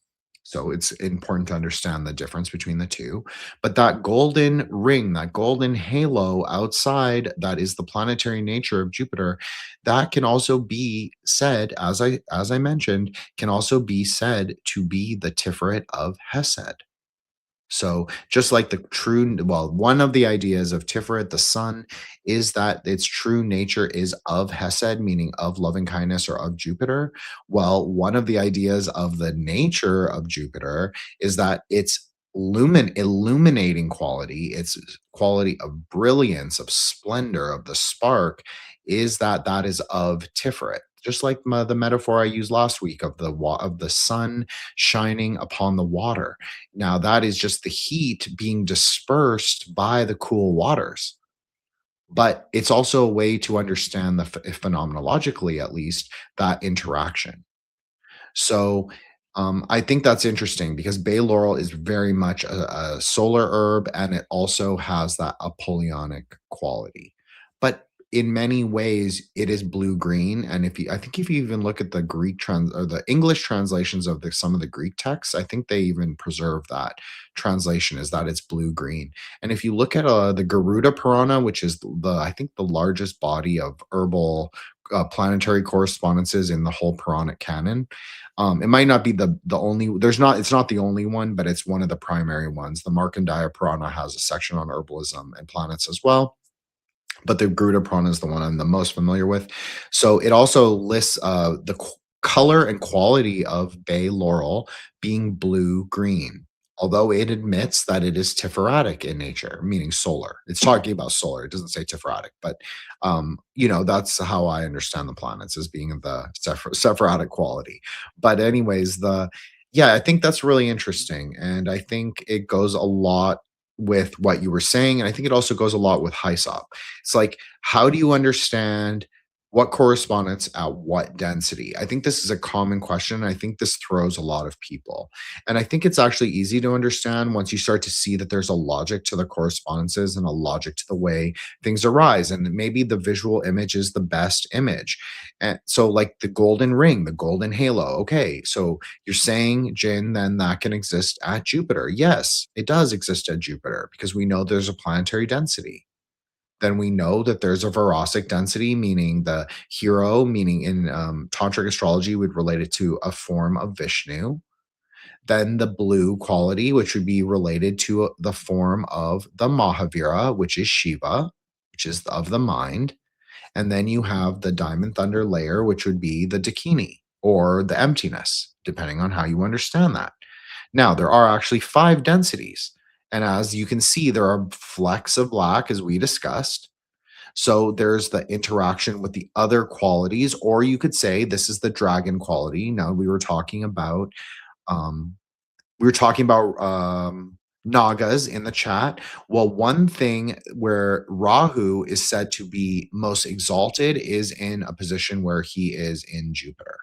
Speaker 1: So it's important to understand the difference between the two. But that golden ring, that golden halo outside, that is the planetary nature of Jupiter, that can also be said, as I mentioned, can also be said to be the Tiferet of Hesed. So just like the true, well, one of the ideas of Tiferet, the sun, is that its true nature is of Hesed, meaning of loving kindness or of Jupiter. Well, one of the ideas of the nature of Jupiter is that its illuminating quality, its quality of brilliance, of splendor, of the spark, is that is of Tiferet. Just like the metaphor I used last week of the sun shining upon the water. Now, that is just the heat being dispersed by the cool waters. But it's also a way to understand phenomenologically, at least, that interaction. So I think that's interesting because bay laurel is very much a solar herb, and it also has that Apollonic quality. But in many ways, it is blue green. And I think if you even look at the Greek or the English translations of some of the Greek texts, I think they even preserve that translation, is that it's blue green. And if you look at the Garuda Purana, which is I think the largest body of herbal planetary correspondences in the whole Puranic canon. It might not be the only. It's not the only one, but it's one of the primary ones. The Markandeya Purana has a section on herbalism and planets as well, but the Garuda Purana is the one I'm the most familiar with. So it also lists the color and quality of bay laurel being blue green, although it admits that it is Tiferatic in nature, meaning solar. It's talking about solar. It doesn't say Tiferatic, but that's how I understand the planets, as being the Sephirotic quality. But anyways, I think that's really interesting, and I think it goes a lot with what you were saying, and I think it also goes a lot with Hyssop. It's like, how do you understand what correspondence at what density? I think this is a common question. I think this throws a lot of people. And I think it's actually easy to understand once you start to see that there's a logic to the correspondences and a logic to the way things arise. And maybe the visual image is the best image. And so, like the golden ring, the golden halo. Okay, so you're saying, Jin, then that can exist at Jupiter. Yes, it does exist at Jupiter because we know there's a planetary density. Then we know that there's a Varasic density, meaning the hero, meaning in tantric astrology would relate it to a form of Vishnu. Then the blue quality, which would be related to the form of the Mahavira, which is Shiva, which is of the mind. And then you have the diamond thunder layer, which would be the Dakini or the emptiness, depending on how you understand that. Now, there are actually 5 densities. And as you can see, there are flecks of black, as we discussed. So there's the interaction with the other qualities, or you could say this is the dragon quality. Now, we were talking about um, Nagas in the chat. Well, one thing where Rahu is said to be most exalted is in a position where he is in Jupiter,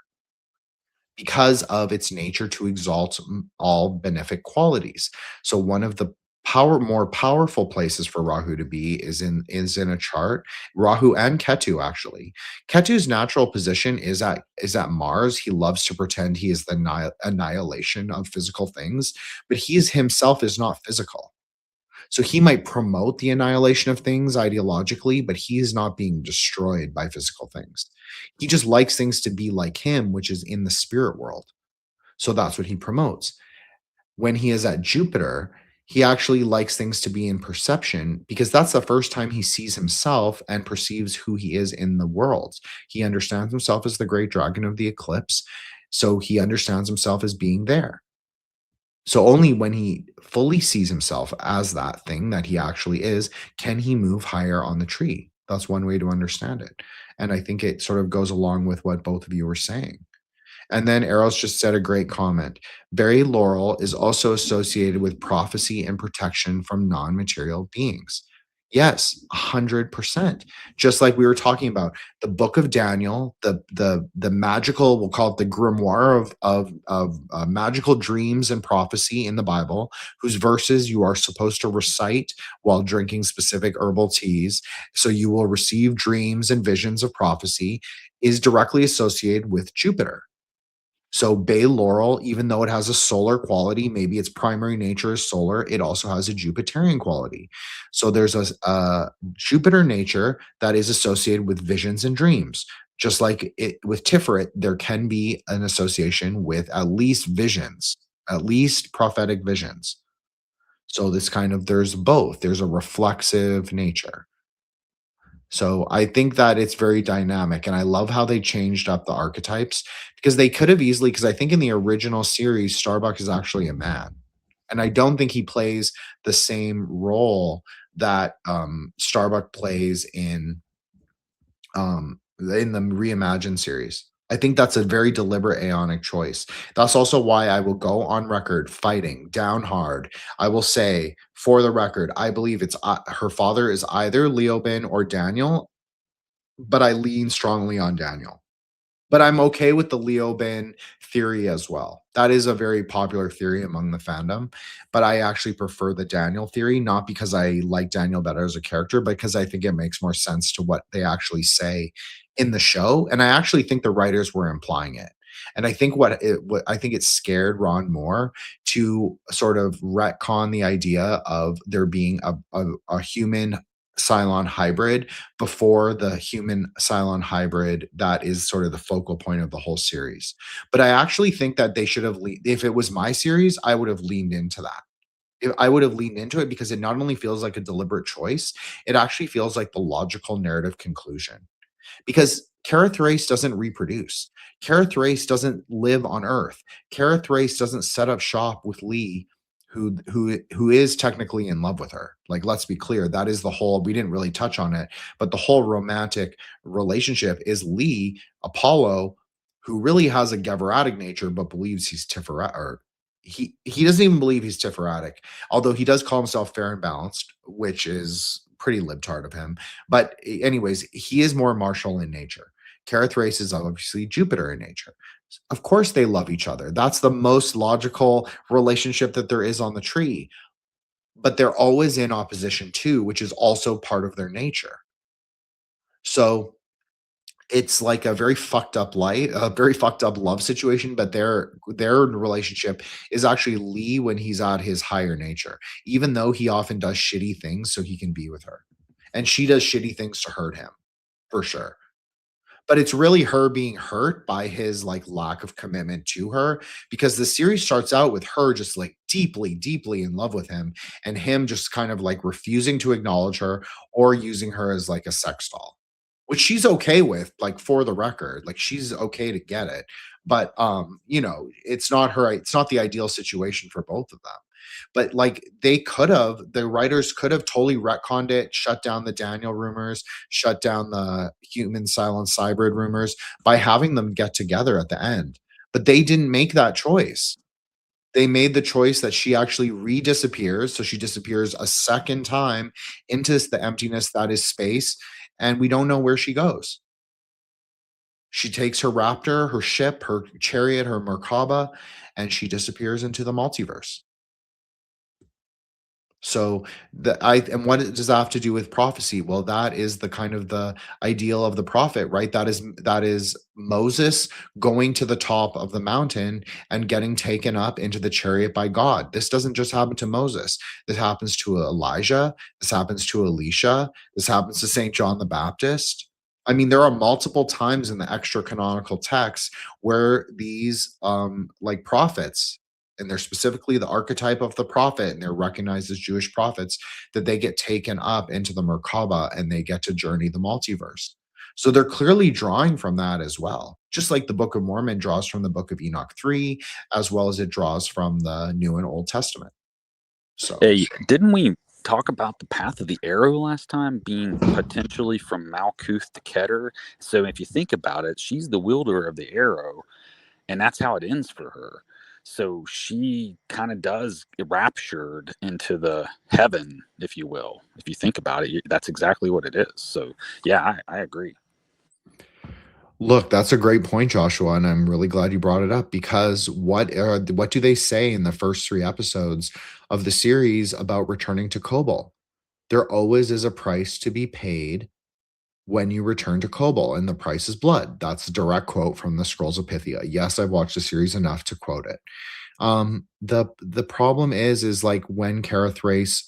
Speaker 1: because of its nature to exalt all benefic qualities. So one of the more powerful places for Rahu to be is in a chart. Rahu and Ketu, actually. Ketu's natural position is at Mars. He loves to pretend he is the annihilation of physical things, but himself is not physical. So he might promote the annihilation of things ideologically, but he is not being destroyed by physical things. He just likes things to be like him, which is in the spirit world. So that's what he promotes. When he is at Jupiter, he actually likes things to be in perception, because that's the first time he sees himself and perceives who he is in the world. He understands himself as the great dragon of the eclipse. So he understands himself as being there. So only when he fully sees himself as that thing that he actually is, can he move higher on the tree. That's one way to understand it. And I think it sort of goes along with what both of you were saying. And then Eros just said a great comment. Berry laurel is also associated with prophecy and protection from non-material beings. Yes, 100%. Just like we were talking about, the Book of Daniel, the magical, we'll call it the grimoire of magical dreams and prophecy in the Bible, whose verses you are supposed to recite while drinking specific herbal teas, so you will receive dreams and visions of prophecy, is directly associated with Jupiter. So bay laurel, even though it has a solar quality, maybe its primary nature is solar, it also has a Jupiterian quality. So there's a Jupiter nature that is associated with visions and dreams. Just like it with Tiferet, there can be an association with at least visions, at least prophetic visions. So this kind of, there's both. There's a reflexive nature. So I think that it's very dynamic, and I love how they changed up the archetypes, because they could have easily, because I think in the original series, Starbuck is actually a man. And I don't think he plays the same role that Starbuck plays in the Reimagined series. I think that's a very deliberate Aeonic choice. That's also why I will go on record fighting down hard. I will say, for the record, I believe it's her father is either Leoben or Daniel, but I lean strongly on Daniel. But I'm okay with the Leoben theory as well. That is a very popular theory among the fandom, but I actually prefer the Daniel theory, not because I like Daniel better as a character, but because I think it makes more sense to what they actually say in the show. And I actually think the writers were implying it. And I think what I think it scared Ron more to sort of retcon the idea of there being a human Cylon hybrid before the human Cylon hybrid that is sort of the focal point of the whole series. But I actually think that they should have, if it was my series, I would have leaned into that. I would have leaned into it, because it not only feels like a deliberate choice, it actually feels like the logical narrative conclusion. Because Kara Thrace doesn't reproduce. Kara Thrace doesn't live on Earth. Kara Thrace doesn't set up shop with Lee, who is technically in love with her. Like, let's be clear, that is the whole, we didn't really touch on it, but the whole romantic relationship is Lee, Apollo, who really has a Geveratic nature, but believes he's Tiferet, or he doesn't even believe he's Tiferatic, although he does call himself fair and balanced, which is pretty libtard of him. But anyways, he is more martial in nature. Kara Thrace is obviously Jupiter in nature. Of course they love each other. That's the most logical relationship that there is on the tree. But they're always in opposition too, which is also part of their nature. So it's like a very fucked up love situation, but their relationship is actually Lee when he's at his higher nature, even though he often does shitty things so he can be with her. And she does shitty things to hurt him, for sure. But it's really her being hurt by his like lack of commitment to her, because the series starts out with her just like deeply, deeply in love with him, and him just kind of like refusing to acknowledge her or using her as like a sex doll, which she's okay with, like, for the record, like she's okay to get it. But it's not the ideal situation for both of them. But like the writers could have totally retconned it, shut down the Daniel rumors, shut down the human silence hybrid rumors by having them get together at the end. But they didn't make that choice. They made the choice that she actually disappears. So she disappears a second time into the emptiness that is space, and we don't know where she goes. She takes her raptor, her ship, her chariot, her Merkaba, and she disappears into the multiverse. So and what does that have to do with prophecy? Well, that is the kind of the ideal of the prophet, right? That is Moses going to the top of the mountain and getting taken up into the chariot by God. This doesn't just happen to Moses. This happens to Elijah. This happens to Elisha. This happens to St. John the Baptist. I mean, there are multiple times in the extra canonical texts where these like prophets, and they're specifically the archetype of the prophet, and they're recognized as Jewish prophets, that they get taken up into the Merkaba and they get to journey the multiverse. So they're clearly drawing from that as well. Just like the Book of Mormon draws from the Book of Enoch 3, as well as it draws from the New and Old Testament. So
Speaker 2: hey, didn't we talk about the path of the arrow last time being potentially from Malkuth to Keter? So if you think about it, she's the wielder of the arrow. and that's how it ends for her. So she kind of does get raptured into the heaven, if you will. If you think about it, that's exactly what it is. So yeah, I agree.
Speaker 1: Look, that's a great point, Joshua, and I'm really glad you brought it up because what do they say in the first 3 episodes of the series about returning to Kobol? There always is a price to be paid when you return to Kobol, and the price is blood. That's a direct quote from the Scrolls of Pythia. Yes, I've watched the series enough to quote it. The problem is like when Kara Thrace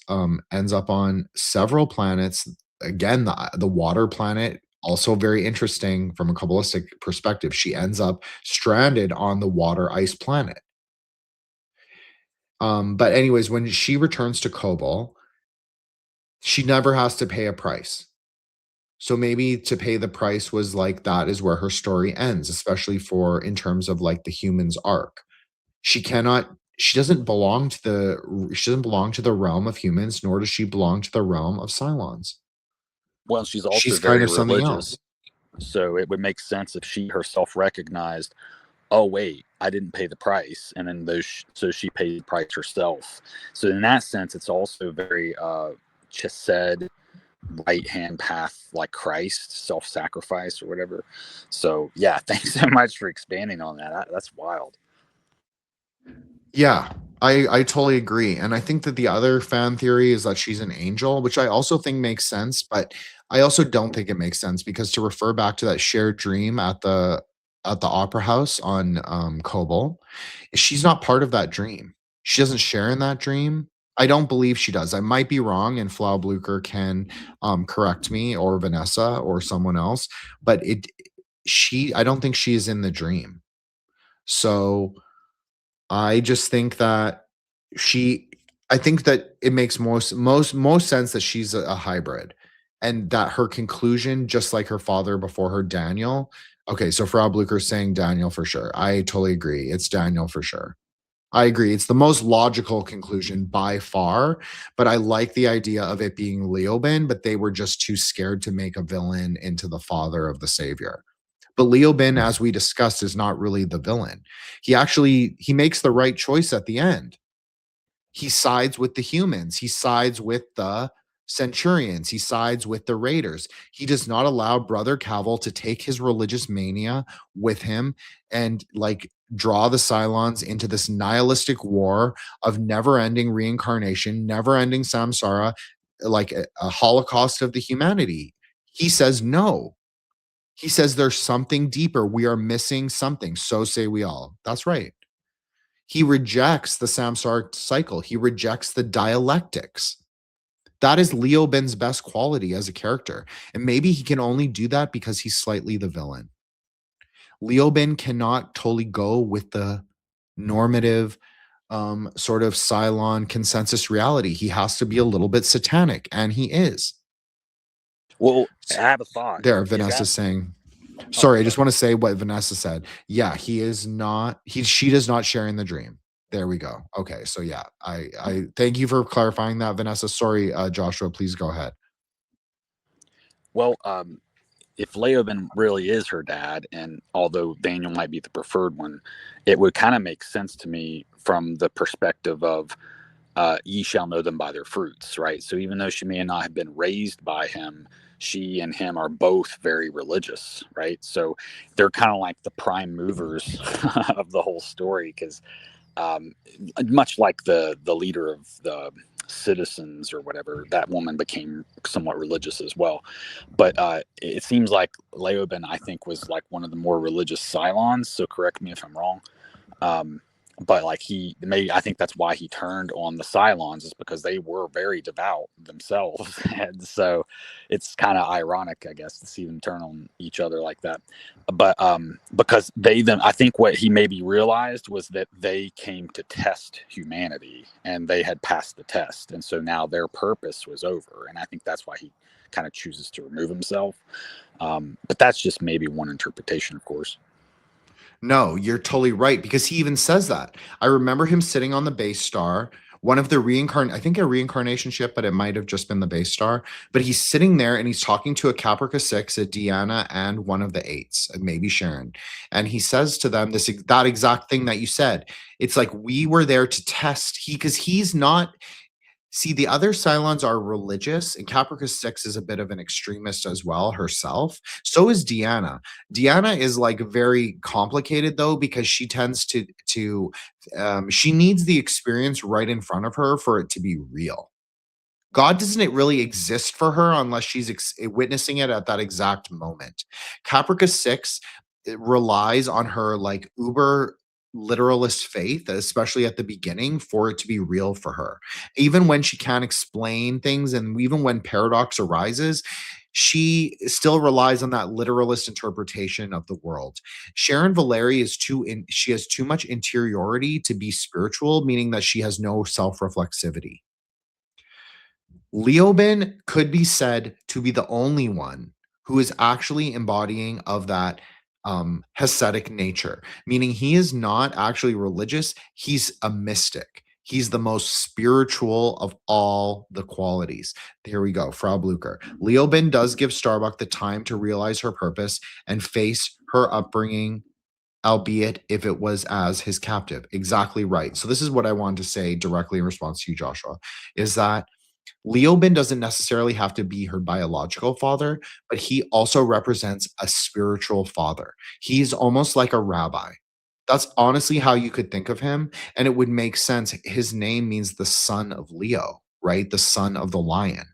Speaker 1: ends up on several planets, again, the water planet, also very interesting from a Kabbalistic perspective. She ends up stranded on the water ice planet. But anyways, when she returns to Kobol, she never has to pay a price. So maybe to pay the price was like that is where her story ends, especially for in terms of like the humans arc. She cannot she doesn't belong to the realm of humans, nor does she belong to the realm of Cylons.
Speaker 2: Well, she's also
Speaker 1: She's kind
Speaker 2: very
Speaker 1: of something
Speaker 2: religious.
Speaker 1: else.
Speaker 2: So it would make sense if she herself recognized, oh wait, I didn't pay the price, and then so she paid the price herself. So in that sense, it's also very chesed, right hand path, like Christ, self-sacrifice or whatever. So yeah, thanks so much for expanding on that. That's wild.
Speaker 1: Yeah, I totally agree. And I think that the other fan theory is that she's an angel, which I also think makes sense, but I also don't think it makes sense because to refer back to that shared dream at the opera house on Kobol, she's not part of that dream. She doesn't share in that dream. I don't believe she does. I might be wrong, and Flau Blucher can correct me, or Vanessa, or someone else. But I don't think she is in the dream. So I just think that she I think that it makes most sense that she's a hybrid and that her conclusion, just like her father before her, Daniel. Okay, so Frau Blucher is saying Daniel for sure. I totally agree. It's Daniel for sure. I agree. It's the most logical conclusion by far, but I like the idea of it being Leoben, but they were just too scared to make a villain into the father of the savior. But Leoben, as we discussed, is not really the villain. He makes the right choice at the end. He sides with the humans. He sides with the Centurions. He sides with the Raiders. He does not allow Brother Cavill to take his religious mania with him and like draw the Cylons into this nihilistic war of never-ending reincarnation, never-ending samsara, like a holocaust of the humanity. He says no. He says there's something deeper. We are missing something. So say we all. That's right. He rejects the samsaric cycle. He rejects the dialectics. That is Leo Ben's best quality as a character. And maybe he can only do that because he's slightly the villain. Leo Ben cannot totally go with the normative sort of Cylon consensus reality. He has to be a little bit satanic, and he is.
Speaker 2: Well, I have a thought.
Speaker 1: There, Vanessa's saying. Sorry, I just want to say what Vanessa said. Yeah, he is not. She does not share in the dream. There we go. Okay, so yeah, I thank you for clarifying that, Vanessa. Sorry, Joshua. Please go ahead.
Speaker 2: Well, if Leoben really is her dad, and although Daniel might be the preferred one, it would kind of make sense to me from the perspective of ye shall know them by their fruits, right? So even though she may not have been raised by him, she and him are both very religious, right? So they're kind of like the prime movers of the whole story, because much like the leader of the citizens or whatever, that woman became somewhat religious as well. But it seems like Leoben, I think, was like one of the more religious Cylons. So correct me if I'm wrong. But like I think that's why he turned on the Cylons, is because they were very devout themselves. And so it's kind of ironic, I guess, to see them turn on each other like that. But because I think what he maybe realized was that they came to test humanity and they had passed the test. And so now their purpose was over. And I think that's why he kind of chooses to remove himself. But that's just maybe one interpretation, of course.
Speaker 1: No, you're totally right, because he even says that. I remember him sitting on the base star one of the I think a reincarnation ship, but it might have just been the base star. But he's sitting there and he's talking to a Caprica 6, a Deanna, and one of the 8s, and maybe Sharon. And he says to them that exact thing that you said. It's like, we were there to test because he's not. See, the other Cylons are religious, and Caprica 6 is a bit of an extremist as well herself. So is Deanna. Deanna is like very complicated though, because she tends to she needs the experience right in front of her for it to be real. God doesn't really exist for her unless she's witnessing it at that exact moment. Caprica 6 relies on her like uber literalist faith, especially at the beginning, for it to be real for her. Even when she can't explain things and even when paradox arises, she still relies on that literalist interpretation of the world. Sharon Valeri she has too much interiority to be spiritual, meaning that she has no self-reflexivity. Leoben could be said to be the only one who is actually embodying of that Hasidic nature, meaning he is not actually religious. He's a mystic. He's the most spiritual of all the qualities. Here we go, Frau Blucher. Leoben does give Starbuck the time to realize her purpose and face her upbringing, albeit if it was as his captive. Exactly right. So this is what I wanted to say directly in response to you, Joshua, is that Leoben doesn't necessarily have to be her biological father, but he also represents a spiritual father. He's almost like a rabbi. That's honestly how you could think of him. And it would make sense. His name means the son of Leo, right? The son of the lion,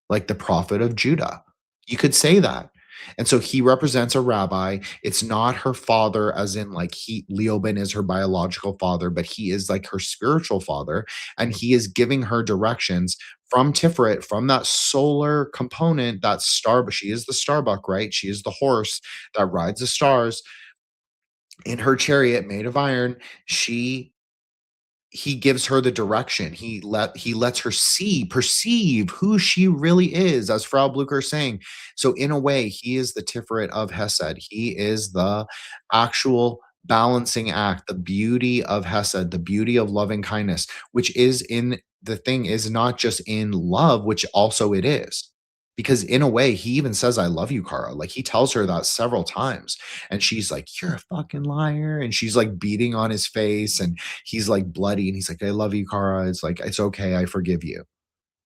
Speaker 1: like the prophet of Judah. You could say that. And so he represents a rabbi. It's not her father, as in like Leoben is her biological father, but he is like her spiritual father. And he is giving her directions from Tiferet, from that solar component, that star. But she is the Starbuck, right? She is the horse that rides the stars in her chariot made of iron. He gives her the direction. He lets her perceive who she really is, as Frau Blucher is saying. So in a way, he is the Tiferet of Hesed. He is the actual balancing act, the beauty of Hesed, the beauty of loving kindness, which is the thing is not just in love, which also it is. Because in a way, he even says, I love you, Kara. Like he tells her that several times. And she's like, you're a fucking liar. And she's like beating on his face. And he's like bloody. And he's like, I love you, Kara. It's like, it's okay. I forgive you.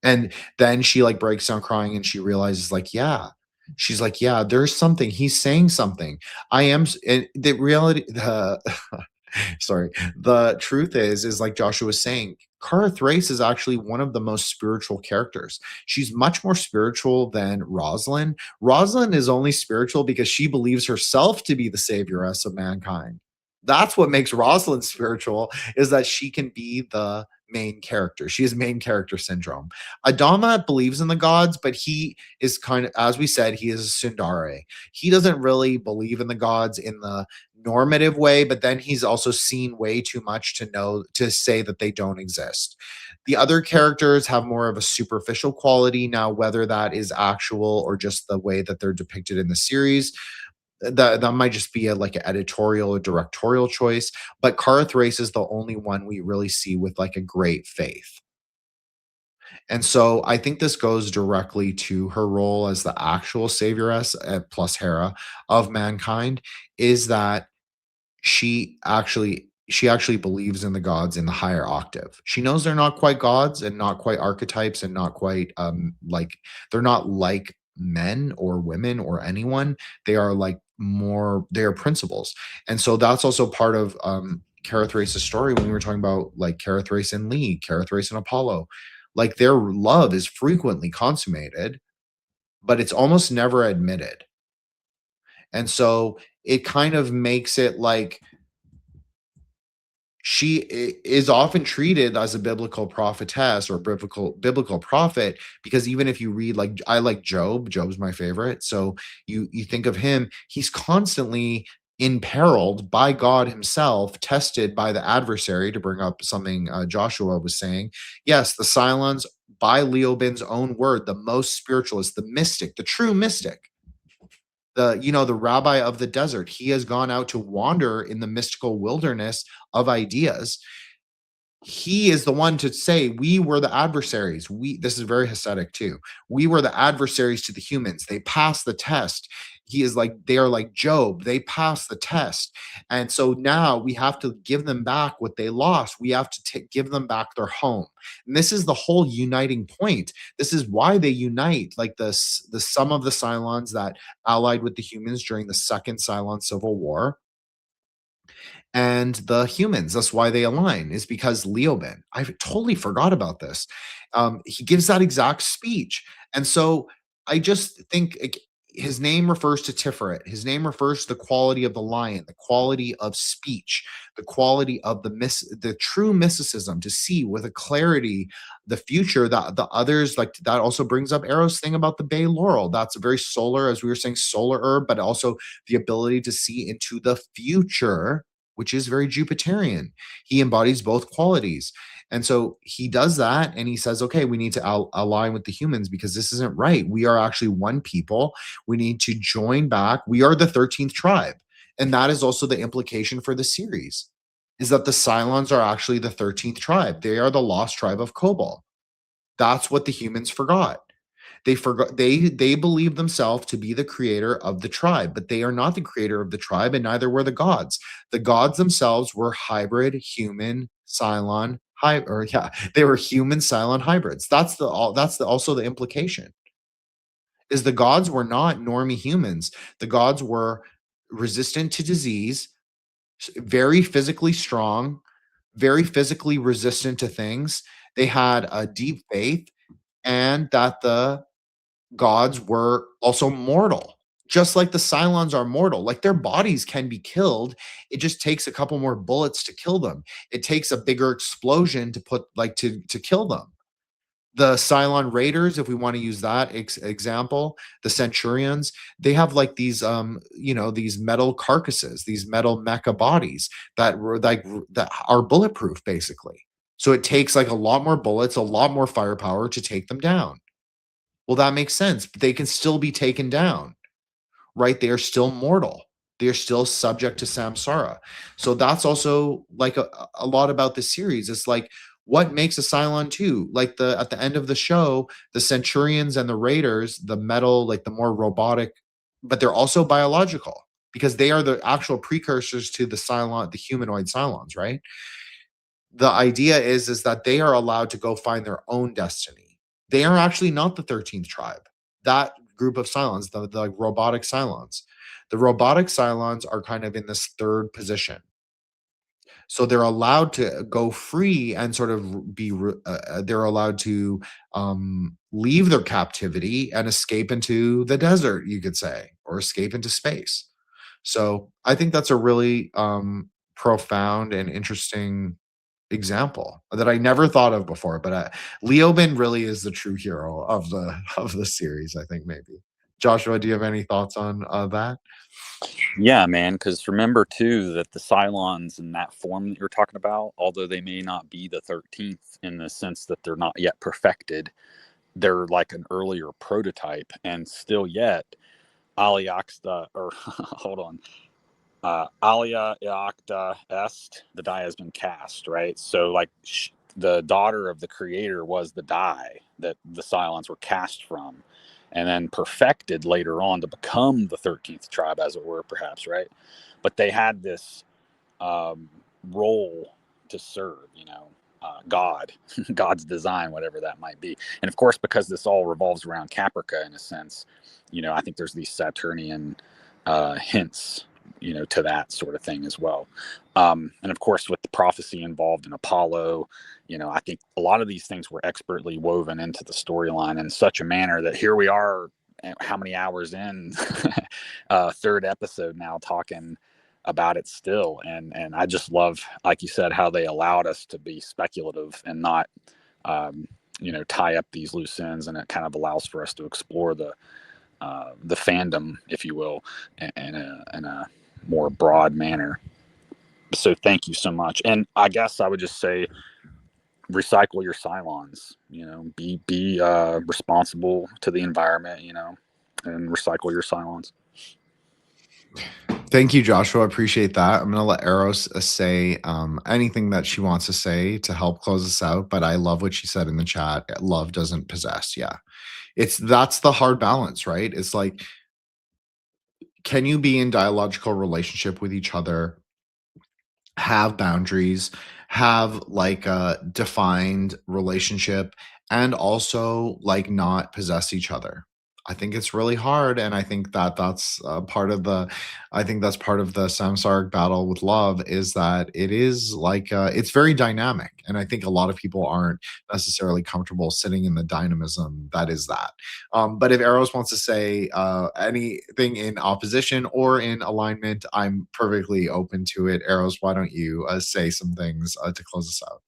Speaker 1: And then she like breaks down crying and she realizes like, yeah. She's like, yeah, there's something. He's saying something. And the reality, sorry. The truth is like Joshua was saying, Kara Thrace is actually one of the most spiritual characters. She's much more spiritual than Rosalind. Rosalind is only spiritual because she believes herself to be the savioress of mankind. That's what makes Rosalind spiritual, is that she can be the main character. She has main character syndrome. Adama believes in the gods, but he is kind of, as we said, he is a Sundare. He doesn't really believe in the gods in the normative way, but then he's also seen way too much to say that they don't exist. The other characters have more of a superficial quality. Now, whether that is actual or just the way that they're depicted in the series, that might just be like an editorial or directorial choice. But Kara Thrace is the only one we really see with like a great faith. And so I think this goes directly to her role as the actual savioress, plus Hera, of mankind, is that she actually believes in the gods in the higher octave. She knows they're not quite gods and not quite archetypes and not quite like, they're not like men or women or anyone. They are like they are principles. And so that's also part of Kara Thrace's story when we were talking about like Kara Thrace and Lee, Kara Thrace and Apollo. Like their love is frequently consummated, but it's almost never admitted. And so it kind of makes it like she is often treated as a biblical prophetess or biblical prophet, because even if you read, like, I like Job's my favorite. So you think of him, he's constantly imperiled by God himself, tested by the adversary, to bring up something Joshua was saying. Yes, the Cylons, by Leoben's own word, the most spiritualist, the mystic, the true mystic, the rabbi of the desert. He has gone out to wander in the mystical wilderness of ideas. he is the one to say we were the adversaries. This is very Hasidic too. We were the adversaries to the humans. They passed the test. He is like, they are like Job. They passed the test. And so now we have to give them back what they lost. We have to give them back their home. And this is the whole uniting point. This is why they unite, like the sum of the Cylons that allied with the humans during the Second Cylon Civil War, and the humans. That's why they align, is because Leoben, I totally forgot about this. He gives that exact speech. And so I just think his name refers to Tiferet. His name refers to the quality of the lion, the quality of speech, the quality of the true mysticism, to see with a clarity the future that the others like. That also brings up Arrow's thing about the bay laurel. That's a very solar, as we were saying, solar herb, but also the ability to see into the future, which is very Jupiterian. He embodies both qualities. And so he does that, and he says, okay, we need to align with the humans because this isn't right. We are actually one people. We need to join back. We are the 13th tribe. And that is also the implication for the series, is that the Cylons are actually the 13th tribe. They are the lost tribe of Kobol. That's what the humans forgot. They forgot, they believe themselves to be the creator of the tribe, but they are not the creator of the tribe, and neither were the gods. The gods themselves were hybrid human Cylon they were human Cylon hybrids. That's also the implication. Is the gods were not normie humans. The gods were resistant to disease, very physically strong, very physically resistant to things. They had a deep faith, and that the gods were also mortal, just like the Cylons are mortal. Like, their bodies can be killed. It just takes a couple more bullets to kill them. It takes a bigger explosion to to kill them. The Cylon Raiders, if we want to use that example, the Centurions, they have like these these metal carcasses, these metal mecha bodies that were that are bulletproof, basically. So it takes like a lot more bullets, a lot more firepower to take them down. Well, that makes sense, but they can still be taken down, right? They are still mortal. They are still subject to samsara. So that's also like a lot about the series. It's like, what makes a Cylon 2? Like at the end of the show, the Centurions and the Raiders, the metal, like the more robotic, but they're also biological because they are the actual precursors to the Cylon, the humanoid Cylons, right? The idea is that they are allowed to go find their own destiny. They are actually not the 13th tribe. That group of Cylons, the robotic Cylons. The robotic Cylons are kind of in this third position. So they're allowed to go free and sort of they're allowed to leave their captivity and escape into the desert, you could say, or escape into space. So I think that's a really profound and interesting example that I never thought of before. But Leoben really is the true hero of the series, I think. Maybe. Joshua, do you have any thoughts on that?
Speaker 2: Yeah, man, because remember too that the Cylons in that form that you're talking about, although they may not be the 13th in the sense that they're not yet perfected, they're like an earlier prototype, and still yet Aliaxta, or hold on, Alia Iacta Est, the die has been cast, right? So like the daughter of the creator was the die that the Cylons were cast from, and then perfected later on to become the 13th tribe, as it were, perhaps, right? But they had this role to serve, God, God's design, whatever that might be. And of course, because this all revolves around Caprica in a sense, I think there's these Saturnian hints, to that sort of thing as well. And of course, with the prophecy involved in Apollo, I think a lot of these things were expertly woven into the storyline in such a manner that here we are, how many hours in, third episode now, talking about it still. And I just love, like you said, how they allowed us to be speculative and not, tie up these loose ends. And it kind of allows for us to explore the fandom, if you will, in a more broad manner. So thank you so much. And I guess I would just say, recycle your Cylons, be responsible to the environment, and recycle your Cylons.
Speaker 1: Thank you, Joshua. Appreciate that. I'm gonna let Eros say anything that she wants to say to help close us out. But I love what she said in the chat. Love doesn't possess. Yeah, that's the hard balance, right? It's like, can you be in dialogical relationship with each other, have boundaries, have like a defined relationship, and also like not possess each other? I think it's really hard, and I think that that's part of the. I think that's part of the samsaric battle with love is that it is like it's very dynamic, and I think a lot of people aren't necessarily comfortable sitting in the dynamism that is that. But if Eros wants to say anything in opposition or in alignment, I'm perfectly open to it. Eros, why don't you say some things to close us out?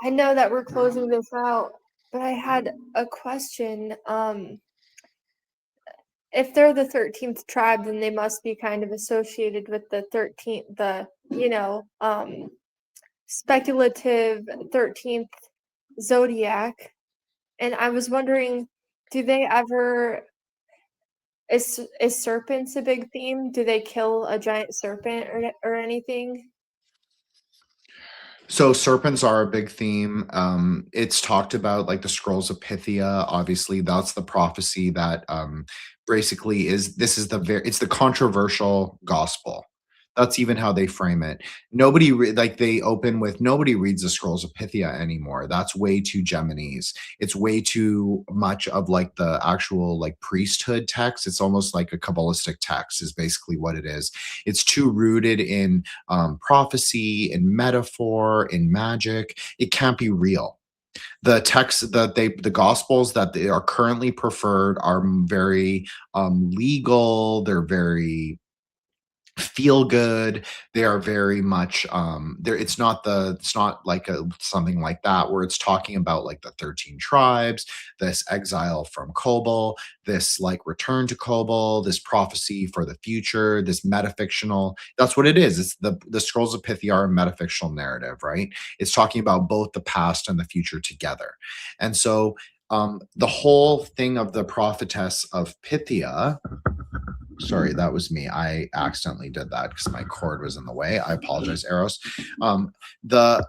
Speaker 3: I know that we're closing this out, but I had a question. If they're the 13th tribe, then they must be kind of associated with the 13th, speculative 13th zodiac. And I was wondering, do they ever is serpents a big theme? Do they kill a giant serpent or anything?
Speaker 1: So serpents are a big theme. It's talked about like the scrolls of Pythia. Obviously, that's the prophecy that basically is this is the very it's the controversial gospel. That's even how they frame it. Like they open with nobody reads the scrolls of Pythia anymore. That's way too Geminis. It's way too much of like the actual like priesthood text. It's almost like a Kabbalistic text is basically what it is. It's too rooted in prophecy, in metaphor, in magic. It can't be real. The texts that the gospels that they are currently preferred are very legal. They're very feel good. They are very much there. It's not like something like that where it's talking about like the 13 tribes, this exile from Kobol, this like return to Kobol, this prophecy for the future, this metafictional. That's what it is. It's the scrolls of Pythia are a metafictional narrative, right? It's talking about both the past and the future together. And so the whole thing of the prophetess of Pythia. Sorry, that was me. I accidentally did that because my cord was in the way. I apologize, Eros. Um, the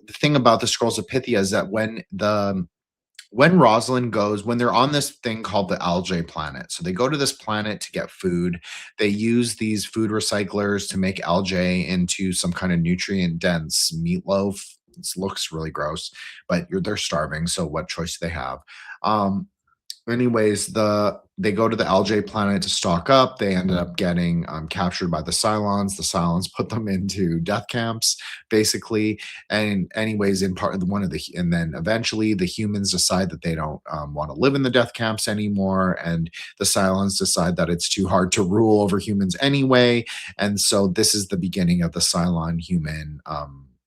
Speaker 1: thing about the scrolls of Pythia is that when Rosalind goes, when they're on this thing called the Algae planet, so they go to this planet to get food. They use these food recyclers to make algae into some kind of nutrient dense meatloaf. It looks really gross, but they're starving. So what choice do they have? Um, Anyways, they go to the Algae planet to stock up. They ended up getting captured by the Cylons. The Cylons put them into death camps, basically. And anyways, in part one of the and then eventually the humans decide that they don't want to live in the death camps anymore, and the Cylons decide that it's too hard to rule over humans anyway. And so this is the beginning of the Cylon human.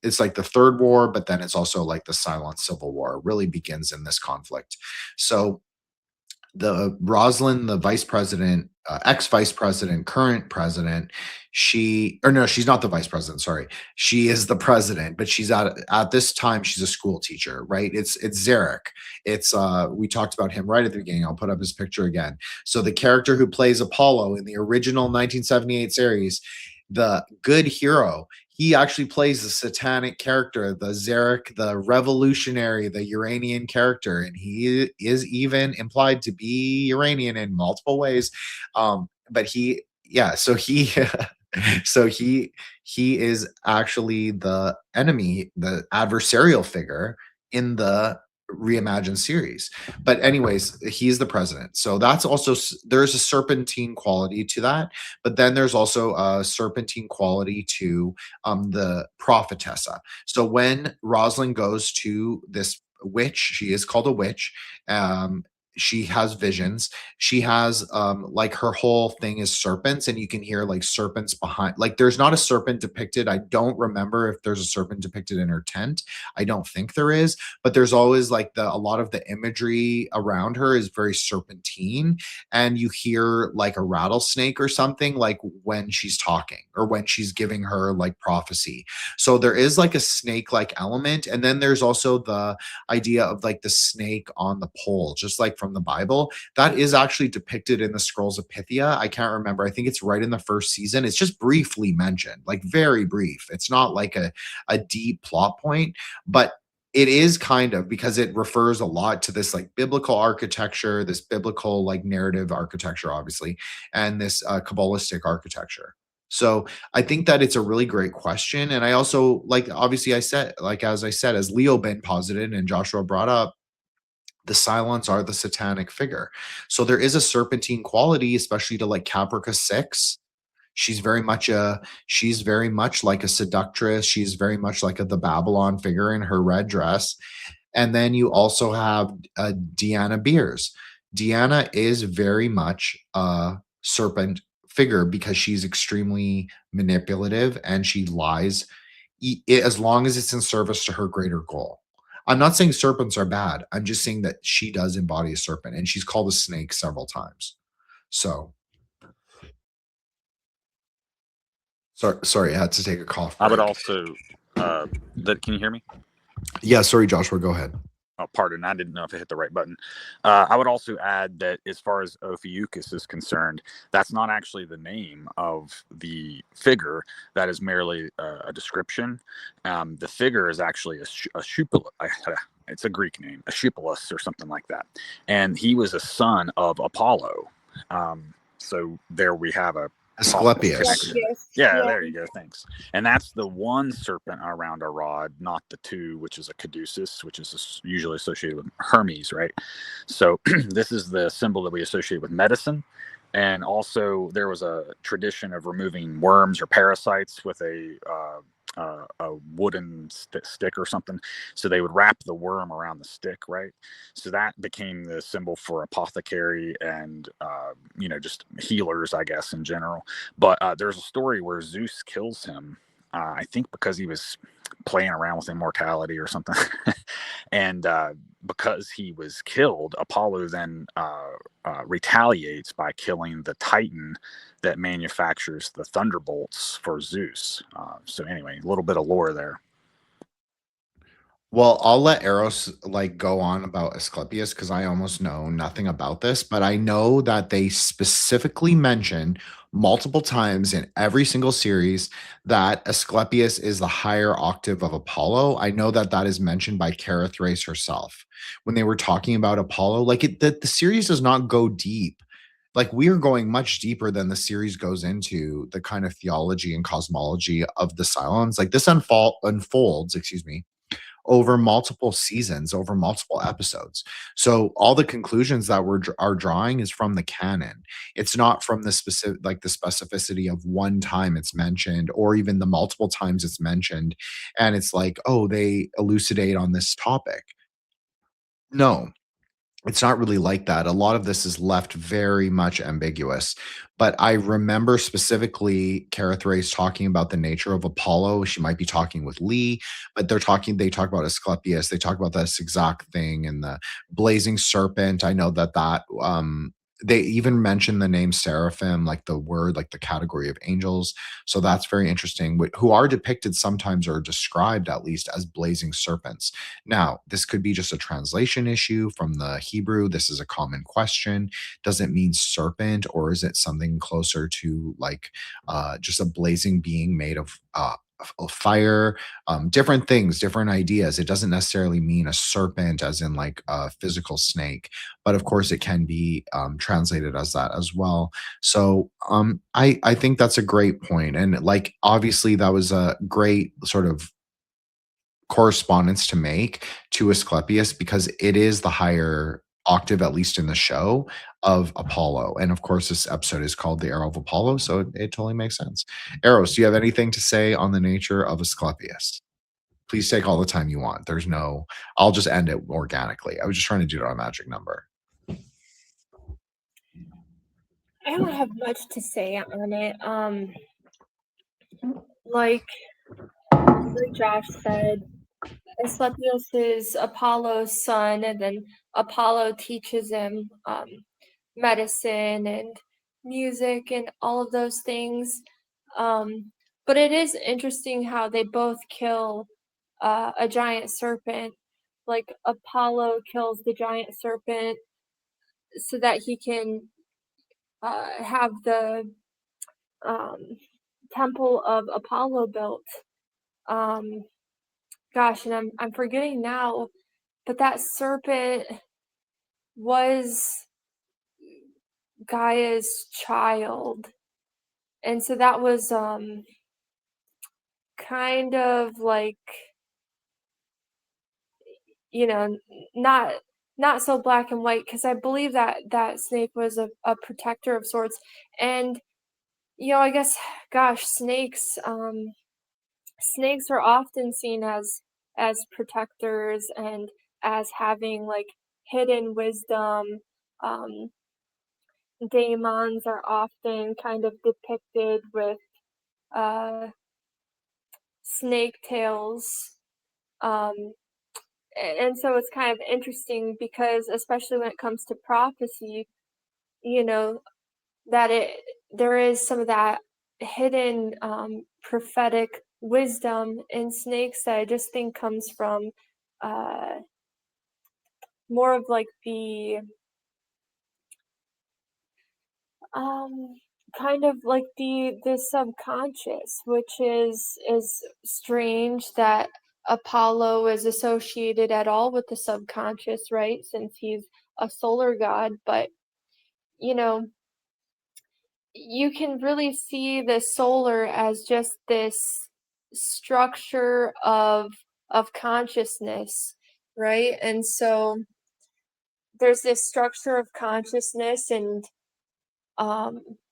Speaker 1: It's like the third war, but then it's also like the Cylon Civil War. It really begins in this conflict. So the Rosalind, the vice president, ex vice president, current president, she's not the vice president. Sorry, she is the president, but she's at this time she's a school teacher, right? It's Zarek. It's we talked about him right at the beginning. I'll put up his picture again. So the character who plays Apollo in the original 1978 series, the good hero, he actually plays the satanic character, the Zarek, the revolutionary, the Uranian character, and he is even implied to be Uranian in multiple ways. But so he, he is actually the enemy, the adversarial figure in the reimagined series. But anyways, he's the president, so that's also there's a serpentine quality to that, but then there's also a serpentine quality to the prophetessa. So when Rosalind goes to this witch, she is called a witch. She has visions. She has like her whole thing is serpents, and you can hear like serpents behind. Like there's not a serpent depicted. I don't remember if there's a serpent depicted in her tent. I don't think there is, but there's always like a lot of the imagery around her is very serpentine, and you hear like a rattlesnake or something like when she's talking or when she's giving her like prophecy. So there is like a snake like element, and then there's also the idea of like the snake on the pole, just like from the Bible, that is actually depicted in the Scrolls of Pythia. I can't remember. I think it's right in the first season. It's just briefly mentioned, like very brief. It's not like a deep plot point, but it is kind of, because it refers a lot to this like biblical architecture, this biblical like narrative architecture, obviously, and this Kabbalistic architecture. So I think that it's a really great question. And I also like, obviously, I said, like, as I said, as Leo Ben posited and Joshua brought up, the Cylons are the satanic figure. So there is a serpentine quality, especially to like Caprica 6. She's very much like a seductress. She's very much like the Babylon figure in her red dress. And then you also have Deanna Beers. Deanna is very much a serpent figure because she's extremely manipulative and she lies as long as it's in service to her greater goal. I'm not saying serpents are bad. I'm just saying that she does embody a serpent, and she's called a snake several times. So sorry, I had to take a cough
Speaker 2: I would
Speaker 1: break.
Speaker 2: also, can you hear me?
Speaker 1: Yeah, sorry, Joshua, go ahead.
Speaker 2: Oh, pardon, I didn't know if I hit the right button. I would also add that as far as Ophiuchus is concerned, that's not actually the name of the figure. That is merely a description. The figure is actually a it's a Greek name, Asclepius or something like that. And he was a son of Apollo. So there we have a
Speaker 1: Asclepius.
Speaker 2: Yeah, there you go. Thanks. And that's the one serpent around a rod, not the two, which is a caduceus, which is usually associated with Hermes, right? So this is the symbol that we associate with medicine. And also there was a tradition of removing worms or parasites with a wooden stick or something. So they would wrap the worm around the stick, right? So that became the symbol for apothecary and, just healers, I guess, in general. But there's a story where Zeus kills him, I think because he was playing around with immortality or something. And because he was killed, Apollo then retaliates by killing the Titan that manufactures the thunderbolts for Zeus. So anyway, a little bit of lore there.
Speaker 1: Well, I'll let Eros like go on about Asclepius because I almost know nothing about this, but I know that they specifically mention multiple times in every single series that Asclepius is the higher octave of Apollo. I know that that is mentioned by Cara Thrace herself when they were talking about Apollo. Like the series does not go deep. Like we are going much deeper than the series goes into the kind of theology and cosmology of the Cylons. Like this unfolds, excuse me, over multiple seasons, over multiple episodes. So all the conclusions that are drawing is from the canon. It's not from the specific, like the specificity of one time it's mentioned, or even the multiple times it's mentioned. And it's like, oh, they elucidate on this topic. No, it's not really like that. A lot of this is left very much ambiguous. But I remember specifically Cara Thrace talking about the nature of Apollo. She might be talking with Lee, but they talk about Asclepius. They talk about this exact thing and the blazing serpent. I know that they even mention the name seraphim, like the word, like the category of angels. So that's very interesting, who are depicted sometimes or described at least as blazing serpents. Now, this could be just a translation issue from the Hebrew. This is a common question. Does it mean serpent, or is it something closer to like just a blazing being made of fire? Different things, different ideas. It doesn't necessarily mean a serpent as in like a physical snake, but of course it can be translated as that as well. So I think that's a great point. And like obviously that was a great sort of correspondence to make to Asclepius because it is the higher octave, at least in the show, of Apollo. And of course, this episode is called The Arrow of Apollo, so it totally makes sense. Eros, do you have anything to say on the nature of Asclepius? Please take all the time you want. I'll just end it organically. I was just trying to do it on a magic number.
Speaker 3: I don't have much to say on it. Like Josh said, Asclepius is Apollo's son, and then Apollo teaches him medicine and music and all of those things. But it is interesting how they both kill a giant serpent. Like Apollo kills the giant serpent, so that he can have the temple of Apollo built. Gosh, and I'm forgetting now, but that serpent was Gaia's child. And so that was kind of like, you know, not so black and white, because I believe that that snake was a protector of sorts. And I guess, gosh, snakes are often seen as protectors and as having like hidden wisdom. Um, Daemons are often kind of depicted with uh, snake tails. And so it's kind of interesting because, especially when it comes to prophecy, you know, that there is some of that hidden prophetic wisdom in snakes that I just think comes from more of like the um kind of like the subconscious, which is strange that Apollo is associated at all with the subconscious, right? Since he's a solar god, but you know, you can really see the solar as just this structure of consciousness, right? And so there's this structure of consciousness, and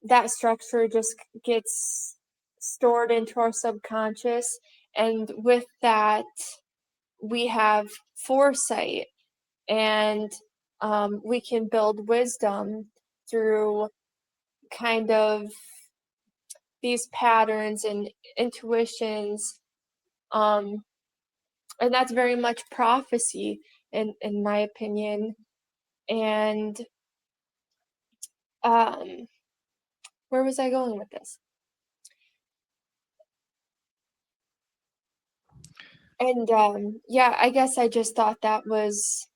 Speaker 3: that structure just gets stored into our subconscious, and with that we have foresight, and we can build wisdom through kind of these patterns and intuitions, um, and that's very much prophecy in my opinion. And um, where was I going with this? And yeah, I guess I just thought that was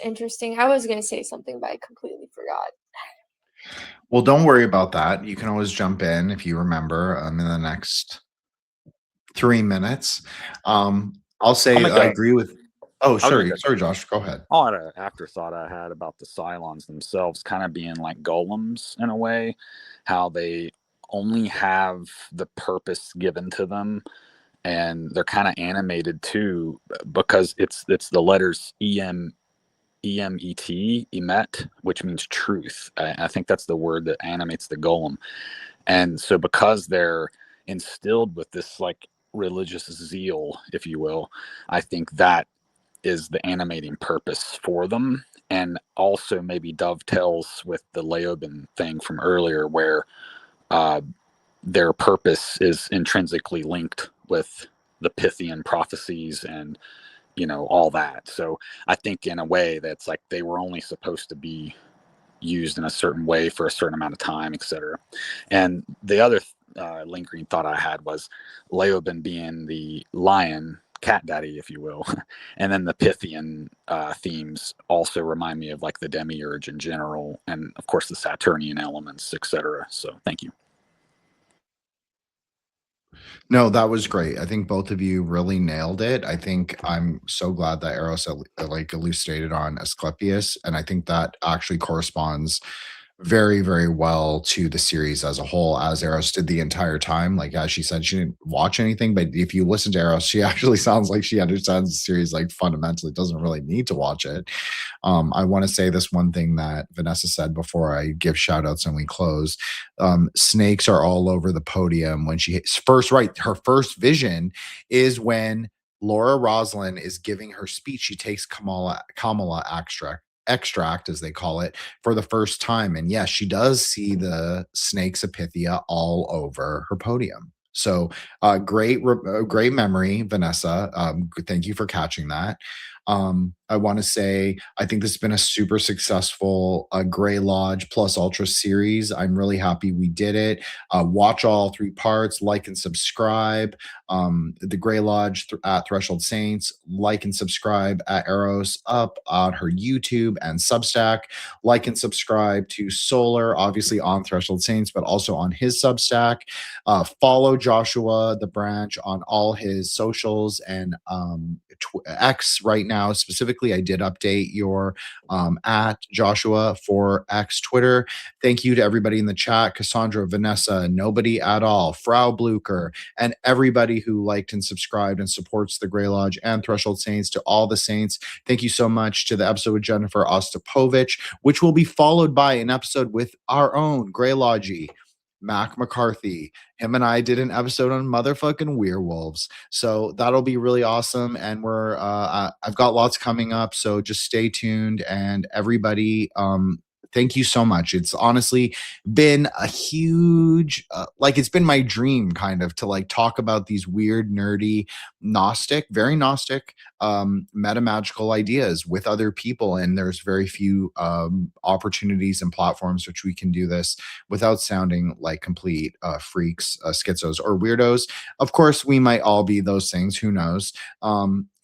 Speaker 3: interesting. I was gonna say something, but I completely forgot.
Speaker 1: Well, don't worry about that. You can always jump in if you remember in the next 3 minutes. I'll
Speaker 2: I'll
Speaker 1: say
Speaker 2: make
Speaker 1: I
Speaker 2: a.
Speaker 1: agree with. Oh,
Speaker 2: I'll make
Speaker 1: sorry,
Speaker 2: a.
Speaker 1: sorry, Josh. Go ahead.
Speaker 2: I'll add an afterthought I had about the Cylons themselves kind of being like golems in a way, how they only have the purpose given to them, and they're kind of animated too because it's the letters emet, which means truth. I think that's the word that animates the golem. And so because they're instilled with this like religious zeal, if you will, I think that is the animating purpose for them. And also maybe dovetails with the Leoben thing from earlier, where uh, their purpose is intrinsically linked with the Pythian prophecies and all that. So I think in a way that's like they were only supposed to be used in a certain way for a certain amount of time, etc. And the other lingering thought I had was Leoben being the lion, cat daddy, if you will, and then the Pythian themes also remind me of like the demiurge in general, and of course the Saturnian elements, etc. So thank you.
Speaker 1: No, that was great. I think both of you really nailed it. I think I'm so glad that Eros like elucidated on Asclepius, and I think that actually corresponds very, very well to the series as a whole, as Eros did the entire time. Like as she said, she didn't watch anything, but if you listen to Eros, she actually sounds like she understands the series like fundamentally, doesn't really need to watch it. I want to say this one thing that Vanessa said before I give shout outs and we close. Snakes are all over the podium when she first, right, her first vision is when Laura Roslin is giving her speech. She takes Kamala extract, as they call it, for the first time. And yes, she does see the snakes of Pythia all over her podium. So great memory, Vanessa. Thank you for catching that. I want to say I think this has been a super successful Grey Lodge Plus Ultra series. I'm really happy we did it. Watch all 3 parts, like and subscribe. The Grey Lodge at Threshold Saints, like and subscribe at Arrows Up on her YouTube and Substack. Like and subscribe to Solar, obviously on Threshold Saints, but also on his Substack. Follow Joshua the Branch on all his socials and X right now. Specifically, I did update your at Joshua for X Twitter. Thank you to everybody in the chat, Cassandra, Vanessa, nobody at all, Frau Blucher, and everybody who liked and subscribed and supports the Grey Lodge and Threshold Saints. To all the Saints, thank you so much. To the episode with Jennifer Ostapovich, which will be followed by an episode with our own Grey Lodgy, Mac McCarthy. Him and I did an episode on motherfucking werewolves. So that'll be really awesome. And I've got lots coming up. So just stay tuned. And everybody, thank you so much. It's honestly been a huge, it's been my dream kind of to like talk about these weird, nerdy, very Gnostic, metamagical ideas with other people. And there's very few opportunities and platforms which we can do this without sounding like complete freaks, schizos, or weirdos. Of course, we might all be those things. Who knows?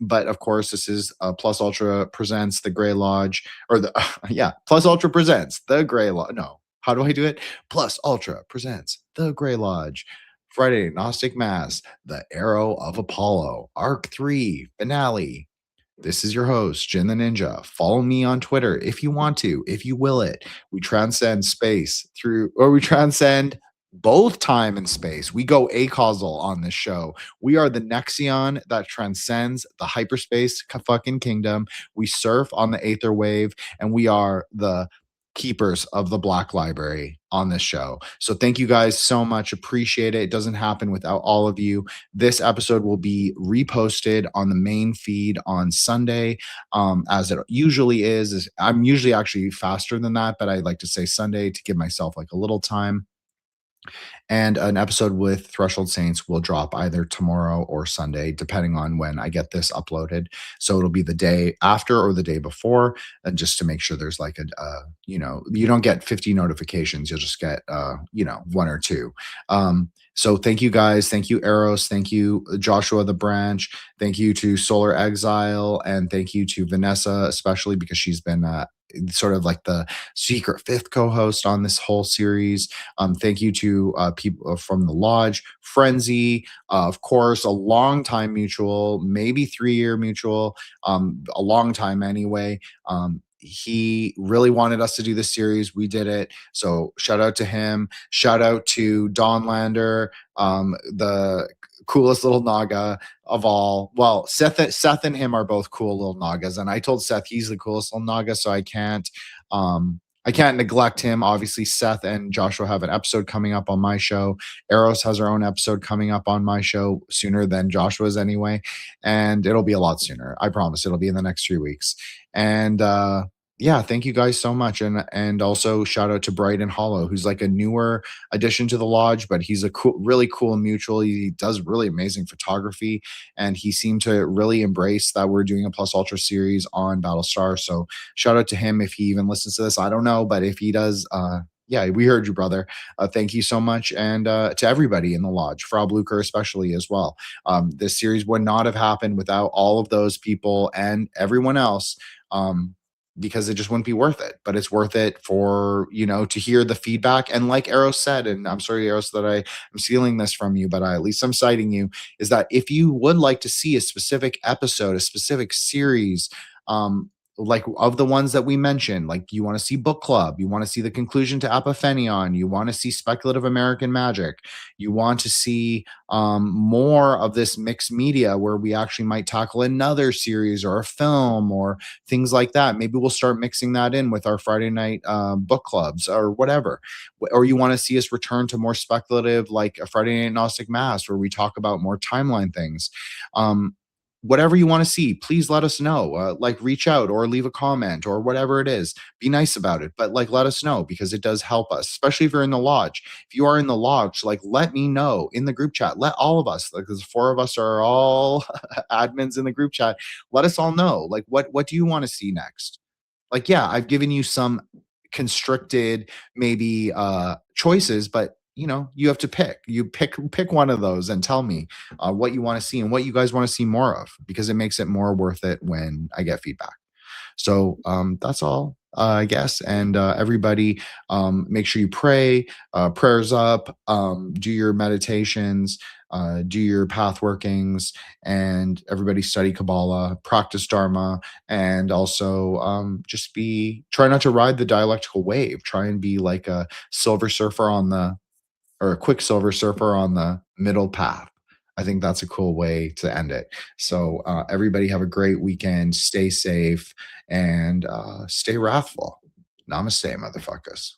Speaker 1: But of course, this is Plus Ultra presents the Grey Lodge, or Plus Ultra presents the Grey Lodge. No, how do I do it? Plus Ultra presents the Grey Lodge. Friday Gnostic Mass, the Arrow of Apollo, Ark III finale. This is your host, Jin the Ninja. Follow me on Twitter if you want to, if you will it. We transcend space we transcend both time and space. We go acausal on this show. We are the Nexion that transcends the hyperspace fucking kingdom. We surf on the aether wave, and we are the keepers of the Black Library on this show. So thank you guys so much. Appreciate it. It doesn't happen without all of you. This episode will be reposted on the main feed on Sunday, as it usually is. I'm usually actually faster than that, but I like to say Sunday to give myself like a little time. And an episode with Threshold Saints will drop either tomorrow or Sunday, depending on when I get this uploaded. So it'll be the day after or the day before, and just to make sure there's like you don't get 50 notifications. You'll just get, 1 or 2. So thank you guys. Thank you, Eros. Thank you, Joshua the Branch. Thank you to Solar Exile. And thank you to Vanessa, especially because she's been sort of like the secret 5th co-host on this whole series. Thank you to people from the Lodge, Frenzy, of course, a long time mutual, maybe 3-year mutual, a long time anyway. He really wanted us to do this series. We did it. So shout out to him. Shout out to Dawnlander, the coolest little Naga of all. Well, Seth and him are both cool little Nagas, and I told Seth he's the coolest little Naga, so I can't neglect him. Obviously, Seth and Joshua have an episode coming up on my show. Eros has her own episode coming up on my show sooner than Joshua's anyway, and it'll be a lot sooner. I promise it'll be in the next 3 weeks. And thank you guys so much. And also shout out to Bright and Hollow, who's like a newer addition to the Lodge, but he's a really cool mutual. He does really amazing photography, and he seemed to really embrace that we're doing a Plus Ultra series on Battlestar. So shout out to him if he even listens to this. I don't know, but if he does, we heard you, brother. Thank you so much. And to everybody in the Lodge, Frau Blucher especially as well. This series would not have happened without all of those people and everyone else. Because it just wouldn't be worth it. But it's worth it for, to hear the feedback. And like Eros said, and I'm sorry, Eros, that I am stealing this from you, but at least I'm citing you, is that if you would like to see a specific episode, a specific series, like of the ones that we mentioned, like you want to see book club, you want to see the conclusion to Apophenion, you want to see speculative American magic, you want to see more of this mixed media where we actually might tackle another series or a film or things like that. Maybe we'll start mixing that in with our Friday night book clubs or whatever. Or you want to see us return to more speculative, like a Friday Night Gnostic Mass, where we talk about more timeline things. whatever you want to see, please let us know. Like reach out or leave a comment or whatever it is. Be nice about it, but like let us know because it does help us, especially if you're in the lodge. If you are in the lodge, like let me know in the group chat. Let all of us, like the 4 of us are all admins in the group chat. Let us all know, like what do you want to see next? Like, yeah, I've given you some constricted maybe choices, but you have to pick one of those and tell me what you want to see and what you guys want to see more of, because it makes it more worth it when I get feedback. So that's all, I guess. And everybody, make sure you pray, prayers up, do your meditations, do your path workings, and everybody study Kabbalah, practice Dharma, and also try not to ride the dialectical wave. Try and be like a silver surfer or a quick silver surfer on the middle path. I think that's a cool way to end it. So everybody have a great weekend. Stay safe and stay wrathful. Namaste, motherfuckers.